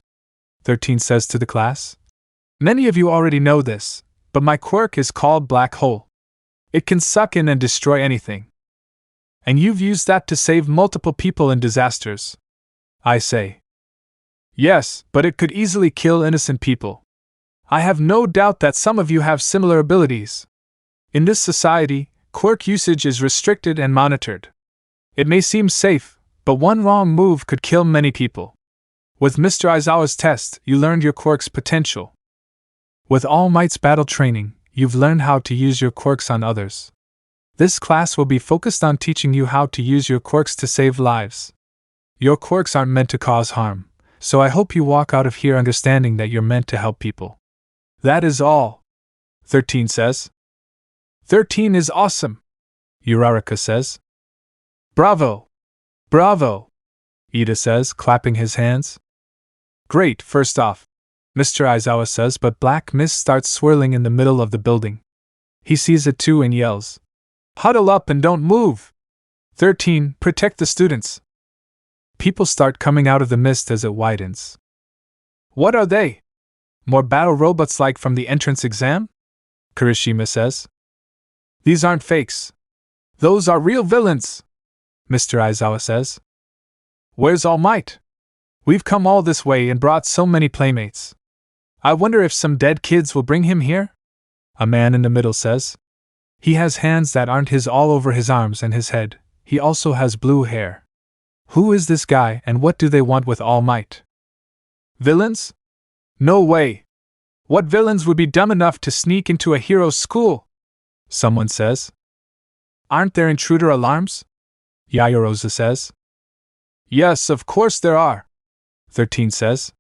13 says to the class. Many of you already know this, but my quirk is called Black Hole. It can suck in and destroy anything. And you've used that to save multiple people in disasters. I say. Yes, but it could easily kill innocent people. I have no doubt that some of you have similar abilities. In this society, quirk usage is restricted and monitored. It may seem safe, but one wrong move could kill many people. With Mr. Aizawa's test, you learned your quirk's potential. With All Might's battle training, you've learned how to use your quirks on others. This class will be focused on teaching you how to use your quirks to save lives. Your quirks aren't meant to cause harm, so I hope you walk out of here understanding that you're meant to help people. That is all, 13 says. 13 is awesome, Uraraka says. Bravo! Bravo! Ida says, clapping his hands. Great, first off, Mr. Aizawa says, but black mist starts swirling in the middle of the building. He sees it too and yells. Huddle up and don't move! 13, protect the students! People start coming out of the mist as it widens. What are they? More battle robots like from the entrance exam? Kirishima says. These aren't fakes. Those are real villains, Mr. Aizawa says. Where's All Might? We've come all this way and brought so many playmates. I wonder if some dead kids will bring him here? A man in the middle says. He has hands that aren't his all over his arms and his head. He also has blue hair. Who is this guy and what do they want with All Might? Villains? No way. What villains would be dumb enough to sneak into a hero's school? Someone says. Aren't there intruder alarms? Yayarosa says. Yes, of course there are, 13 says.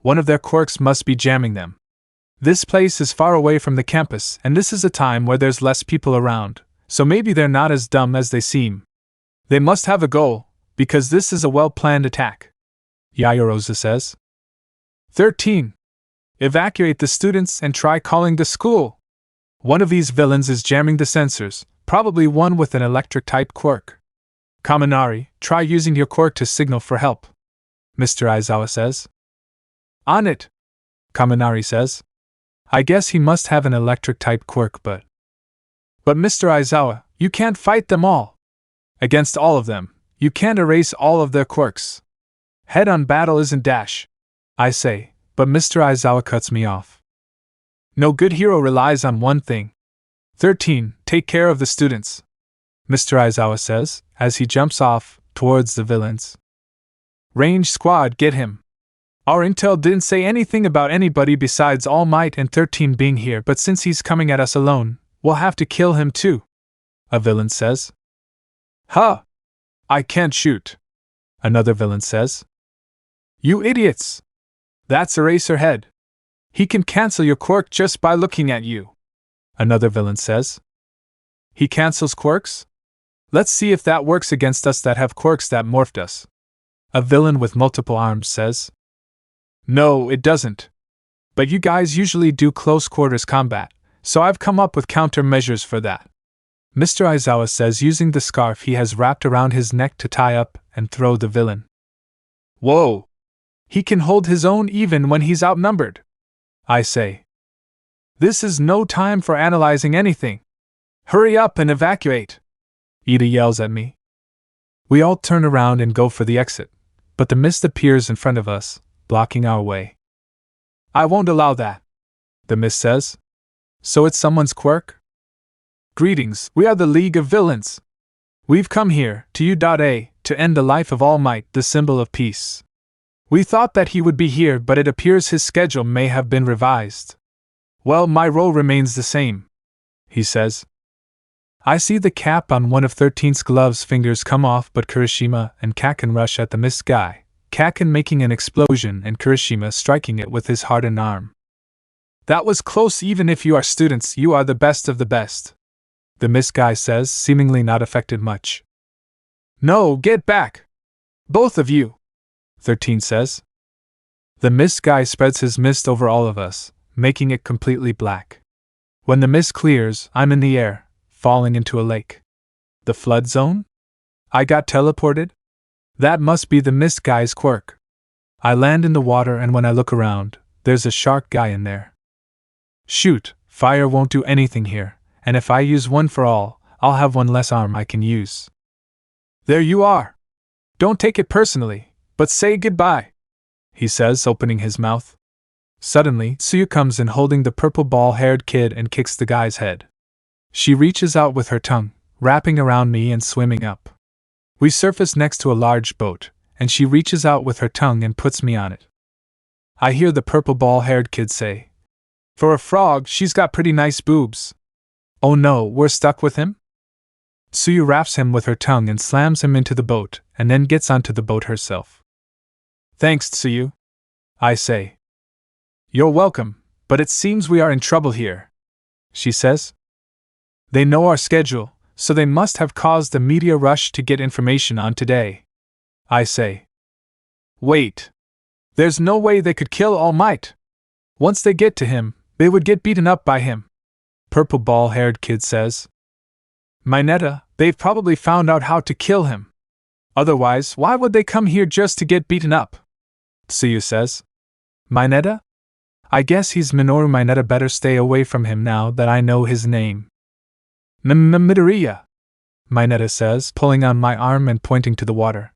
One of their quirks must be jamming them. This place is far away from the campus, and this is a time where there's less people around, so maybe they're not as dumb as they seem. They must have a goal, because this is a well-planned attack, Yayarosa says. 13. Evacuate the students and try calling the school. One of these villains is jamming the sensors, probably one with an electric-type quirk. Kaminari, try using your quirk to signal for help, Mr. Aizawa says. On it, Kaminari says. I guess he must have an electric-type quirk, but Mr. Aizawa, you can't fight them all. Against all of them, you can't erase all of their quirks. Head-on battle isn't dash, I say, but Mr. Aizawa cuts me off. No good hero relies on one thing. 13, take care of the students, Mr. Aizawa says, as he jumps off towards the villains. Range squad, get him. Our intel didn't say anything about anybody besides All Might and 13 being here, but since he's coming at us alone, we'll have to kill him too, a villain says. Huh! I can't shoot, another villain says. You idiots! That's Eraserhead. He can cancel your quirk just by looking at you, another villain says. He cancels quirks? Let's see if that works against us that have quirks that morphed us, a villain with multiple arms says. No, it doesn't. But you guys usually do close quarters combat, so I've come up with countermeasures for that, Mr. Aizawa says, using the scarf he has wrapped around his neck to tie up and throw the villain. Whoa! He can hold his own even when he's outnumbered, I say. This is no time for analyzing anything. Hurry up and evacuate, Ida yells at me. We all turn around and go for the exit, but the mist appears in front of us, blocking our way. I won't allow that, the mist says. So it's someone's quirk? Greetings, we are the League of Villains. We've come here, to U.A, to end the life of Almight, the symbol of peace. We thought that he would be here, but it appears his schedule may have been revised. Well, my role remains the same, he says. I see the cap on one of 13's gloves fingers come off, but Kirishima and Kaken rush at the mist guy, Kaken making an explosion and Kirishima striking it with his hardened arm. That was close. Even if you are students, you are the best of the best, the mist guy says, seemingly not affected much. No, get back! Both of you, 13 says. The mist guy spreads his mist over all of us, making it completely black. When the mist clears, I'm in the air, falling into a lake. The flood zone? I got teleported? That must be the mist guy's quirk. I land in the water, and when I look around, there's a shark guy in there. Shoot, fire won't do anything here, and if I use one for all, I'll have one less arm I can use. There you are. Don't take it personally, but say goodbye, he says, opening his mouth. Suddenly, Tsuyu comes in holding the purple ball-haired kid and kicks the guy's head. She reaches out with her tongue, wrapping around me and swimming up. We surface next to a large boat, and she reaches out with her tongue and puts me on it. I hear the purple ball-haired kid say, "For a frog, she's got pretty nice boobs." Oh no, we're stuck with him? Tsuyu wraps him with her tongue and slams him into the boat, and then gets onto the boat herself. Thanks, Tsuyu, I say. You're welcome, but it seems we are in trouble here, she says. They know our schedule, so they must have caused a media rush to get information on today, I say. Wait. There's no way they could kill Almight. Once they get to him, they would get beaten up by him, purple ball-haired kid says. Mineta, they've probably found out how to kill him. Otherwise, why would they come here just to get beaten up? Tsuyu says. Mineta? I guess he's Minoru Mineta. Better stay away from him now that I know his name. Midoriya, Mineta says, pulling on my arm and pointing to the water.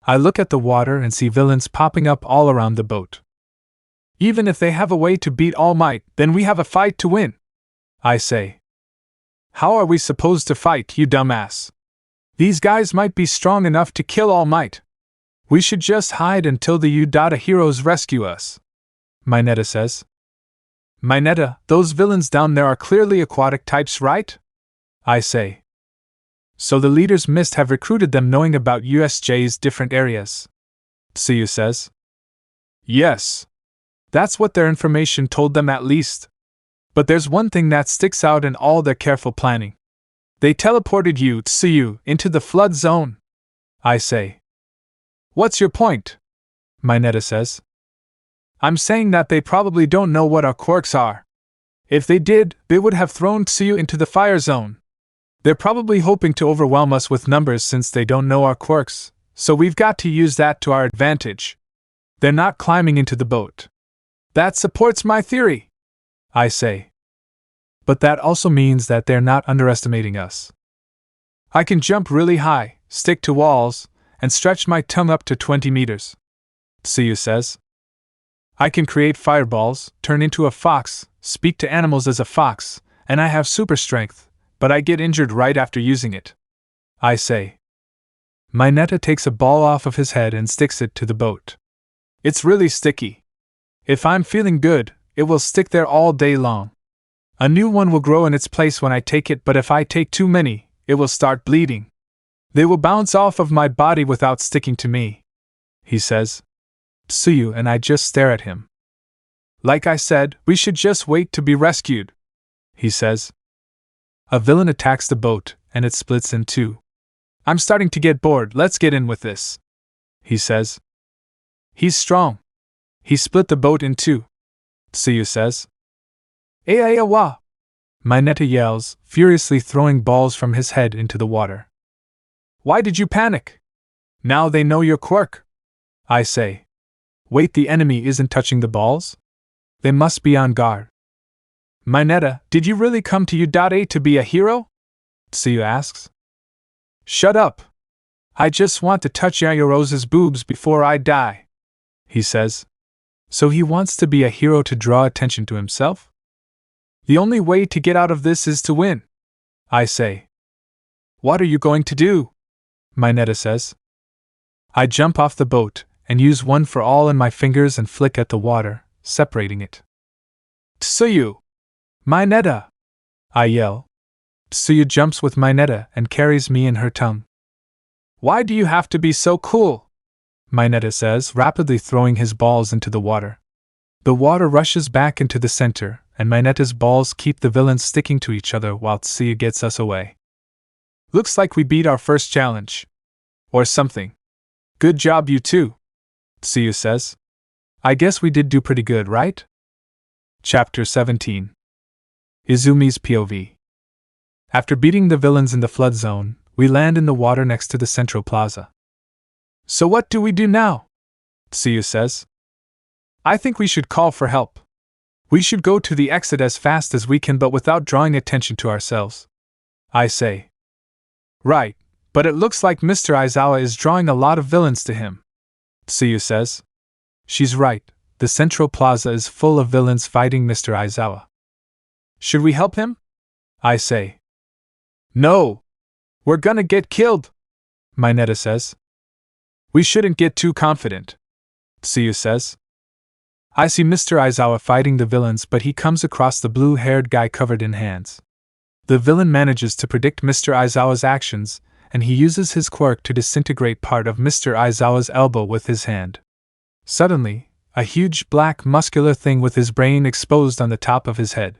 I look at the water and see villains popping up all around the boat. Even if they have a way to beat All Might, then we have a fight to win, I say. How are we supposed to fight, you dumbass? These guys might be strong enough to kill All Might. We should just hide until the Udata heroes rescue us, Mineta says. Mineta, those villains down there are clearly aquatic types, right? I say. So the leaders must have recruited them knowing about USJ's different areas, Tsuyu says. Yes. That's what their information told them at least. But there's one thing that sticks out in all their careful planning. They teleported you, Tsuyu, into the flood zone, I say. What's your point? Mineta says. I'm saying that they probably don't know what our quirks are. If they did, they would have thrown Tsuyu into the fire zone. They're probably hoping to overwhelm us with numbers since they don't know our quirks, so we've got to use that to our advantage. They're not climbing into the boat. That supports my theory, I say. But that also means that they're not underestimating us. I can jump really high, stick to walls, and stretch my tongue up to 20 meters, Tsuyu says. I can create fireballs, turn into a fox, speak to animals as a fox, and I have super strength, but I get injured right after using it, I say. Mineta takes a ball off of his head and sticks it to the boat. It's really sticky. If I'm feeling good, it will stick there all day long. A new one will grow in its place when I take it, but if I take too many, it will start bleeding. They will bounce off of my body without sticking to me, he says. Tsuyu and I just stare at him. Like I said, we should just wait to be rescued, he says. A villain attacks the boat, and it splits in two. I'm starting to get bored, let's get in with this, he says. He's strong. He split the boat in two, Tsuyu says. Wa! Mineta yells, furiously throwing balls from his head into the water. Why did you panic? Now they know your quirk, I say. Wait, the enemy isn't touching the balls? They must be on guard. Mineta, did you really come to U.A to be a hero? Tsuyu asks. Shut up. I just want to touch Yayorose's boobs before I die, he says. So he wants to be a hero to draw attention to himself? The only way to get out of this is to win, I say. What are you going to do? Mineta says. I jump off the boat and use one for all in my fingers and flick at the water, separating it. Tsuyu! Mineta! I yell. Tsuyu jumps with Mineta and carries me in her tongue. Why do you have to be so cool? Mineta says, rapidly throwing his balls into the water. The water rushes back into the center, and Mineta's balls keep the villains sticking to each other while Tsuyu gets us away. Looks like we beat our first challenge. Or something. Good job, you two, Tsuyu says. I guess we did do pretty good, right? Chapter 17. Izumi's POV. After beating the villains in the flood zone, we land in the water next to the central plaza. So what do we do now? Tsuyu says. I think we should call for help. We should go to the exit as fast as we can but without drawing attention to ourselves, I say. Right, but it looks like Mr. Aizawa is drawing a lot of villains to him, Tsuyu says. She's right, the central plaza is full of villains fighting Mr. Aizawa. Should we help him? I say. No! We're gonna get killed, Mineta says. We shouldn't get too confident, Tsuyu says. I see Mr. Aizawa fighting the villains, but he comes across the blue-haired guy covered in hands. The villain manages to predict Mr. Aizawa's actions, and he uses his quirk to disintegrate part of Mr. Aizawa's elbow with his hand. Suddenly, a huge black muscular thing with his brain exposed on the top of his head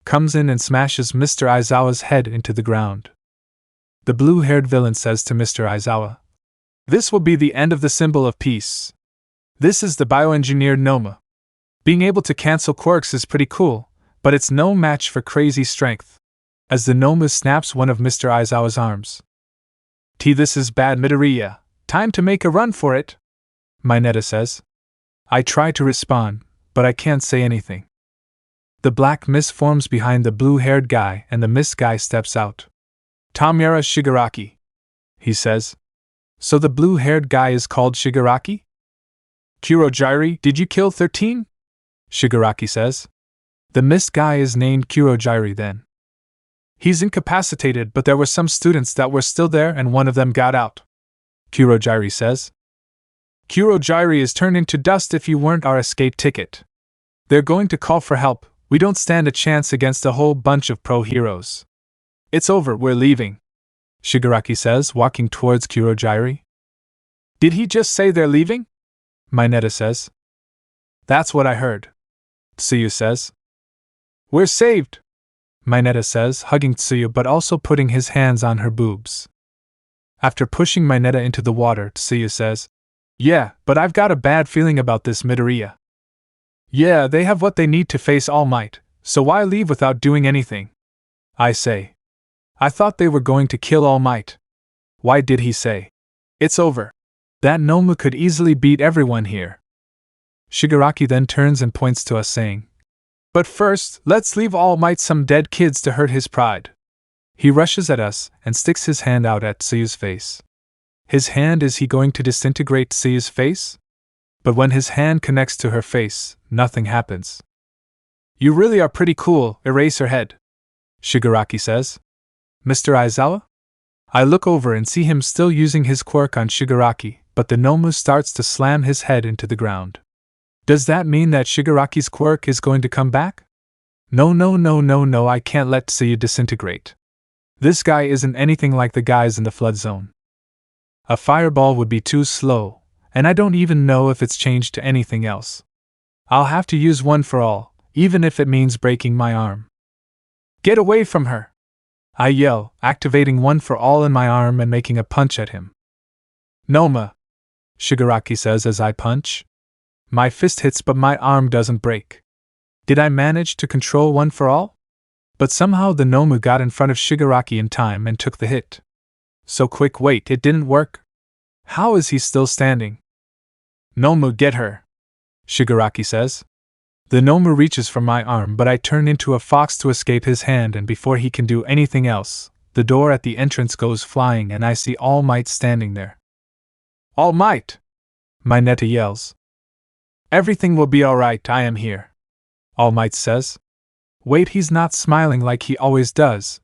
comes in and smashes Mr. Aizawa's head into the ground. The blue-haired villain says to Mr. Aizawa, "This will be the end of the symbol of peace. This is the bioengineered Noma. Being able to cancel quirks is pretty cool, but it's no match for crazy strength." As the Noma snaps one of Mr. Aizawa's arms. This is bad, Midoriya. Time to make a run for it, Mineta says. I try to respond, but I can't say anything. The black mist forms behind the blue-haired guy and the mist guy steps out. Tamura Shigaraki, he says. So the blue-haired guy is called Shigaraki? Kurojairi, did you kill 13? Shigaraki says. The mist guy is named Kurojairi then. He's incapacitated, but there were some students that were still there and one of them got out, Kurojairi says. Kurojairi is turned into dust if you weren't our escape ticket. They're going to call for help. We don't stand a chance against a whole bunch of pro heroes. It's over, we're leaving, Shigaraki says, walking towards Kurojairi. Did he just say they're leaving? Mineta says. That's what I heard, Tsuyu says. We're saved, Mineta says, hugging Tsuyu but also putting his hands on her boobs. After pushing Mineta into the water, Tsuyu says, Yeah, but I've got a bad feeling about this, Midoriya. Yeah, they have what they need to face All Might, so why leave without doing anything? I say. I thought they were going to kill All Might. Why did he say? It's over. That Noma could easily beat everyone here. Shigaraki then turns and points to us saying, But first, let's leave All Might some dead kids to hurt his pride. He rushes at us and sticks his hand out at Tsuyu's face. His hand, is he going to disintegrate Tsuyu's face? But when his hand connects to her face, nothing happens. You really are pretty cool, Eraserhead, Shigaraki says. Mr. Aizawa? I look over and see him still using his quirk on Shigaraki, but the Noma starts to slam his head into the ground. Does that mean that Shigaraki's quirk is going to come back? No, I can't let Tsuyu disintegrate. This guy isn't anything like the guys in the flood zone. A fireball would be too slow, and I don't even know if it's changed to anything else. I'll have to use one for all, even if it means breaking my arm. Get away from her! I yell, activating one for all in my arm and making a punch at him. Noma, Shigaraki says as I punch. My fist hits but my arm doesn't break. Did I manage to control one for all? But somehow the Nomu got in front of Shigaraki in time and took the hit. So quick, wait, it didn't work? How is he still standing? Nomu, get her, Shigaraki says. The Nomu reaches for my arm but I turn into a fox to escape his hand, and before he can do anything else, the door at the entrance goes flying and I see All Might standing there. All Might! My Netta yells. Everything will be alright, I am here, All Might says. Wait, he's not smiling like he always does.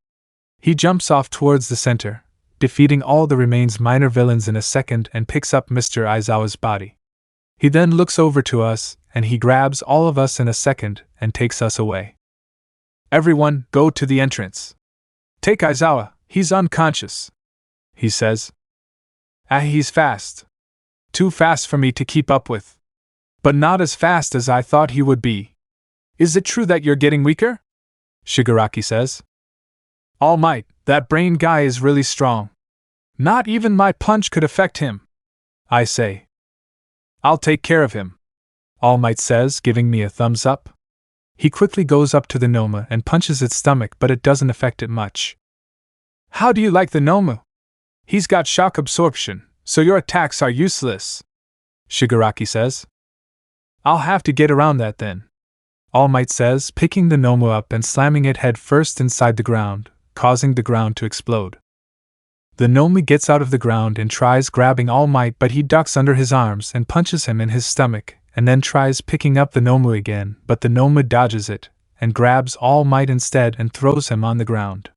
He jumps off towards the center, defeating all the remains minor villains in a second and picks up Mr. Aizawa's body. He then looks over to us, and he grabs all of us in a second and takes us away. Everyone, go to the entrance. Take Aizawa, he's unconscious, he says. He's fast. Too fast for me to keep up with. But not as fast as I thought he would be. Is it true that you're getting weaker? Shigaraki says. All Might, that brain guy is really strong. Not even my punch could affect him, I say. I'll take care of him, All Might says, giving me a thumbs up. He quickly goes up to the Noma and punches its stomach, but it doesn't affect it much. How do you like the Nomu? He's got shock absorption, so your attacks are useless, Shigaraki says. I'll have to get around that then, All Might says, picking the Nomu up and slamming it head first inside the ground, causing the ground to explode. The Nomu gets out of the ground and tries grabbing All Might, but he ducks under his arms and punches him in his stomach, and then tries picking up the Nomu again, but the Nomu dodges it, and grabs All Might instead and throws him on the ground.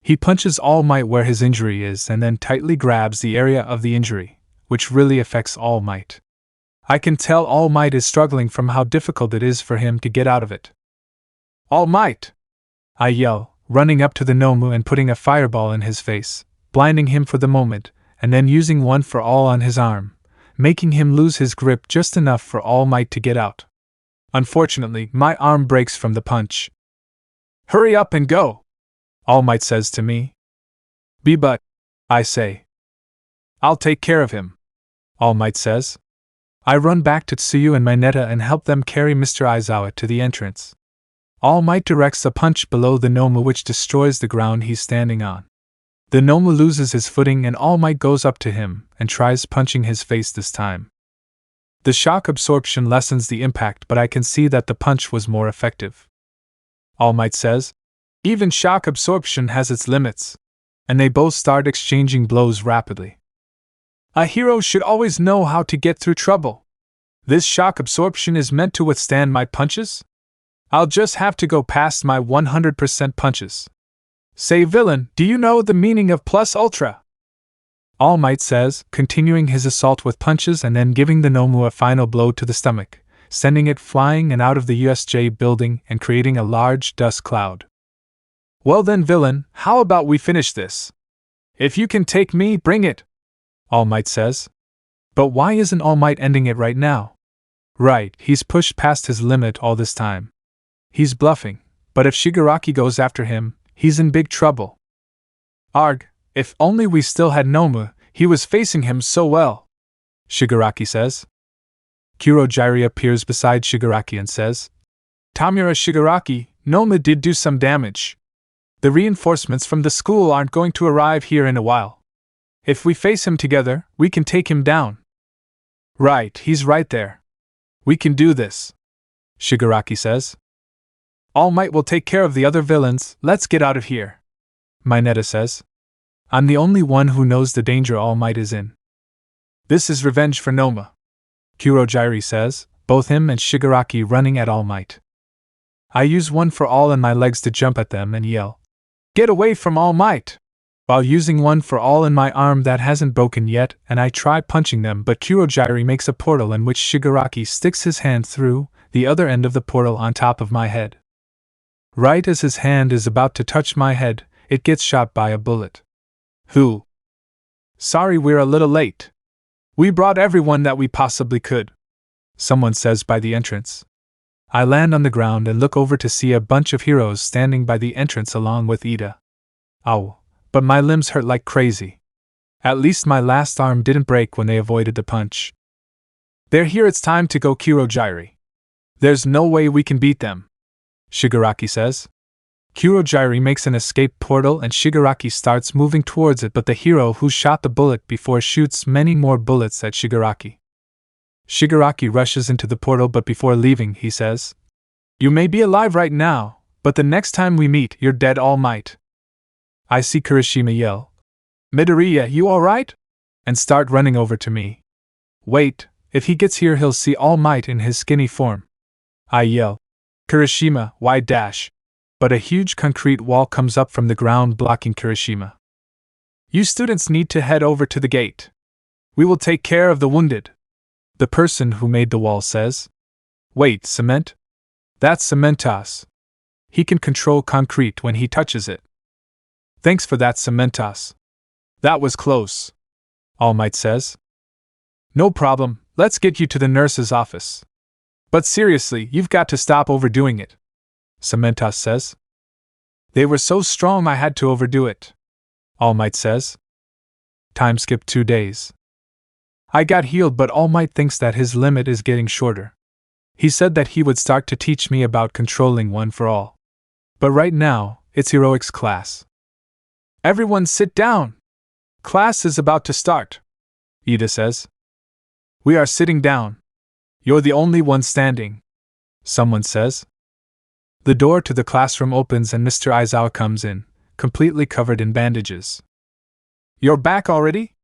He punches All Might where his injury is and then tightly grabs the area of the injury, which really affects All Might. I can tell All Might is struggling from how difficult it is for him to get out of it. All Might! I yell, running up to the Nomu and putting a fireball in his face, blinding him for the moment, and then using one for all on his arm, making him lose his grip just enough for All Might to get out. Unfortunately, my arm breaks from the punch. Hurry up and go, All Might says to me. But, I say. I'll take care of him, All Might says. I run back to Tsuyu and Mineta and help them carry Mr. Aizawa to the entrance. All Might directs a punch below the Nomu which destroys the ground he's standing on. The Nomu loses his footing and All Might goes up to him and tries punching his face this time. The shock absorption lessens the impact, but I can see that the punch was more effective. All Might says, even shock absorption has its limits, and they both start exchanging blows rapidly. A hero should always know how to get through trouble. This shock absorption is meant to withstand my punches? I'll just have to go past my 100% punches. Say, villain, do you know the meaning of plus ultra? All Might says, continuing his assault with punches and then giving the Nomu a final blow to the stomach, sending it flying and out of the USJ building and creating a large dust cloud. Well then, villain, how about we finish this? If you can take me, bring it, All Might says. But why isn't All Might ending it right now? Right, he's pushed past his limit all this time. He's bluffing, but if Shigaraki goes after him, he's in big trouble. Arg, if only we still had Nomu, he was facing him so well, Shigaraki says. Kurojiri appears beside Shigaraki and says, Tamura Shigaraki, Nomu did do some damage. The reinforcements from the school aren't going to arrive here in a while. If we face him together, we can take him down. Right, he's right there. We can do this, Shigaraki says. All Might will take care of the other villains, let's get out of here, Mineta says. I'm the only one who knows the danger All Might is in. This is revenge for Noma, Kurojiri says, both him and Shigaraki running at All Might. I use one for all in my legs to jump at them and yell, Get away from All Might! While using one for all in my arm that hasn't broken yet, and I try punching them, but Kurojiri makes a portal in which Shigaraki sticks his hand through, the other end of the portal on top of my head. Right as his hand is about to touch my head, it gets shot by a bullet. Who? Sorry, we're a little late. We brought everyone that we possibly could, someone says by the entrance. I land on the ground and look over to see a bunch of heroes standing by the entrance along with Ida. Ow, but my limbs hurt like crazy. At least my last arm didn't break when they avoided the punch. They're here, it's time to go Kurogiri. There's no way we can beat them, Shigaraki says. Kurogiri makes an escape portal and Shigaraki starts moving towards it, but the hero who shot the bullet before shoots many more bullets at Shigaraki. Shigaraki rushes into the portal, but before leaving he says, "You may be alive right now, but the next time we meet you're dead, All Might." I see Kirishima yell, "Midoriya, you alright?" and start running over to me. Wait, if he gets here he'll see All Might in his skinny form. I yell, "Kirishima, why dash?" But a huge concrete wall comes up from the ground blocking Kirishima. "You students need to head over to the gate. We will take care of the wounded," the person who made the wall says. Wait, cement? That's Cementos. He can control concrete when he touches it. Thanks for that, Cementos. That was close, All Might says. No problem, let's get you to the nurse's office. But seriously, you've got to stop overdoing it, Cementos says. They were so strong I had to overdo it, All Might says. Time skipped 2 days. I got healed, but All Might thinks that his limit is getting shorter. He said that he would start to teach me about controlling one for all. But right now, it's heroics class. Everyone sit down! Class is about to start, Ida says. We are sitting down. You're the only one standing, someone says. The door to the classroom opens and Mr. Aizawa comes in, completely covered in bandages. You're back already?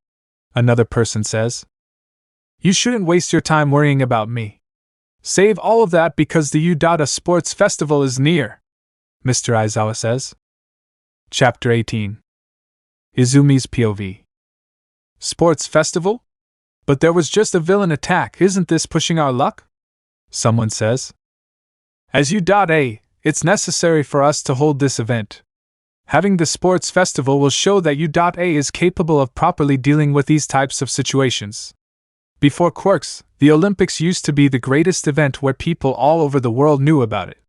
Another person says. You shouldn't waste your time worrying about me. Save all of that because the Udata Sports Festival is near, Mr. Aizawa says. Chapter 18. Izumi's POV. Sports Festival? But there was just a villain attack, isn't this pushing our luck? Someone says. As U.A, it's necessary for us to hold this event. Having the sports festival will show that U.A is capable of properly dealing with these types of situations. Before Quirks, the Olympics used to be the greatest event where people all over the world knew about it.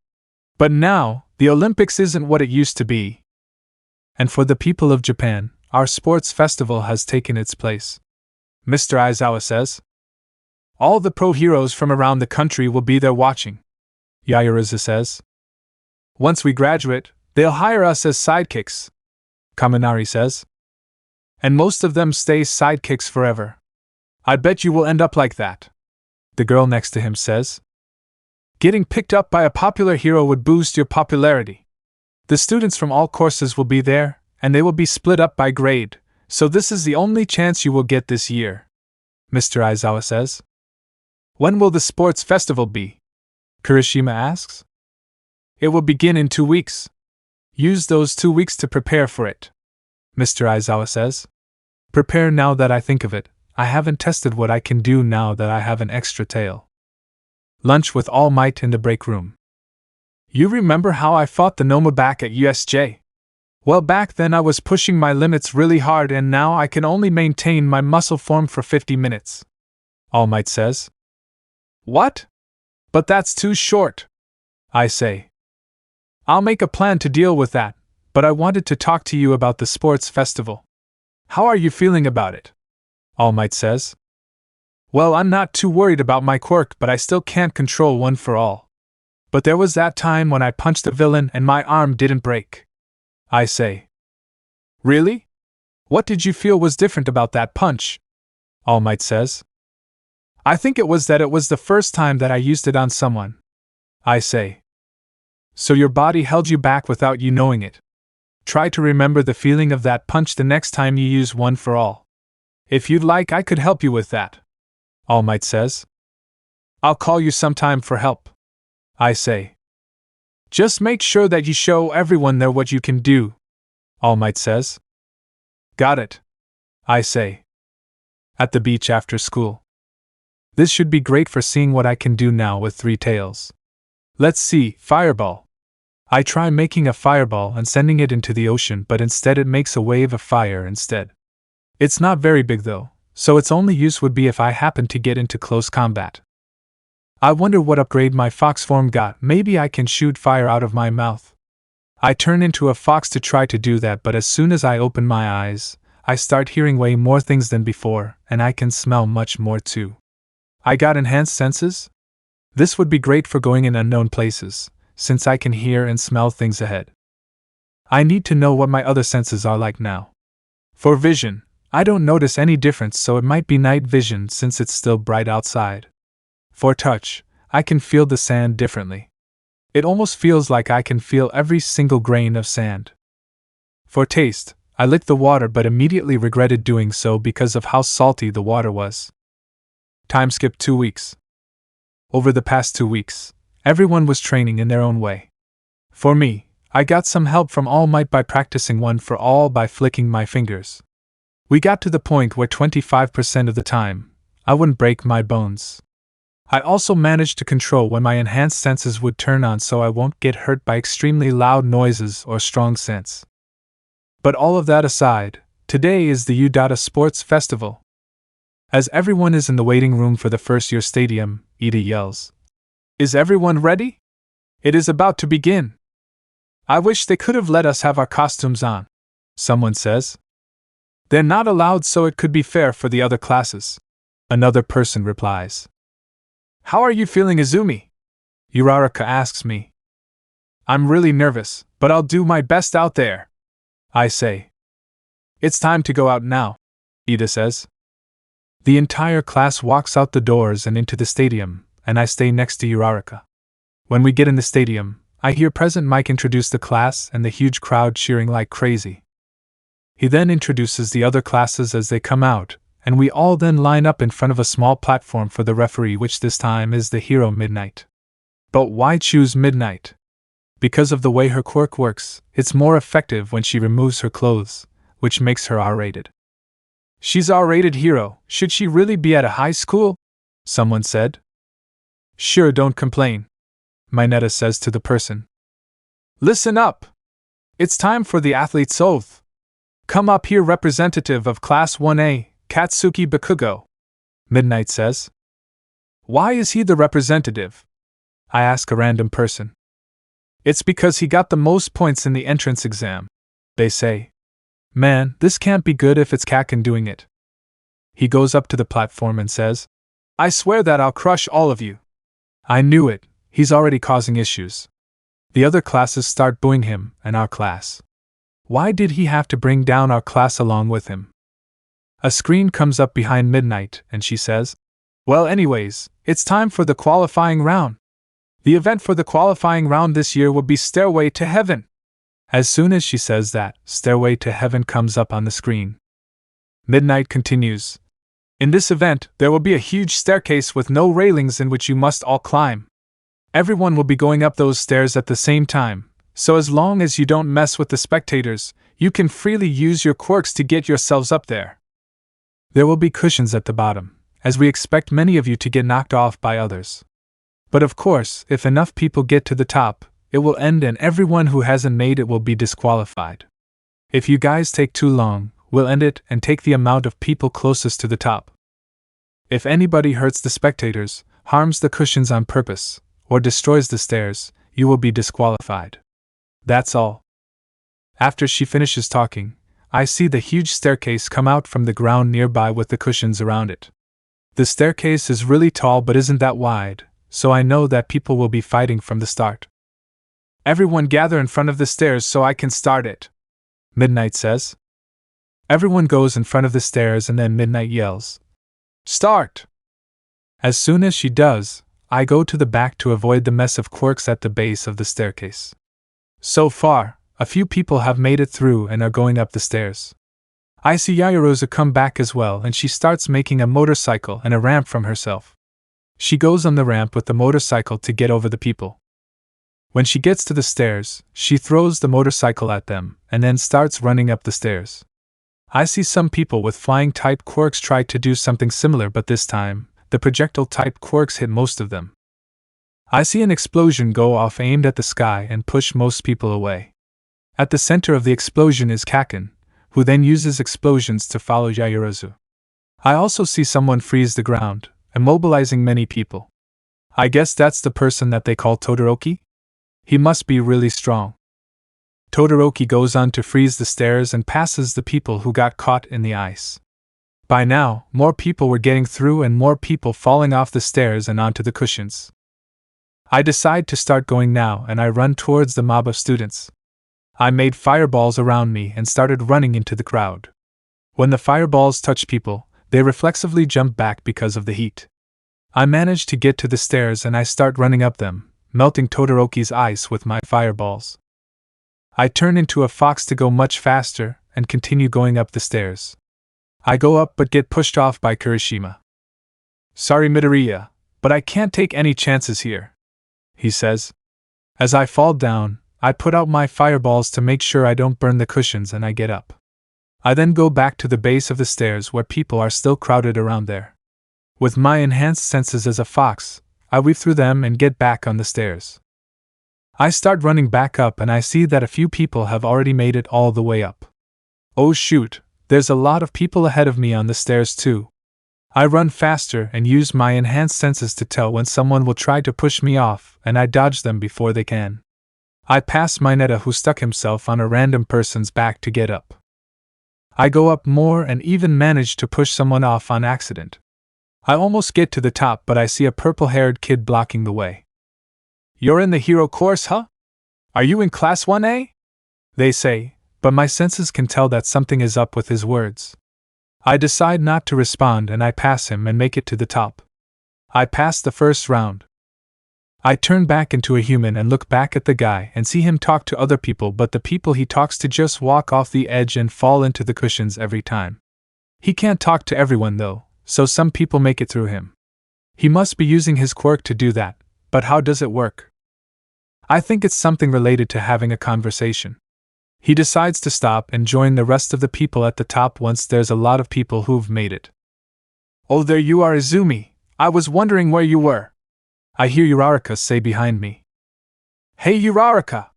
But now, the Olympics isn't what it used to be. And for the people of Japan, our sports festival has taken its place, Mr. Aizawa says. All the pro heroes from around the country will be there watching, Yaoyorozu says. Once we graduate, they'll hire us as sidekicks, Kaminari says. And most of them stay sidekicks forever. I bet you will end up like that, the girl next to him says. Getting picked up by a popular hero would boost your popularity. The students from all courses will be there, and they will be split up by grade, so this is the only chance you will get this year, Mr. Aizawa says. When will the sports festival be? Kirishima asks. It will begin in 2 weeks. Use those 2 weeks to prepare for it, Mr. Aizawa says. Prepare now that I think of it. I haven't tested what I can do now that I have an extra tail. Lunch with All Might in the break room. You remember how I fought the Noma back at USJ? Well, back then I was pushing my limits really hard and now I can only maintain my muscle form for 50 minutes. All Might says. What? But that's too short, I say. I'll make a plan to deal with that, but I wanted to talk to you about the sports festival. How are you feeling about it? All Might says. Well, I'm not too worried about my quirk, but I still can't control one for all. But there was that time when I punched a villain and my arm didn't break, I say. Really? What did you feel was different about that punch? All Might says. I think it was that it was the first time that I used it on someone, I say. So your body held you back without you knowing it. Try to remember the feeling of that punch the next time you use one for all. If you'd like, I could help you with that, All Might says. I'll call you sometime for help, I say. Just make sure that you show everyone there what you can do, All Might says. Got it, I say. At the beach after school. This should be great for seeing what I can do now with 3 tails. Let's see, fireball. I try making a fireball and sending it into the ocean, but instead it makes a wave of fire instead. It's not very big though, so its only use would be if I happen to get into close combat. I wonder what upgrade my fox form got. Maybe I can shoot fire out of my mouth. I turn into a fox to try to do that, but as soon as I open my eyes, I start hearing way more things than before, and I can smell much more too. I got enhanced senses? This would be great for going in unknown places, since I can hear and smell things ahead. I need to know what my other senses are like now. For vision, I don't notice any difference, so it might be night vision since it's still bright outside. For touch, I can feel the sand differently. It almost feels like I can feel every single grain of sand. For taste, I licked the water but immediately regretted doing so because of how salty the water was. Time skipped 2 weeks. Over the past 2 weeks, everyone was training in their own way. For me, I got some help from Almight by practicing one for all by flicking my fingers. We got to the point where 25% of the time, I wouldn't break my bones. I also managed to control when my enhanced senses would turn on so I won't get hurt by extremely loud noises or strong scents. But all of that aside, today is the Udata Sports Festival. As everyone is in the waiting room for the first year stadium, Ida yells, "Is everyone ready? It is about to begin." "I wish they could have let us have our costumes on," someone says. "They're not allowed, so it could be fair for the other classes," another person replies. "How are you feeling, Izumi?" Uraraka asks me. "I'm really nervous, but I'll do my best out there," I say. "It's time to go out now," Ida says. The entire class walks out the doors and into the stadium, and I stay next to Uraraka. When we get in the stadium, I hear President Mike introduce the class and the huge crowd cheering like crazy. He then introduces the other classes as they come out, and we all then line up in front of a small platform for the referee, which this time is the hero Midnight. But why choose Midnight? Because of the way her quirk works, it's more effective when she removes her clothes, which makes her R-rated. "She's R-rated hero, should she really be at a high school?" someone said. "Sure, don't complain," Mineta says to the person. "Listen up! It's time for the athlete's oath. Come up here, representative of Class 1A, Katsuki Bakugo," Midnight says. "Why is he the representative?" I ask a random person. "It's because he got the most points in the entrance exam," they say. "Man, this can't be good if it's Kaken doing it." He goes up to the platform and says, "I swear that I'll crush all of you." I knew it, he's already causing issues. The other classes start booing him, and our class. Why did he have to bring down our class along with him? A screen comes up behind Midnight, and she says, "Well, anyways, it's time for the qualifying round. The event for the qualifying round this year will be Stairway to Heaven." As soon as she says that, Stairway to Heaven comes up on the screen. Midnight continues, "In this event, there will be a huge staircase with no railings in which you must all climb. Everyone will be going up those stairs at the same time, so as long as you don't mess with the spectators, you can freely use your quirks to get yourselves up there. There will be cushions at the bottom, as we expect many of you to get knocked off by others. But of course, if enough people get to the top, it will end and everyone who hasn't made it will be disqualified. If you guys take too long, we'll end it and take the amount of people closest to the top. If anybody hurts the spectators, harms the cushions on purpose, or destroys the stairs, you will be disqualified. That's all." After she finishes talking, I see the huge staircase come out from the ground nearby with the cushions around it. The staircase is really tall but isn't that wide, so I know that people will be fighting from the start. "Everyone gather in front of the stairs so I can start it," Midnight says. Everyone goes in front of the stairs and then Midnight yells, "Start!" As soon as she does, I go to the back to avoid the mess of quirks at the base of the staircase. So far, a few people have made it through and are going up the stairs. I see Yayarosa come back as well, and she starts making a motorcycle and a ramp from herself. She goes on the ramp with the motorcycle to get over the people. When she gets to the stairs, she throws the motorcycle at them and then starts running up the stairs. I see some people with flying-type quirks try to do something similar, but this time, the projectile-type quirks hit most of them. I see an explosion go off aimed at the sky and push most people away. At the center of the explosion is Kaken, who then uses explosions to follow Yaoyorozu. I also see someone freeze the ground, immobilizing many people. I guess that's the person that they call Todoroki? He must be really strong. Todoroki goes on to freeze the stairs and passes the people who got caught in the ice. By now, more people were getting through and more people falling off the stairs and onto the cushions. I decide to start going now and I run towards the mob of students. I made fireballs around me and started running into the crowd. When the fireballs touch people, they reflexively jump back because of the heat. I manage to get to the stairs and I start running up them, melting Todoroki's ice with my fireballs. I turn into a fox to go much faster and continue going up the stairs. I go up but get pushed off by Kirishima. "Sorry, Midoriya, but I can't take any chances here," he says. As I fall down, I put out my fireballs to make sure I don't burn the cushions and I get up. I then go back to the base of the stairs where people are still crowded around there. With my enhanced senses as a fox, I weave through them and get back on the stairs. I start running back up and I see that a few people have already made it all the way up. Oh shoot, there's a lot of people ahead of me on the stairs too. I run faster and use my enhanced senses to tell when someone will try to push me off and I dodge them before they can. I pass Mineta who stuck himself on a random person's back to get up. I go up more and even manage to push someone off on accident. I almost get to the top but I see a purple-haired kid blocking the way. "You're in the hero course, huh? Are you in class 1A?" they say, but my senses can tell that something is up with his words. I decide not to respond and I pass him and make it to the top. I pass the first round. I turn back into a human and look back at the guy and see him talk to other people, but the people he talks to just walk off the edge and fall into the cushions every time. He can't talk to everyone though, so some people make it through him. He must be using his quirk to do that, but how does it work? I think it's something related to having a conversation. He decides to stop and join the rest of the people at the top once there's a lot of people who've made it. "Oh, there you are, Izumi. I was wondering where you were," I hear Uraraka say behind me. "Hey Uraraka!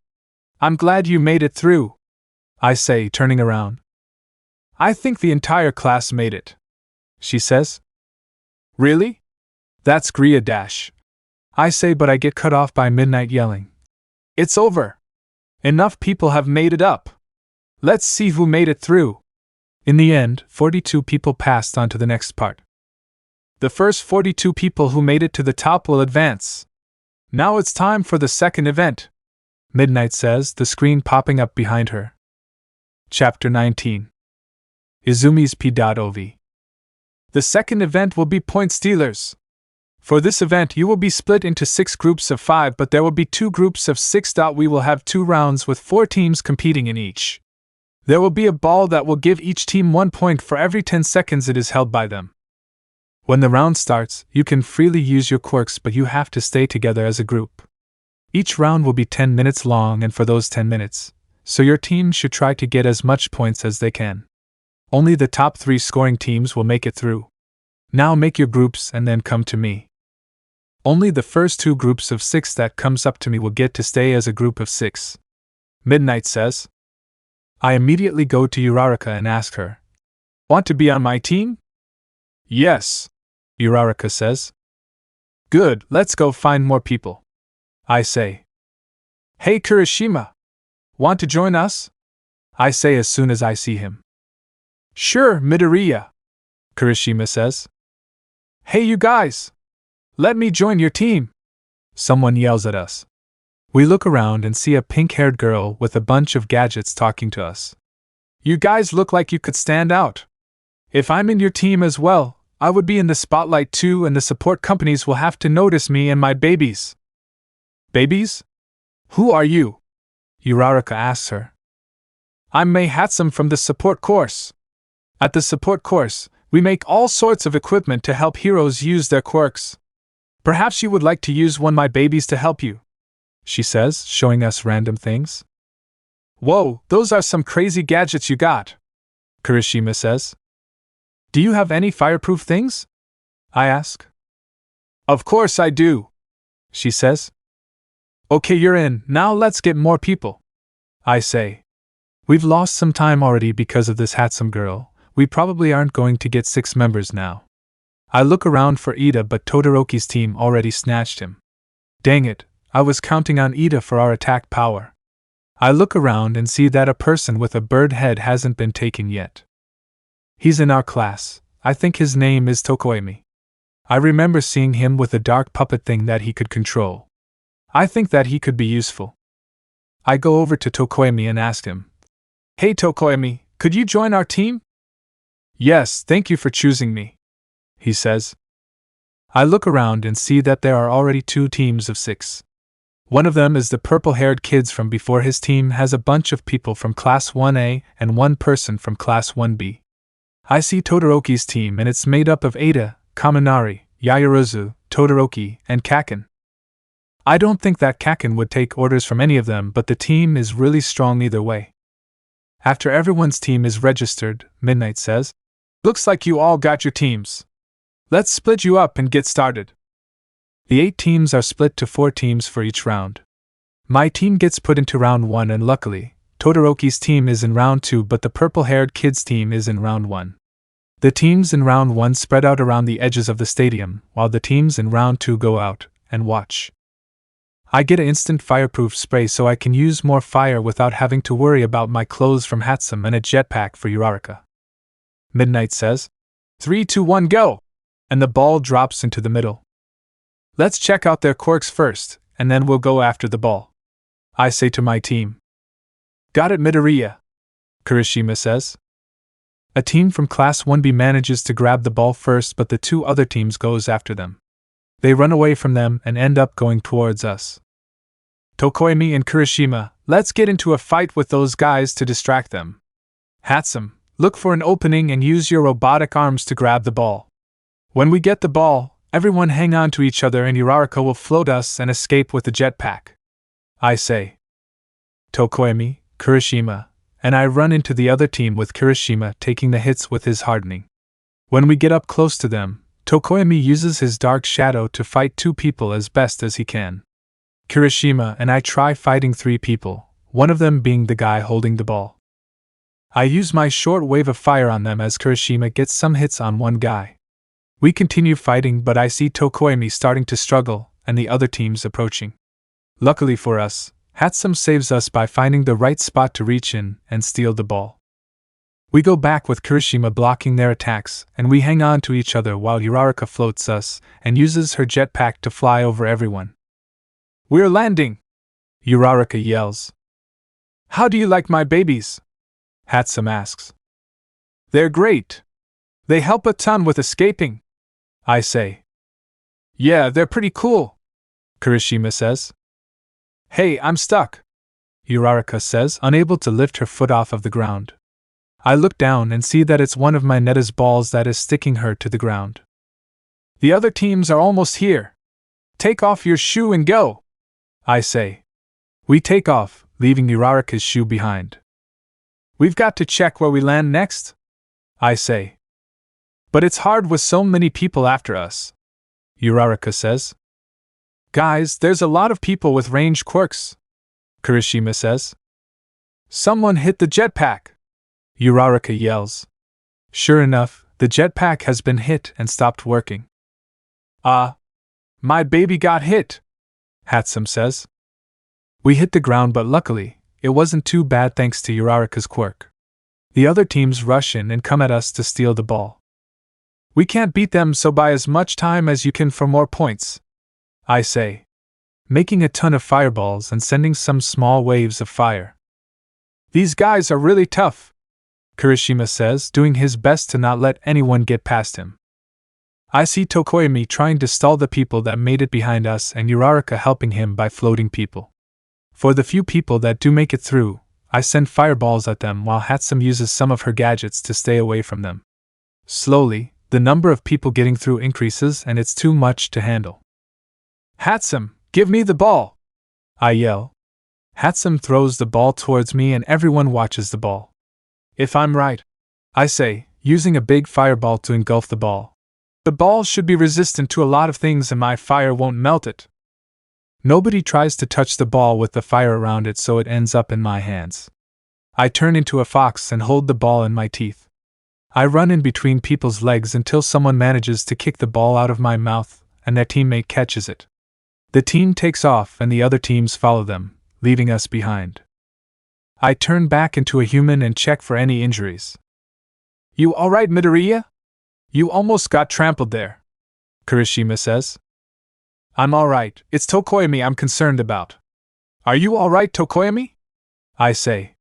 I'm glad you made it through," I say, turning around. "I think the entire class made it," she says. "Really? That's Gria-dash," I say, but I get cut off by Midnight yelling, "It's over! Enough people have made it up! Let's see who made it through!" In the end, 42 people passed on to the next part. The first 42 people who made it to the top will advance. "Now it's time for the second event," Midnight says, the screen popping up behind her. Chapter 19. Izumi's P.O.V. The second event will be Point Stealers. For this event you will be split into 6 groups of 5, but there will be 2 groups of 6. We will have 2 rounds with 4 teams competing in each. There will be a ball that will give each team 1 point for every 10 seconds it is held by them. When the round starts, you can freely use your quirks, but you have to stay together as a group. Each round will be 10 minutes long, and for those 10 minutes, so your team should try to get as much points as they can. Only the top 3 scoring teams will make it through. Now make your groups and then come to me. Only the first 2 groups of 6 that comes up to me will get to stay as a group of 6. Midnight says. I immediately go to Uraraka and ask her, "Want to be on my team?" "Yes," Uraraka says. "Good, let's go find more people," I say. "Hey Kirishima! Want to join us?" I say as soon as I see him. "Sure, Midoriya," Kirishima says. "Hey you guys! Let me join your team!" Someone yells at us. We look around and see a pink-haired girl with a bunch of gadgets talking to us. "You guys look like you could stand out. If I'm in your team as well, I would be in the spotlight too, and the support companies will have to notice me and my babies." "Babies? Who are you?" Uraraka asks her. "I'm Mei Hatsum from the support course. At the support course, we make all sorts of equipment to help heroes use their quirks. Perhaps you would like to use one of my babies to help you," she says, showing us random things. "Whoa, those are some crazy gadgets you got," Kirishima says. "Do you have any fireproof things?" I ask. "Of course I do," she says. Okay, you're in, now let's get more people, I say. We've lost some time already because of this handsome girl, we probably aren't going to get 6 members now. I look around for Ida, but Todoroki's team already snatched him. Dang it, I was counting on Ida for our attack power. I look around and see that a person with a bird head hasn't been taken yet. He's in our class, I think his name is Tokoemi. I remember seeing him with a dark puppet thing that he could control. I think that he could be useful. I go over to Tokoemi and ask him, Hey Tokoemi, could you join our team? Yes, thank you for choosing me, he says. I look around and see that there are already 2 teams of 6. One of them is the purple-haired kids from before. His team has a bunch of people from Class 1A and 1 person from Class 1B. I see Todoroki's team and it's made up of Ada, Kaminari, Yaoyorozu, Todoroki, and Kaken. I don't think that Kaken would take orders from any of them, but the team is really strong either way. After everyone's team is registered, Midnight says, Looks like you all got your teams. Let's split you up and get started. The 8 teams are split to 4 teams for each round. My team gets put into round 1 and luckily, Todoroki's team is in round 2 but the purple-haired kid's team is in round 1. The teams in round 1 spread out around the edges of the stadium, while the teams in round 2 go out and watch. I get an instant fireproof spray so I can use more fire without having to worry about my clothes from Hatsum and a jetpack for Uraraka. Midnight says, 3, 2, 1, go! And the ball drops into the middle. Let's check out their quirks first, and then we'll go after the ball, I say to my team. Got it, Midoriya, Kirishima says. A team from Class 1B manages to grab the ball first, but the 2 other teams goes after them. They run away from them and end up going towards us. Tokoemi and Kirishima, let's get into a fight with those guys to distract them. Hatsum, look for an opening and use your robotic arms to grab the ball. When we get the ball, everyone hang on to each other and Uraraka will float us and escape with the jetpack, I say. Tokoemi, Kirishima, and I run into the other team with Kirishima taking the hits with his hardening. When we get up close to them, Tokoemi uses his dark shadow to fight 2 people as best as he can. Kirishima and I try fighting 3 people, one of them being the guy holding the ball. I use my short wave of fire on them as Kirishima gets some hits on one guy. We continue fighting, but I see Tokoemi starting to struggle and the other teams approaching. Luckily for us, Hatsum saves us by finding the right spot to reach in and steal the ball. We go back with Kirishima blocking their attacks, and we hang on to each other while Uraraka floats us and uses her jetpack to fly over everyone. We're landing! Uraraka yells. How do you like my babies? Hatsum asks. They're great. They help a ton with escaping, I say. Yeah, they're pretty cool, Kirishima says. Hey, I'm stuck, Uraraka says, unable to lift her foot off of the ground. I look down and see that it's one of my Netta's balls that is sticking her to the ground. The other teams are almost here. Take off your shoe and go, I say. We take off, leaving Uraraka's shoe behind. We've got to check where we land next, I say. But it's hard with so many people after us, Uraraka says. Guys, there's a lot of people with ranged quirks, Kirishima says. Someone hit the jetpack, Uraraka yells. Sure enough, the jetpack has been hit and stopped working. My baby got hit, Hatsum says. We hit the ground, but luckily, it wasn't too bad thanks to Uraraka's quirk. The other teams rush in and come at us to steal the ball. We can't beat them, so buy as much time as you can for more points, I say, making a ton of fireballs and sending some small waves of fire. These guys are really tough, Kirishima says, doing his best to not let anyone get past him. I see Tokoemi trying to stall the people that made it behind us and Uraraka helping him by floating people. For the few people that do make it through, I send fireballs at them while Hatsum uses some of her gadgets to stay away from them. Slowly, the number of people getting through increases and it's too much to handle. Hatsum, give me the ball! I yell. Hatsum throws the ball towards me and everyone watches the ball. If I'm right, I say, using a big fireball to engulf the ball. The ball should be resistant to a lot of things and my fire won't melt it. Nobody tries to touch the ball with the fire around it, so it ends up in my hands. I turn into a fox and hold the ball in my teeth. I run in between people's legs until someone manages to kick the ball out of my mouth and their teammate catches it. The team takes off and the other teams follow them, leaving us behind. I turn back into a human and check for any injuries. You alright, Midoriya? You almost got trampled there, Kirishima says. I'm alright, it's Tokoyami I'm concerned about. Are you alright, Tokoyami? I say.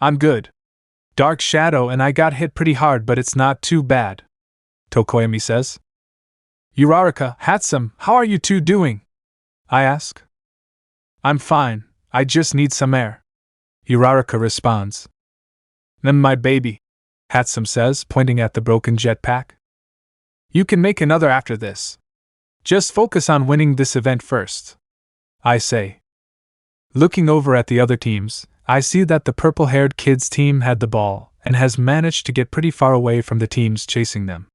I'm good. Dark Shadow and I got hit pretty hard, but it's not too bad, Tokoyami says. Uraraka, Hatsum, how are you two doing? I ask. I'm fine, I just need some air, Uraraka responds. Then my baby, Hatsum says, pointing at the broken jetpack. You can make another after this. Just focus on winning this event first, I say. Looking over at the other teams, I see that the purple-haired kid's team had the ball and has managed to get pretty far away from the teams chasing them.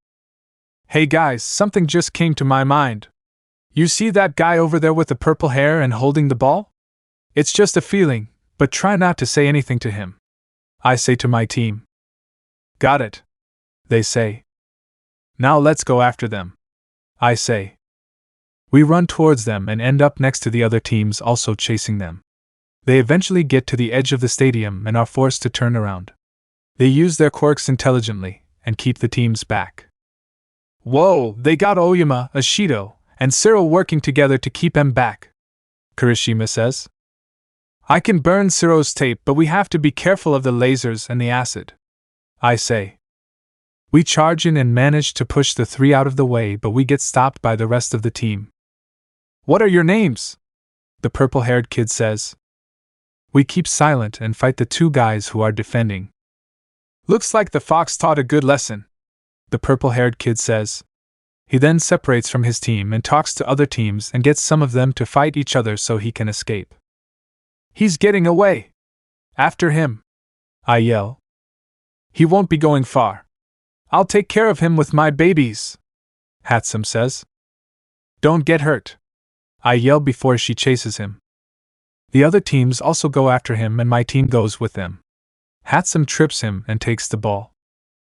Hey guys, something just came to my mind. You see that guy over there with the purple hair and holding the ball? It's just a feeling, but try not to say anything to him, I say to my team. Got it, they say. Now let's go after them, I say. We run towards them and end up next to the other teams also chasing them. They eventually get to the edge of the stadium and are forced to turn around. They use their quirks intelligently and keep the teams back. Whoa, they got Oyama, Ashido, and Cyril working together to keep them back, Kirishima says. I can burn Cyril's tape, but we have to be careful of the lasers and the acid, I say. We charge in and manage to push the three out of the way, but we get stopped by the rest of the team. What are your names? The purple-haired kid says. We keep silent and fight the two guys who are defending. Looks like the fox taught a good lesson, the purple-haired kid says. He then separates from his team and talks to other teams and gets some of them to fight each other so he can escape. He's getting away. After him, I yell. He won't be going far. I'll take care of him with my babies, Hatsum says. Don't get hurt, I yell before she chases him. The other teams also go after him and my team goes with them. Hatsum trips him and takes the ball.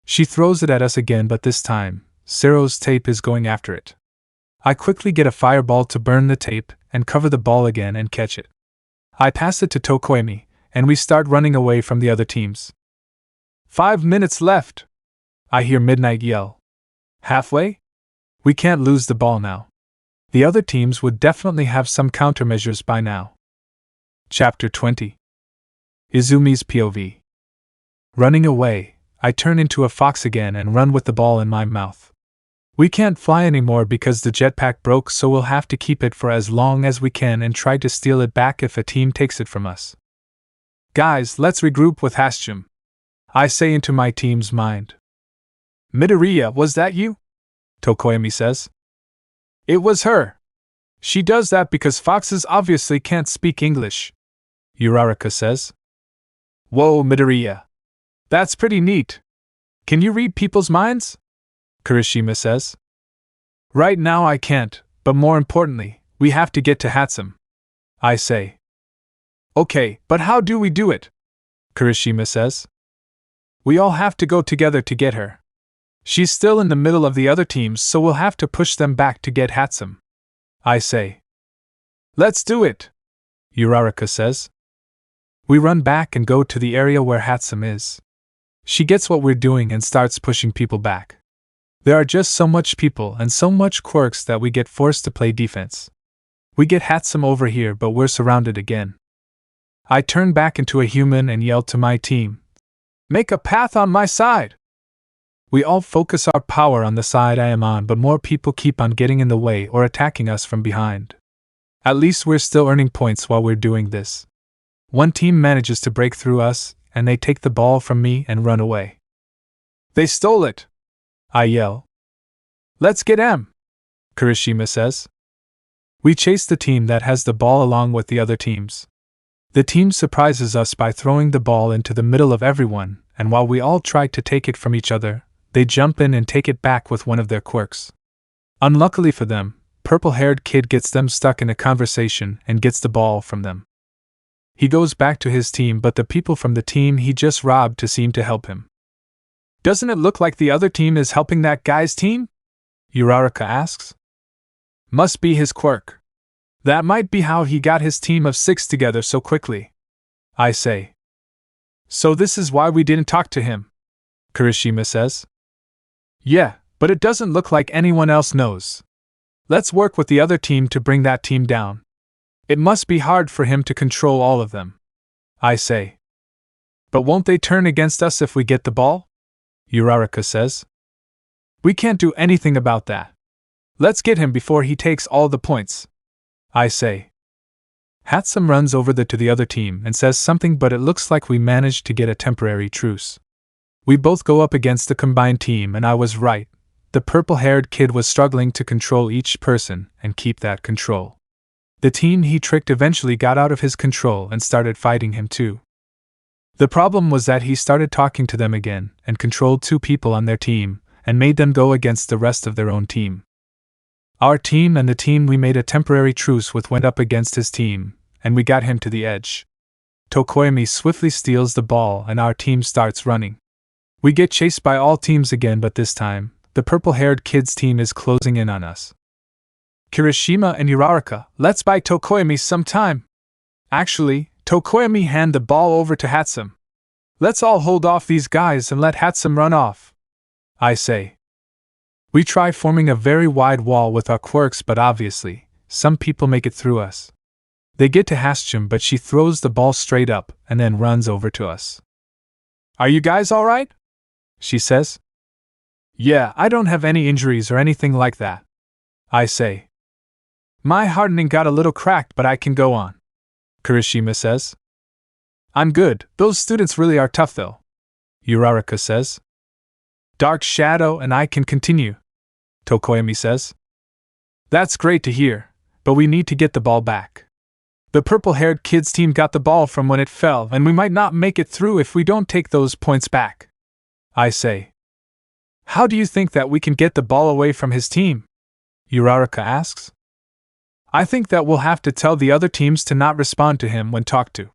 She throws it at us again, but this time, Cyril's tape is going after it. I quickly get a fireball to burn the tape and cover the ball again and catch it. I pass it to Tokoyami, and we start running away from the other teams. 5 minutes left, I hear Midnight yell. Halfway? We can't lose the ball now. The other teams would definitely have some countermeasures by now. Chapter 20. Izumi's POV. Running away, I turn into a fox again and run with the ball in my mouth. We can't fly anymore because the jetpack broke, so we'll have to keep it for as long as we can and try to steal it back if a team takes it from us. Guys, let's regroup with Hashim, I say into my team's mind. Midoriya, was that you? Tokoyami says. It was her. She does that because foxes obviously can't speak English, Uraraka says. Whoa, Midoriya. That's pretty neat. Can you read people's minds? Kirishima says. Right now I can't, but more importantly, we have to get to Hatsum, I say. Okay, but how do we do it? Kirishima says. We all have to go together to get her. She's still in the middle of the other teams, so we'll have to push them back to get Hatsum, I say. Let's do it, Uraraka says. We run back and go to the area where Hatsum is. She gets what we're doing and starts pushing people back. There are just so much people and so much quirks that we get forced to play defense. We get Hatsum over here, but we're surrounded again. I turn back into a human and yell to my team, "Make a path on my side!" We all focus our power on the side I am on, but more people keep on getting in the way or attacking us from behind. At least we're still earning points while we're doing this. One team manages to break through us, and they take the ball from me and run away. They stole it, I yell. Let's get M, Kirishima says. We chase the team that has the ball along with the other teams. The team surprises us by throwing the ball into the middle of everyone, and while we all try to take it from each other, they jump in and take it back with one of their quirks. Unluckily for them, purple-haired kid gets them stuck in a conversation and gets the ball from them. He goes back to his team, but the people from the team he just robbed to seem to help him. Doesn't it look like the other team is helping that guy's team? Uraraka asks. Must be his quirk. That might be how he got his team of 6 together so quickly, I say. So this is why we didn't talk to him, Kirishima says. Yeah, but it doesn't look like anyone else knows. Let's work with the other team to bring that team down. It must be hard for him to control all of them, I say. But won't they turn against us if we get the ball? Uraraka says. We can't do anything about that. Let's get him before he takes all the points, I say. Hatsum runs over to the other team and says something, but it looks like we managed to get a temporary truce. We both go up against the combined team, and I was right. The purple-haired kid was struggling to control each person and keep that control. The team he tricked eventually got out of his control and started fighting him too. The problem was that he started talking to them again and controlled 2 people on their team and made them go against the rest of their own team. Our team and the team we made a temporary truce with went up against his team, and we got him to the edge. Tokoyami swiftly steals the ball and our team starts running. We get chased by all teams again, but this time, the purple-haired kid's team is closing in on us. Kirishima and Uraraka, let's buy Tokoyami some time. Actually, Tokoyami hand the ball over to Hatsum. Let's all hold off these guys and let Hatsum run off, I say. We try forming a very wide wall with our quirks, but obviously, some people make it through us. They get to Hatsum, but she throws the ball straight up and then runs over to us. Are you guys alright? She says. Yeah, I don't have any injuries or anything like that, I say. My hardening got a little cracked, but I can go on, Kirishima says. I'm good, those students really are tough though, Uraraka says. Dark Shadow and I can continue, Tokoyami says. That's great to hear, but we need to get the ball back. The purple-haired kid's team got the ball from when it fell, and we might not make it through if we don't take those points back, I say. How do you think that we can get the ball away from his team? Uraraka asks. I think that we'll have to tell the other teams to not respond to him when talked to.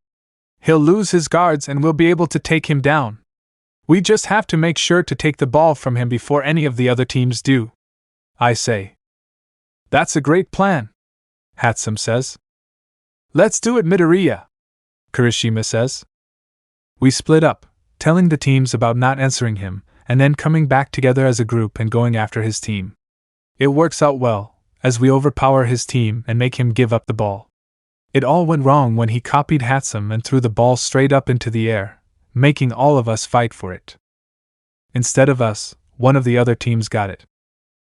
He'll lose his guards and we'll be able to take him down. We just have to make sure to take the ball from him before any of the other teams do, I say. That's a great plan, Hatsum says. Let's do it, Midoriya, Kirishima says. We split up, telling the teams about not answering him, and then coming back together as a group and going after his team. It works out well, as we overpower his team and make him give up the ball. It all went wrong when he copied Hatsum and threw the ball straight up into the air, making all of us fight for it. Instead of us, one of the other teams got it.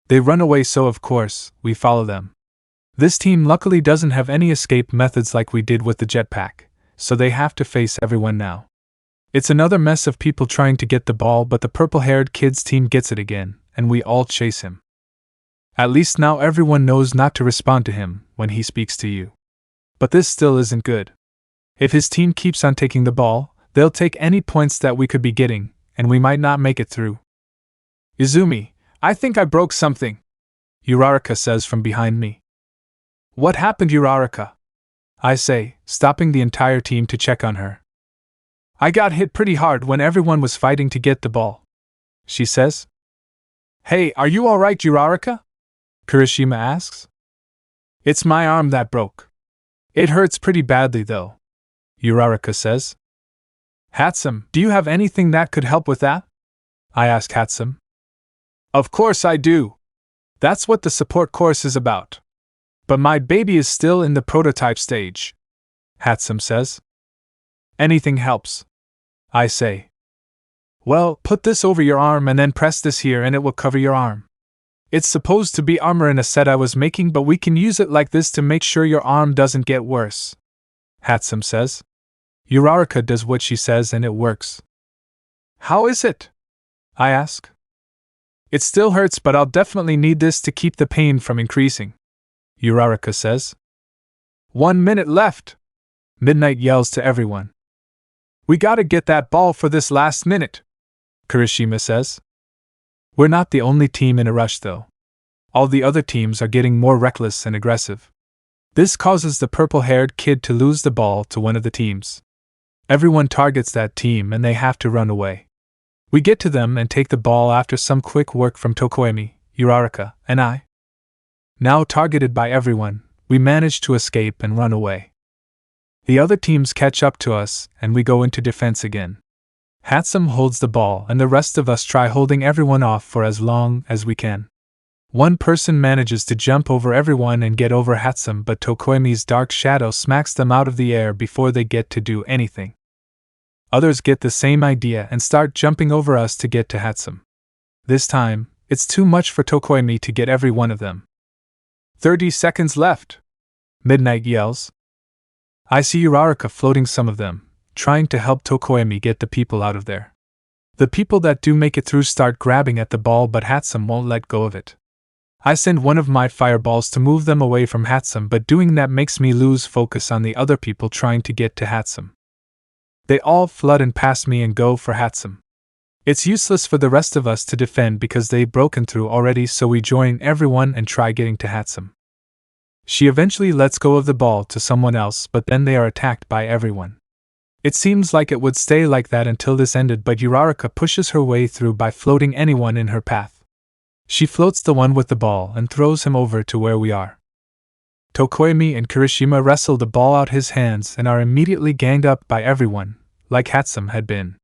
They run away, so of course, we follow them. This team luckily doesn't have any escape methods like we did with the jetpack, so they have to face everyone now. It's another mess of people trying to get the ball, but the purple-haired kid's team gets it again, and we all chase him. At least now everyone knows not to respond to him when he speaks to you. But this still isn't good. If his team keeps on taking the ball, they'll take any points that we could be getting, and we might not make it through. Izumi, I think I broke something, Uraraka says from behind me. What happened, Uraraka? I say, stopping the entire team to check on her. I got hit pretty hard when everyone was fighting to get the ball, she says. Hey, are you alright, Uraraka? Kirishima asks. It's my arm that broke. It hurts pretty badly though, Uraraka says. Hatsum, do you have anything that could help with that? I ask Hatsum. Of course I do. That's what the support course is about. But my baby is still in the prototype stage, Hatsum says. Anything helps, I say. Well, put this over your arm and then press this here and it will cover your arm. It's supposed to be armor in a set I was making, but we can use it like this to make sure your arm doesn't get worse, Hatsum says. Uraraka does what she says and it works. How is it? I ask. It still hurts, but I'll definitely need this to keep the pain from increasing, Uraraka says. 1 minute left, Midnight yells to everyone. We gotta get that ball for this last minute, Kirishima says. We're not the only team in a rush though. All the other teams are getting more reckless and aggressive. This causes the purple-haired kid to lose the ball to one of the teams. Everyone targets that team and they have to run away. We get to them and take the ball after some quick work from Tokoemi, Uraraka, and I. Now targeted by everyone, we manage to escape and run away. The other teams catch up to us and we go into defense again. Hatsum holds the ball and the rest of us try holding everyone off for as long as we can. One person manages to jump over everyone and get over Hatsum, but Tokoemi's dark shadow smacks them out of the air before they get to do anything. Others get the same idea and start jumping over us to get to Hatsum. This time, it's too much for Tokoemi to get every one of them. 30 seconds left! Midnight yells. I see Uraraka floating some of them, trying to help Tokoemi get the people out of there. The people that do make it through start grabbing at the ball, but Hatsum won't let go of it. I send one of my fireballs to move them away from Hatsum, but doing that makes me lose focus on the other people trying to get to Hatsum. They all flood and pass me and go for Hatsum. It's useless for the rest of us to defend because they've broken through already, so we join everyone and try getting to Hatsum. She eventually lets go of the ball to someone else, but then they are attacked by everyone. It seems like it would stay like that until this ended, but Uraraka pushes her way through by floating anyone in her path. She floats the one with the ball and throws him over to where we are. Tokoemi and Kirishima wrestle the ball out his hands and are immediately ganged up by everyone, like Hatsum had been.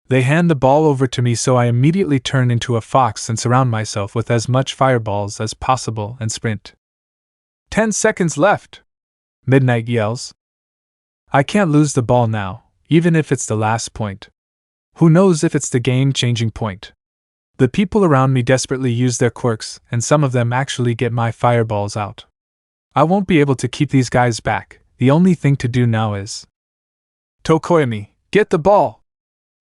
They hand the ball over to me, so I immediately turn into a fox and surround myself with as much fireballs as possible and sprint. 10 seconds left! Midnight yells. I can't lose the ball now, even if it's the last point. Who knows if it's the game-changing point? The people around me desperately use their quirks, and some of them actually get my fireballs out. I won't be able to keep these guys back. The only thing to do now is... Tokoemi, get the ball!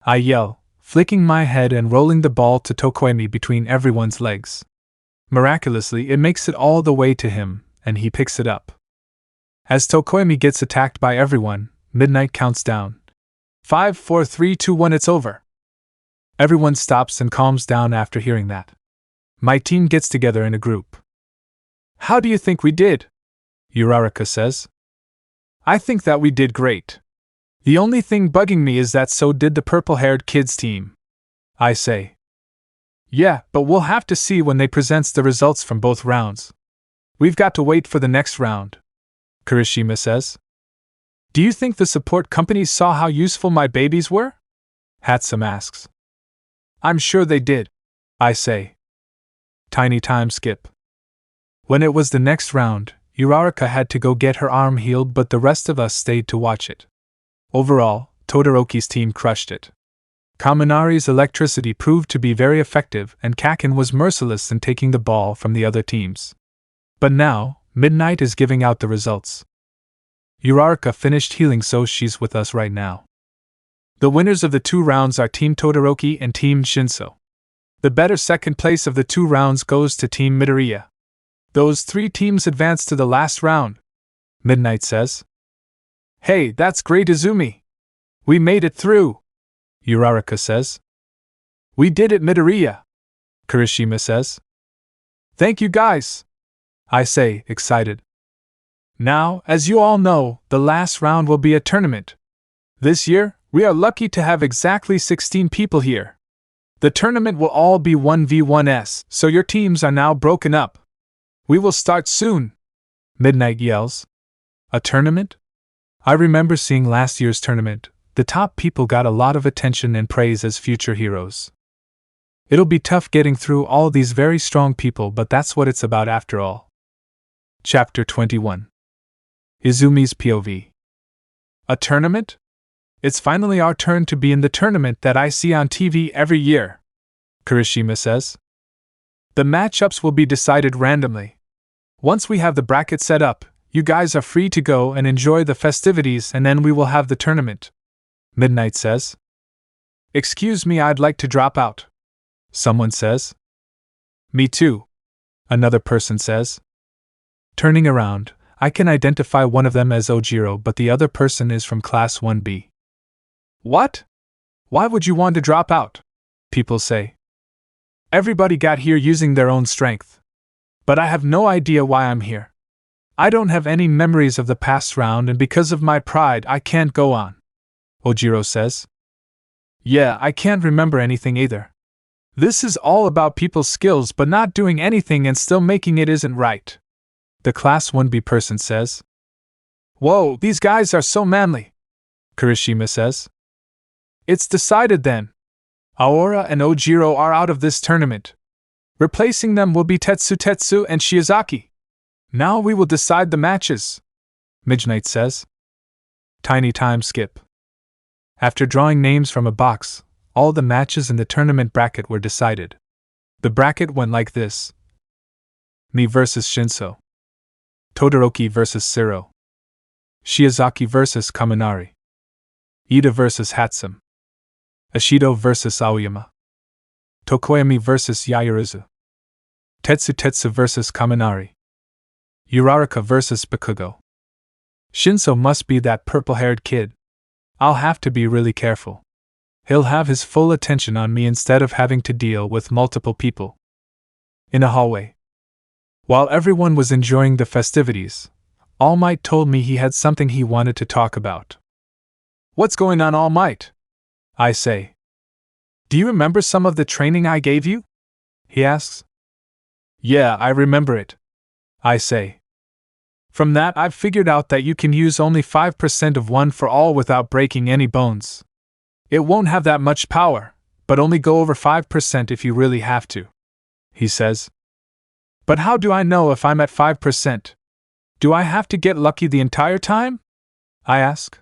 I yell, flicking my head and rolling the ball to Tokoemi between everyone's legs. Miraculously, it makes it all the way to him, and he picks it up. As Tokoemi gets attacked by everyone, Midnight counts down. 5, 4, 3, 2, 1, it's over. Everyone stops and calms down after hearing that. My team gets together in a group. How do you think we did? Uraraka says. I think that we did great. The only thing bugging me is that so did the purple-haired kids team. I say. Yeah, but we'll have to see when they presents the results from both rounds. We've got to wait for the next round, Kirishima says. Do you think the support companies saw how useful my babies were? Hatsum asks. I'm sure they did, I say. Tiny time skip. When it was the next round, Uraraka had to go get her arm healed, but the rest of us stayed to watch it. Overall, Todoroki's team crushed it. Kaminari's electricity proved to be very effective, and Kaken was merciless in taking the ball from the other teams. But now, Midnight is giving out the results. Uraraka finished healing, so she's with us right now. The winners of the 2 rounds are Team Todoroki and Team Shinso. The better second place of the 2 rounds goes to Team Midoriya. Those 3 teams advance to the last round, Midnight says. Hey, that's great, Izumi! We made it through, Uraraka says. We did it, Midoriya, Kirishima says. Thank you guys, I say, excited. Now, as you all know, the last round will be a tournament. This year, we are lucky to have exactly 16 people here. The tournament will all be 1v1s, so your teams are now broken up. We will start soon, Midnight yells. A tournament? I remember seeing last year's tournament. The top people got a lot of attention and praise as future heroes. It'll be tough getting through all these very strong people, but that's what it's about after all. Chapter 21. Izumi's POV. A tournament? It's finally our turn to be in the tournament that I see on TV every year, Kirishima says. The matchups will be decided randomly. Once we have the bracket set up, you guys are free to go and enjoy the festivities, and then we will have the tournament, Midnight says. Excuse me, I'd like to drop out, someone says. Me too, another person says. Turning around, I can identify one of them as Ojiro, but the other person is from Class 1B. What? Why would you want to drop out? People say. Everybody got here using their own strength. But I have no idea why I'm here. I don't have any memories of the past round, and because of my pride I can't go on. Ojiro says. Yeah, I can't remember anything either. This is all about people's skills but not doing anything and still making it isn't right. The Class 1B person says. Whoa, these guys are so manly, Kirishima says. It's decided then. Aora and Ojiro are out of this tournament. Replacing them will be Tetsu and Shiozaki. Now we will decide the matches, Midnight says. Tiny time skip. After drawing names from a box, all the matches in the tournament bracket were decided. The bracket went like this. Me vs Shinso. Todoroki vs Siro. Shiozaki vs Kaminari. Ida vs Hatsum. Ashido vs Aoyama. Tokoyami vs Yaoyorozu. Tetsu vs Kaminari. Uraraka vs Bakugo. Shinso must be that purple-haired kid. I'll have to be really careful. He'll have his full attention on me instead of having to deal with multiple people. In a hallway. While everyone was enjoying the festivities, Almight told me he had something he wanted to talk about. What's going on, Almight? I say. Do you remember some of the training I gave you? He asks. Yeah, I remember it. I say. From that I've figured out that you can use only 5% of one for all without breaking any bones. It won't have that much power, but only go over 5% if you really have to, he says. But how do I know if I'm at 5%? Do I have to get lucky the entire time? I ask.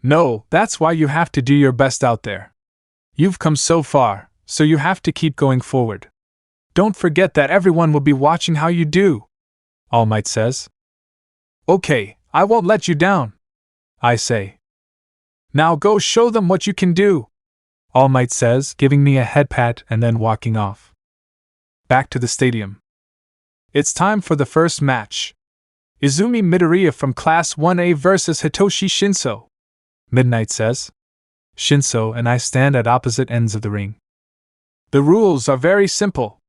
No, that's why you have to do your best out there. You've come so far, so you have to keep going forward. Don't forget that everyone will be watching how you do, Almight says. Okay, I won't let you down, I say. Now go show them what you can do, Almight says, giving me a head pat and then walking off. Back to the stadium. It's time for the first match. Izumi Midoriya from Class 1A vs Hitoshi Shinso, Midnight says. Shinso and I stand at opposite ends of the ring. The rules are very simple.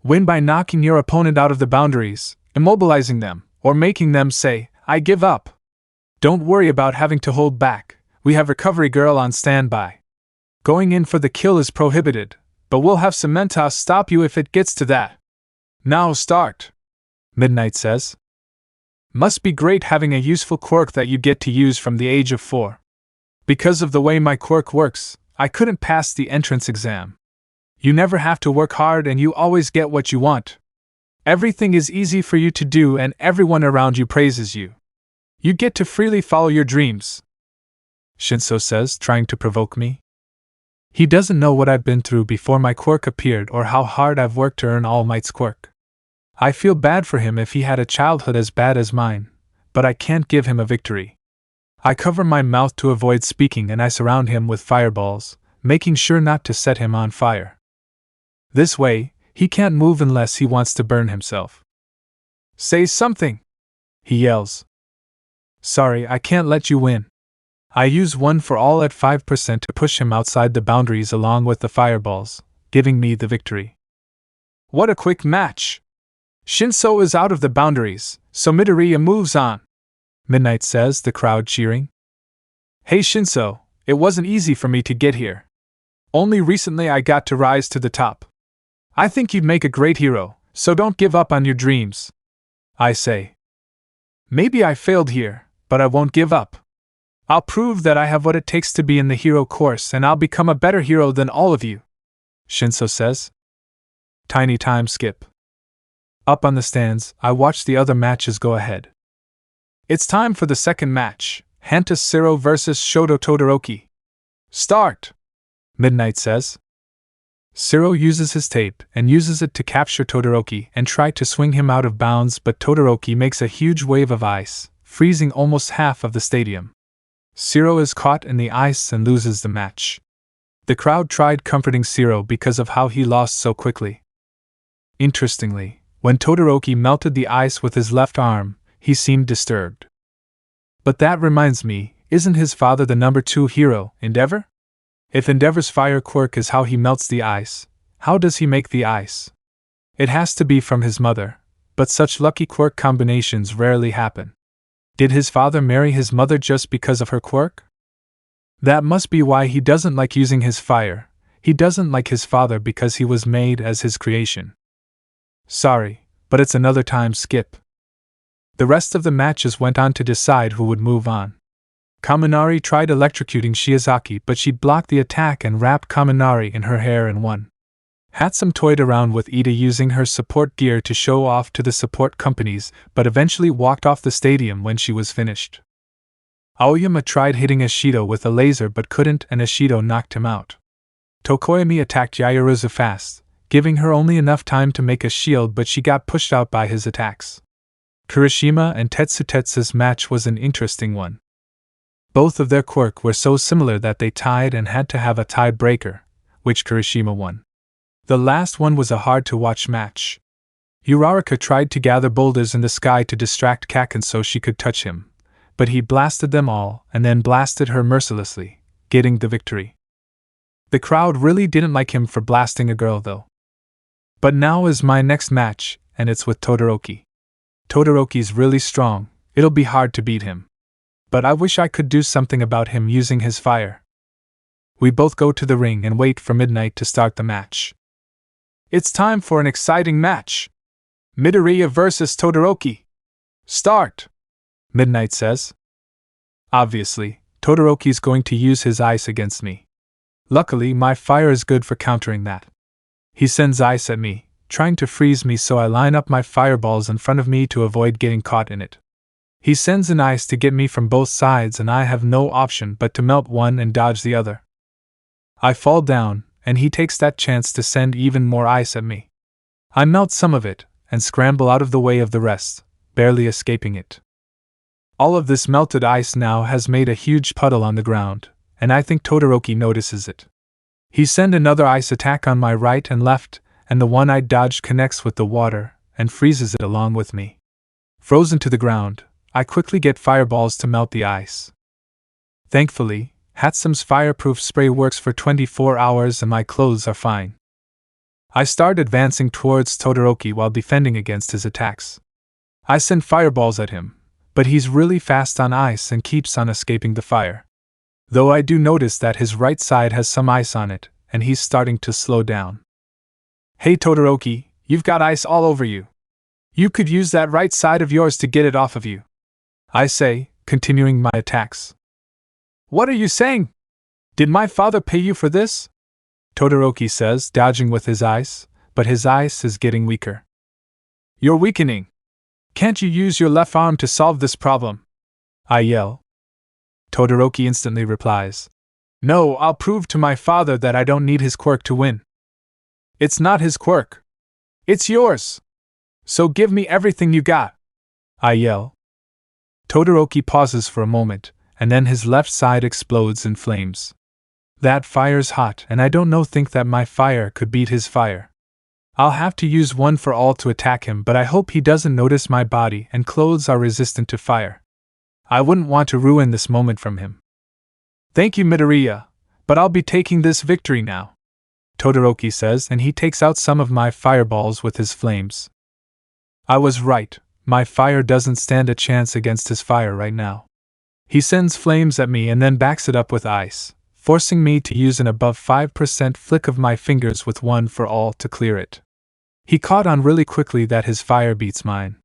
Win by knocking your opponent out of the boundaries, immobilizing them, or making them say, I give up. Don't worry about having to hold back, we have Recovery Girl on standby. Going in for the kill is prohibited, but we'll have Samantha stop you if it gets to that. Now start, Midnight says. Must be great having a useful quirk that you get to use from the age of 4. Because of the way my quirk works, I couldn't pass the entrance exam. You never have to work hard and you always get what you want. Everything is easy for you to do and everyone around you praises you. You get to freely follow your dreams, Shinso says, trying to provoke me. He doesn't know what I've been through before my quirk appeared or how hard I've worked to earn All Might's quirk. I feel bad for him if he had a childhood as bad as mine, but I can't give him a victory. I cover my mouth to avoid speaking and I surround him with fireballs, making sure not to set him on fire. This way, he can't move unless he wants to burn himself. Say something, he yells. Sorry, I can't let you win. I use one for all at 5% to push him outside the boundaries along with the fireballs, giving me the victory. What a quick match! Shinso is out of the boundaries, so Midoriya moves on, Midnight says, the crowd cheering. Hey Shinso, it wasn't easy for me to get here. Only recently I got to rise to the top. I think you'd make a great hero, so don't give up on your dreams, I say. Maybe I failed here, but I won't give up. I'll prove that I have what it takes to be in the hero course and I'll become a better hero than all of you, Shinso says. Tiny time skip. Up on the stands, I watch the other matches go ahead. It's time for the second match, Hanta Siro vs Shoto Todoroki. Start, Midnight says. Siro uses his tape and uses it to capture Todoroki and try to swing him out of bounds, but Todoroki makes a huge wave of ice, freezing almost half of the stadium. Siro is caught in the ice and loses the match. The crowd tried comforting Siro because of how he lost so quickly. Interestingly, when Todoroki melted the ice with his left arm, he seemed disturbed. But that reminds me, isn't his father the number 2 hero, Endeavor? If Endeavor's fire quirk is how he melts the ice, how does he make the ice? It has to be from his mother, but such lucky quirk combinations rarely happen. Did his father marry his mother just because of her quirk? That must be why he doesn't like using his fire. He doesn't like his father because he was made as his creation. Sorry, but it's another time skip. The rest of the matches went on to decide who would move on. Kaminari tried electrocuting Shiozaki, but she blocked the attack and wrapped Kaminari in her hair and won. Hatsum toyed around with Ida using her support gear to show off to the support companies, but eventually walked off the stadium when she was finished. Aoyama tried hitting Ishido with a laser but couldn't, and Ishido knocked him out. Tokoyami attacked Yaoyorozu fast, giving her only enough time to make a shield, but she got pushed out by his attacks. Kirishima and Tetsutetsu's match was an interesting one. Both of their quirk were so similar that they tied and had to have a tiebreaker, which Kirishima won. The last one was a hard-to-watch match. Uraraka tried to gather boulders in the sky to distract Kaken so she could touch him, but he blasted them all and then blasted her mercilessly, getting the victory. The crowd really didn't like him for blasting a girl though. But now is my next match, and it's with Todoroki. Todoroki's really strong, it'll be hard to beat him. But I wish I could do something about him using his fire. We both go to the ring and wait for midnight to start the match. It's time for an exciting match. Midoriya vs. Todoroki. Start! Midnight says. Obviously, Todoroki's going to use his ice against me. Luckily, my fire is good for countering that. He sends ice at me, trying to freeze me, so I line up my fireballs in front of me to avoid getting caught in it. He sends an ice to get me from both sides, and I have no option but to melt one and dodge the other. I fall down, and he takes that chance to send even more ice at me. I melt some of it, and scramble out of the way of the rest, barely escaping it. All of this melted ice now has made a huge puddle on the ground, and I think Todoroki notices it. He sends another ice attack on my right and left, and the one I dodged connects with the water, and freezes it along with me. Frozen to the ground, I quickly get fireballs to melt the ice. Thankfully, Hatsum's fireproof spray works for 24 hours and my clothes are fine. I start advancing towards Todoroki while defending against his attacks. I send fireballs at him, but he's really fast on ice and keeps on escaping the fire. Though I do notice that his right side has some ice on it, and he's starting to slow down. Hey Todoroki, you've got ice all over you. You could use that right side of yours to get it off of you, I say, continuing my attacks. What are you saying? Did my father pay you for this? Todoroki says, dodging with his ice, but his ice is getting weaker. You're weakening. Can't you use your left arm to solve this problem? I yell. Todoroki instantly replies, No, I'll prove to my father that I don't need his quirk to win. It's not his quirk. It's yours. So give me everything you got, I yell. Todoroki pauses for a moment, and then his left side explodes in flames. That fire's hot, and I don't think that my fire could beat his fire. I'll have to use one for all to attack him, but I hope he doesn't notice my body and clothes are resistant to fire. I wouldn't want to ruin this moment from him. Thank you, Midoriya, but I'll be taking this victory now, Todoroki says, and he takes out some of my fireballs with his flames. I was right, my fire doesn't stand a chance against his fire right now. He sends flames at me and then backs it up with ice, forcing me to use an above 5% flick of my fingers with one for all to clear it. He caught on really quickly that his fire beats mine.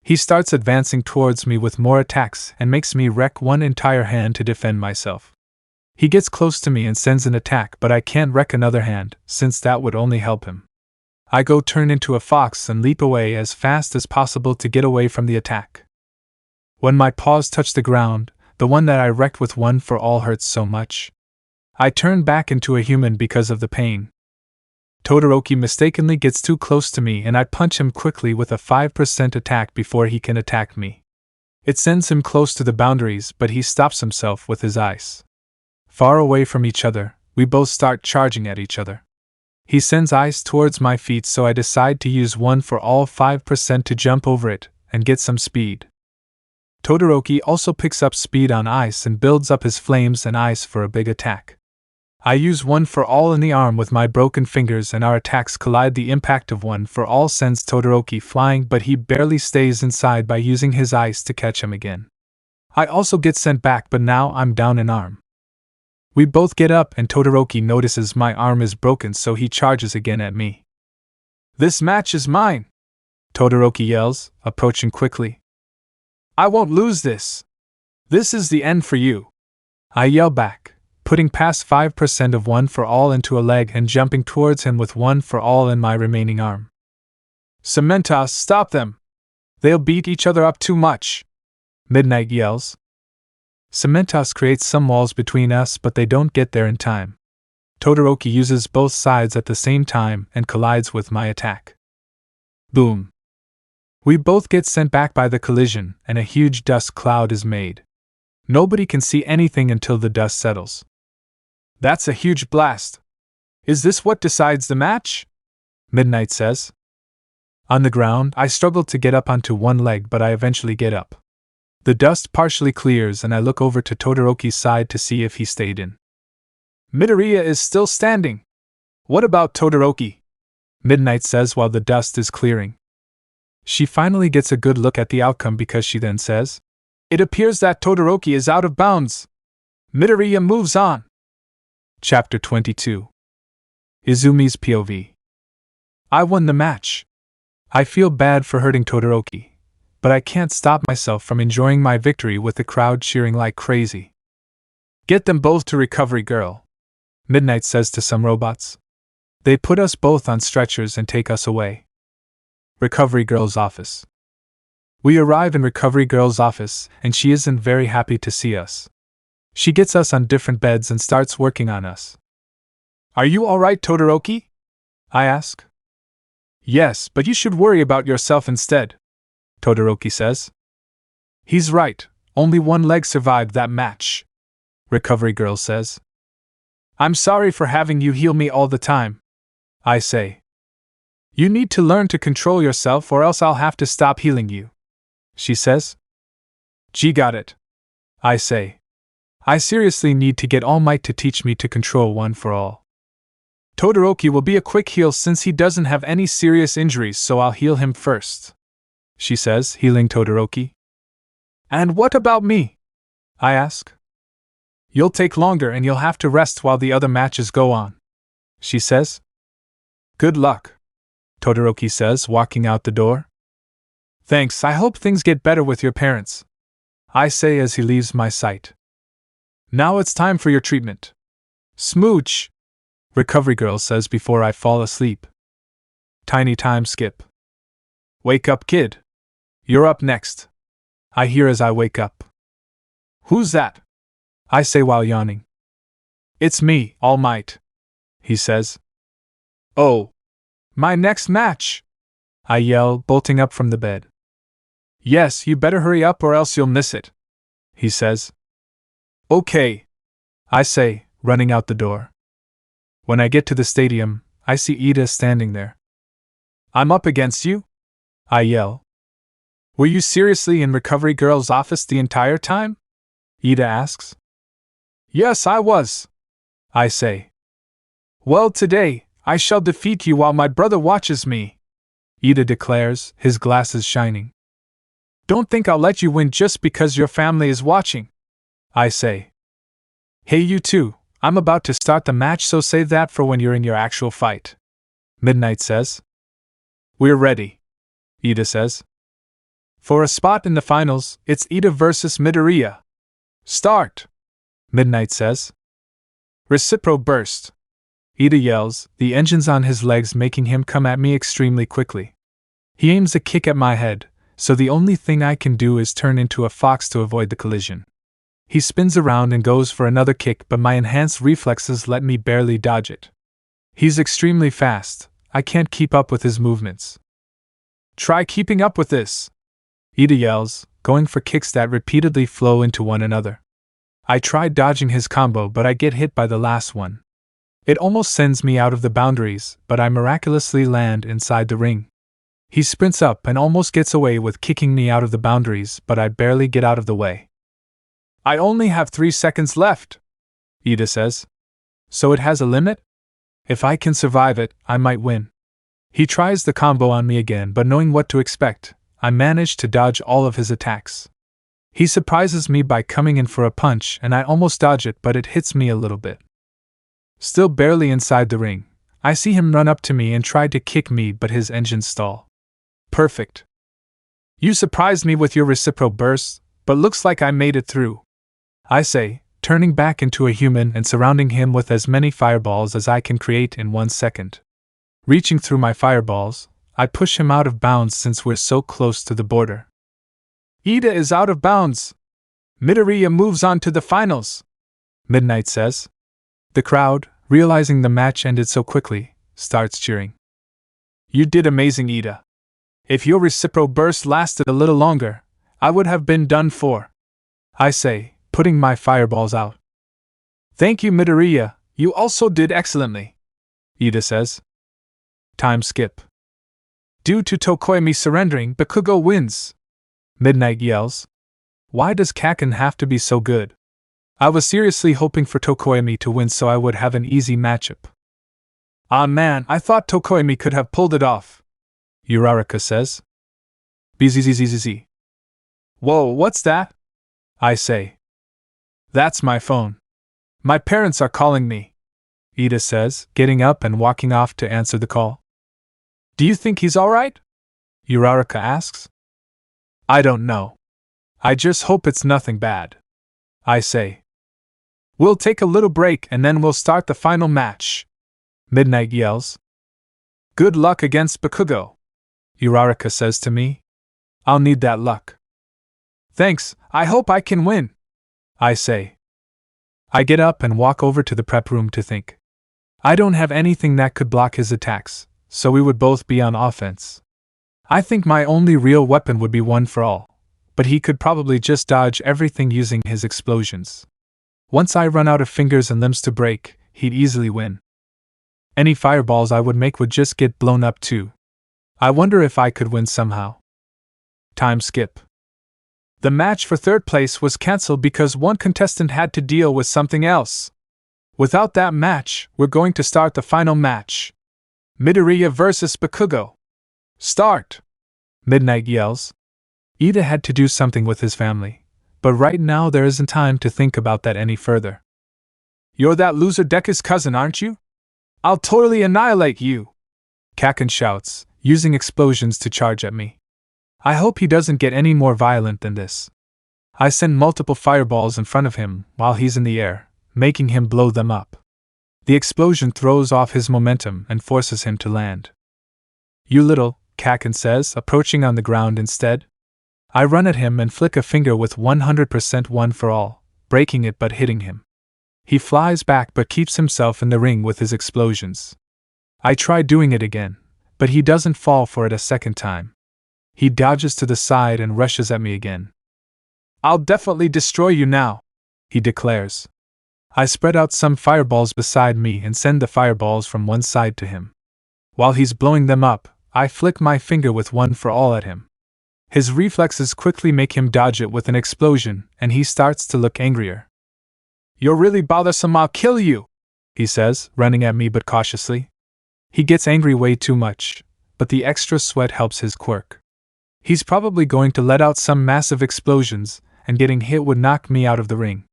He starts advancing towards me with more attacks and makes me wreck one entire hand to defend myself. He gets close to me and sends an attack, but I can't wreck another hand, since that would only help him. I go turn into a fox and leap away as fast as possible to get away from the attack. When my paws touch the ground, the one that I wrecked with one for all hurts so much. I turn back into a human because of the pain. Todoroki mistakenly gets too close to me and I punch him quickly with a 5% attack before he can attack me. It sends him close to the boundaries, but he stops himself with his ice. Far away from each other, we both start charging at each other. He sends ice towards my feet, so I decide to use one for all 5% to jump over it and get some speed. Todoroki also picks up speed on ice and builds up his flames and ice for a big attack. I use one for all in the arm with my broken fingers and our attacks collide. The impact of one for all sends Todoroki flying, but he barely stays inside by using his ice to catch him again. I also get sent back, but now I'm down an arm. We both get up and Todoroki notices my arm is broken, so he charges again at me. This match is mine, Todoroki yells, approaching quickly. I won't lose this. This is the end for you. I yell back, putting past 5% of one for all into a leg and jumping towards him with one for all in my remaining arm. Samantha, stop them! They'll beat each other up too much, Midnight yells. Cementos creates some walls between us, but they don't get there in time. Todoroki uses both sides at the same time and collides with my attack. Boom. We both get sent back by the collision, and a huge dust cloud is made. Nobody can see anything until the dust settles. That's a huge blast. Is this what decides the match? Midnight says. On the ground, I struggle to get up onto one leg, but I eventually get up. The dust partially clears and I look over to Todoroki's side to see if he stayed in. Midoriya is still standing. What about Todoroki? Midnight says while the dust is clearing. She finally gets a good look at the outcome because she then says, "It appears that Todoroki is out of bounds. Midoriya moves on." Chapter 22. Izumi's POV. I won the match. I feel bad for hurting Todoroki, but I can't stop myself from enjoying my victory with the crowd cheering like crazy. Get them both to Recovery Girl, Midnight says to some robots. They put us both on stretchers and take us away. Recovery Girl's office. We arrive in Recovery Girl's office, and she isn't very happy to see us. She gets us on different beds and starts working on us. Are you alright, Todoroki? I ask. Yes, but you should worry about yourself instead, Todoroki says. He's right, only one leg survived that match, Recovery Girl says. I'm sorry for having you heal me all the time, I say. You need to learn to control yourself or else I'll have to stop healing you, she says. Gee, got it, I say. I seriously need to get Almight to teach me to control one for all. Todoroki will be a quick heal since he doesn't have any serious injuries, so I'll heal him first, she says, healing Todoroki. And what about me? I ask. You'll take longer and you'll have to rest while the other matches go on, she says. Good luck, Todoroki says, walking out the door. Thanks, I hope things get better with your parents, I say as he leaves my sight. Now it's time for your treatment. Smooch, Recovery Girl says before I fall asleep. Tiny time skip. Wake up, kid. You're up next, I hear as I wake up. Who's that? I say while yawning. It's me, Almight, he says. Oh, my next match, I yell, bolting up from the bed. Yes, you better hurry up or else you'll miss it, he says. Okay, I say, running out the door. When I get to the stadium, I see Ida standing there. I'm up against you? I yell. Were you seriously in Recovery Girl's office the entire time? Ida asks. Yes, I was, I say. Well, today, I shall defeat you while my brother watches me, Ida declares, his glasses shining. Don't think I'll let you win just because your family is watching, I say. Hey, you two, I'm about to start the match, so save that for when you're in your actual fight, Midnight says. We're ready, Ida says. For a spot in the finals, it's Ida versus Midoriya. Start, Midnight says. Recipro burst, Ida yells, the engines on his legs making him come at me extremely quickly. He aims a kick at my head, so the only thing I can do is turn into a fox to avoid the collision. He spins around and goes for another kick, but my enhanced reflexes let me barely dodge it. He's extremely fast, I can't keep up with his movements. Try keeping up with this, Ida yells, going for kicks that repeatedly flow into one another. I try dodging his combo, but I get hit by the last one. It almost sends me out of the boundaries, but I miraculously land inside the ring. He sprints up and almost gets away with kicking me out of the boundaries, but I barely get out of the way. I only have 3 seconds left, Ida says. So it has a limit? If I can survive it, I might win. He tries the combo on me again, but knowing what to expect, I manage to dodge all of his attacks. He surprises me by coming in for a punch, and I almost dodge it, but it hits me a little bit. Still barely inside the ring, I see him run up to me and try to kick me, but his engines stall. Perfect. You surprised me with your reciprocal burst, but looks like I made it through, I say, turning back into a human and surrounding him with as many fireballs as I can create in 1 second. Reaching through my fireballs, I push him out of bounds since we're so close to the border. Ida is out of bounds. Midoriya moves on to the finals, Midnight says. The crowd, realizing the match ended so quickly, starts cheering. You did amazing, Ida. If your reciprocal burst lasted a little longer, I would have been done for, I say, putting my fireballs out. Thank you, Midoriya, you also did excellently, Ida says. Time skip. Due to Tokoyami surrendering, Bakugo wins, Midnight yells. Why does Kaken have to be so good? I was seriously hoping for Tokoyami to win so I would have an easy matchup. Ah man, I thought Tokoyami could have pulled it off, Uraraka says. Bzzzzz. Whoa, what's that? I say. That's my phone. My parents are calling me, Ida says, getting up and walking off to answer the call. Do you think he's alright? Uraraka asks. I don't know. I just hope it's nothing bad, I say. We'll take a little break and then we'll start the final match, Midnight yells. Good luck against Bakugo, Uraraka says to me. I'll need that luck. Thanks, I hope I can win, I say. I get up and walk over to the prep room to think. I don't have anything that could block his attacks, so we would both be on offense. I think my only real weapon would be One for All, but he could probably just dodge everything using his explosions. Once I run out of fingers and limbs to break, he'd easily win. Any fireballs I would make would just get blown up too. I wonder if I could win somehow. Time skip. The match for third place was cancelled because one contestant had to deal with something else. Without that match, we're going to start the final match. Midoriya vs. Bakugo. Start! Midnight yells. Ida had to do something with his family, but right now there isn't time to think about that any further. You're that loser Deku's cousin, aren't you? I'll totally annihilate you! Kaken shouts, using explosions to charge at me. I hope he doesn't get any more violent than this. I send multiple fireballs in front of him while he's in the air, making him blow them up. The explosion throws off his momentum and forces him to land. You little, Kaken says, approaching on the ground instead. I run at him and flick a finger with 100% One for All, breaking it but hitting him. He flies back but keeps himself in the ring with his explosions. I try doing it again, but he doesn't fall for it a second time. He dodges to the side and rushes at me again. I'll definitely destroy you now, he declares. I spread out some fireballs beside me and send the fireballs from one side to him. While he's blowing them up, I flick my finger with One for All at him. His reflexes quickly make him dodge it with an explosion, and he starts to look angrier. You're really bothersome, I'll kill you, he says, running at me but cautiously. He gets angry way too much, but the extra sweat helps his quirk. He's probably going to let out some massive explosions, and getting hit would knock me out of the ring.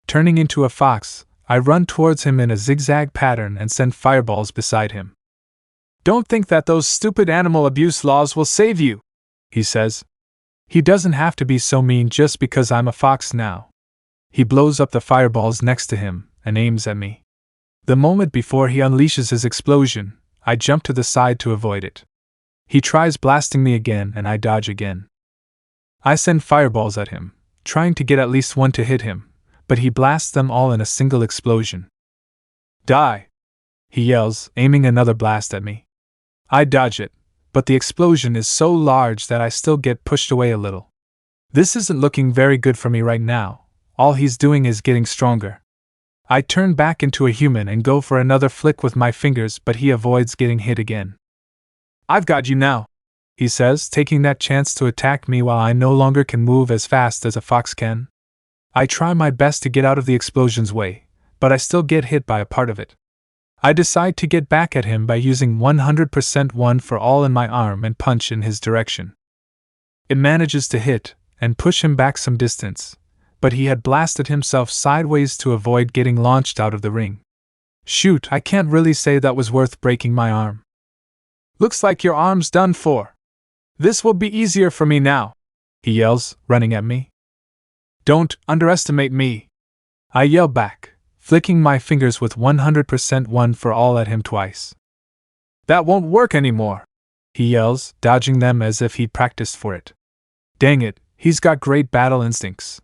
Turning into a fox, I run towards him in a zigzag pattern and send fireballs beside him. Don't think that those stupid animal abuse laws will save you, he says. He doesn't have to be so mean just because I'm a fox now. He blows up the fireballs next to him and aims at me. The moment before he unleashes his explosion, I jump to the side to avoid it. He tries blasting me again and I dodge again. I send fireballs at him, trying to get at least one to hit him, but he blasts them all in a single explosion. Die! He yells, aiming another blast at me. I dodge it, but the explosion is so large that I still get pushed away a little. This isn't looking very good for me right now. All he's doing is getting stronger. I turn back into a human and go for another flick with my fingers, but he avoids getting hit again. I've got you now, he says, taking that chance to attack me while I no longer can move as fast as a fox can. I try my best to get out of the explosion's way, but I still get hit by a part of it. I decide to get back at him by using 100% one for all in my arm and punch in his direction. It manages to hit and push him back some distance, but he had blasted himself sideways to avoid getting launched out of the ring. Shoot, I can't really say that was worth breaking my arm. Looks like your arm's done for. This will be easier for me now, he yells, running at me. Don't underestimate me, I yell back, flicking my fingers with 100% one for all at him twice. That won't work anymore, he yells, dodging them as if he'd practiced for it. Dang it, he's got great battle instincts.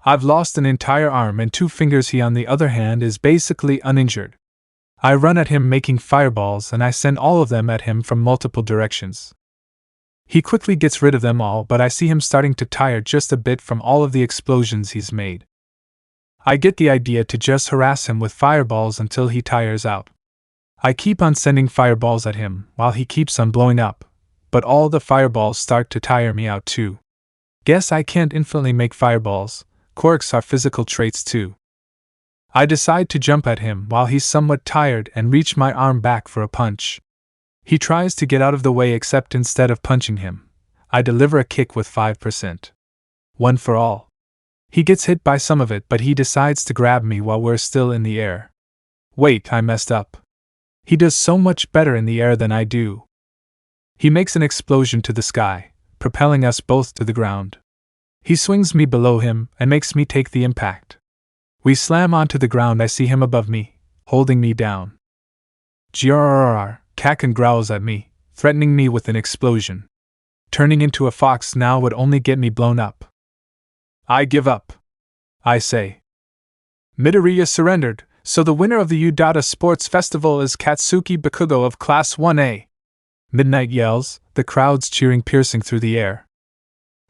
I've lost an entire arm and 2 fingers. He, on the other hand, is basically uninjured. I run at him making fireballs and I send all of them at him from multiple directions. He quickly gets rid of them all, but I see him starting to tire just a bit from all of the explosions he's made. I get the idea to just harass him with fireballs until he tires out. I keep on sending fireballs at him while he keeps on blowing up, but all the fireballs start to tire me out too. Guess I can't infinitely make fireballs. Quirks are physical traits too. I decide to jump at him while he's somewhat tired and reach my arm back for a punch. He tries to get out of the way, except instead of punching him, I deliver a kick with 5%. One for all. He gets hit by some of it, but he decides to grab me while we're still in the air. Wait, I messed up. He does so much better in the air than I do. He makes an explosion to the sky, propelling us both to the ground. He swings me below him and makes me take the impact. We slam onto the ground. I see him above me, holding me down. Grrrr, Kaken growls at me, threatening me with an explosion. Turning into a fox now would only get me blown up. I give up, I say. Midoriya surrendered, so the winner of the Udata Sports Festival is Katsuki Bakugo of Class 1A. Midnight yells, the crowds cheering piercing through the air.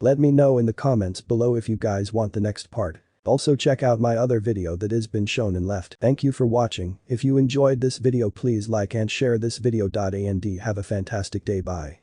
Let me know in the comments below if you guys want the next part. Also check out my other video that has been shown and left. Thank you for watching. If you enjoyed this video, please like and share this video. And have a fantastic day. Bye.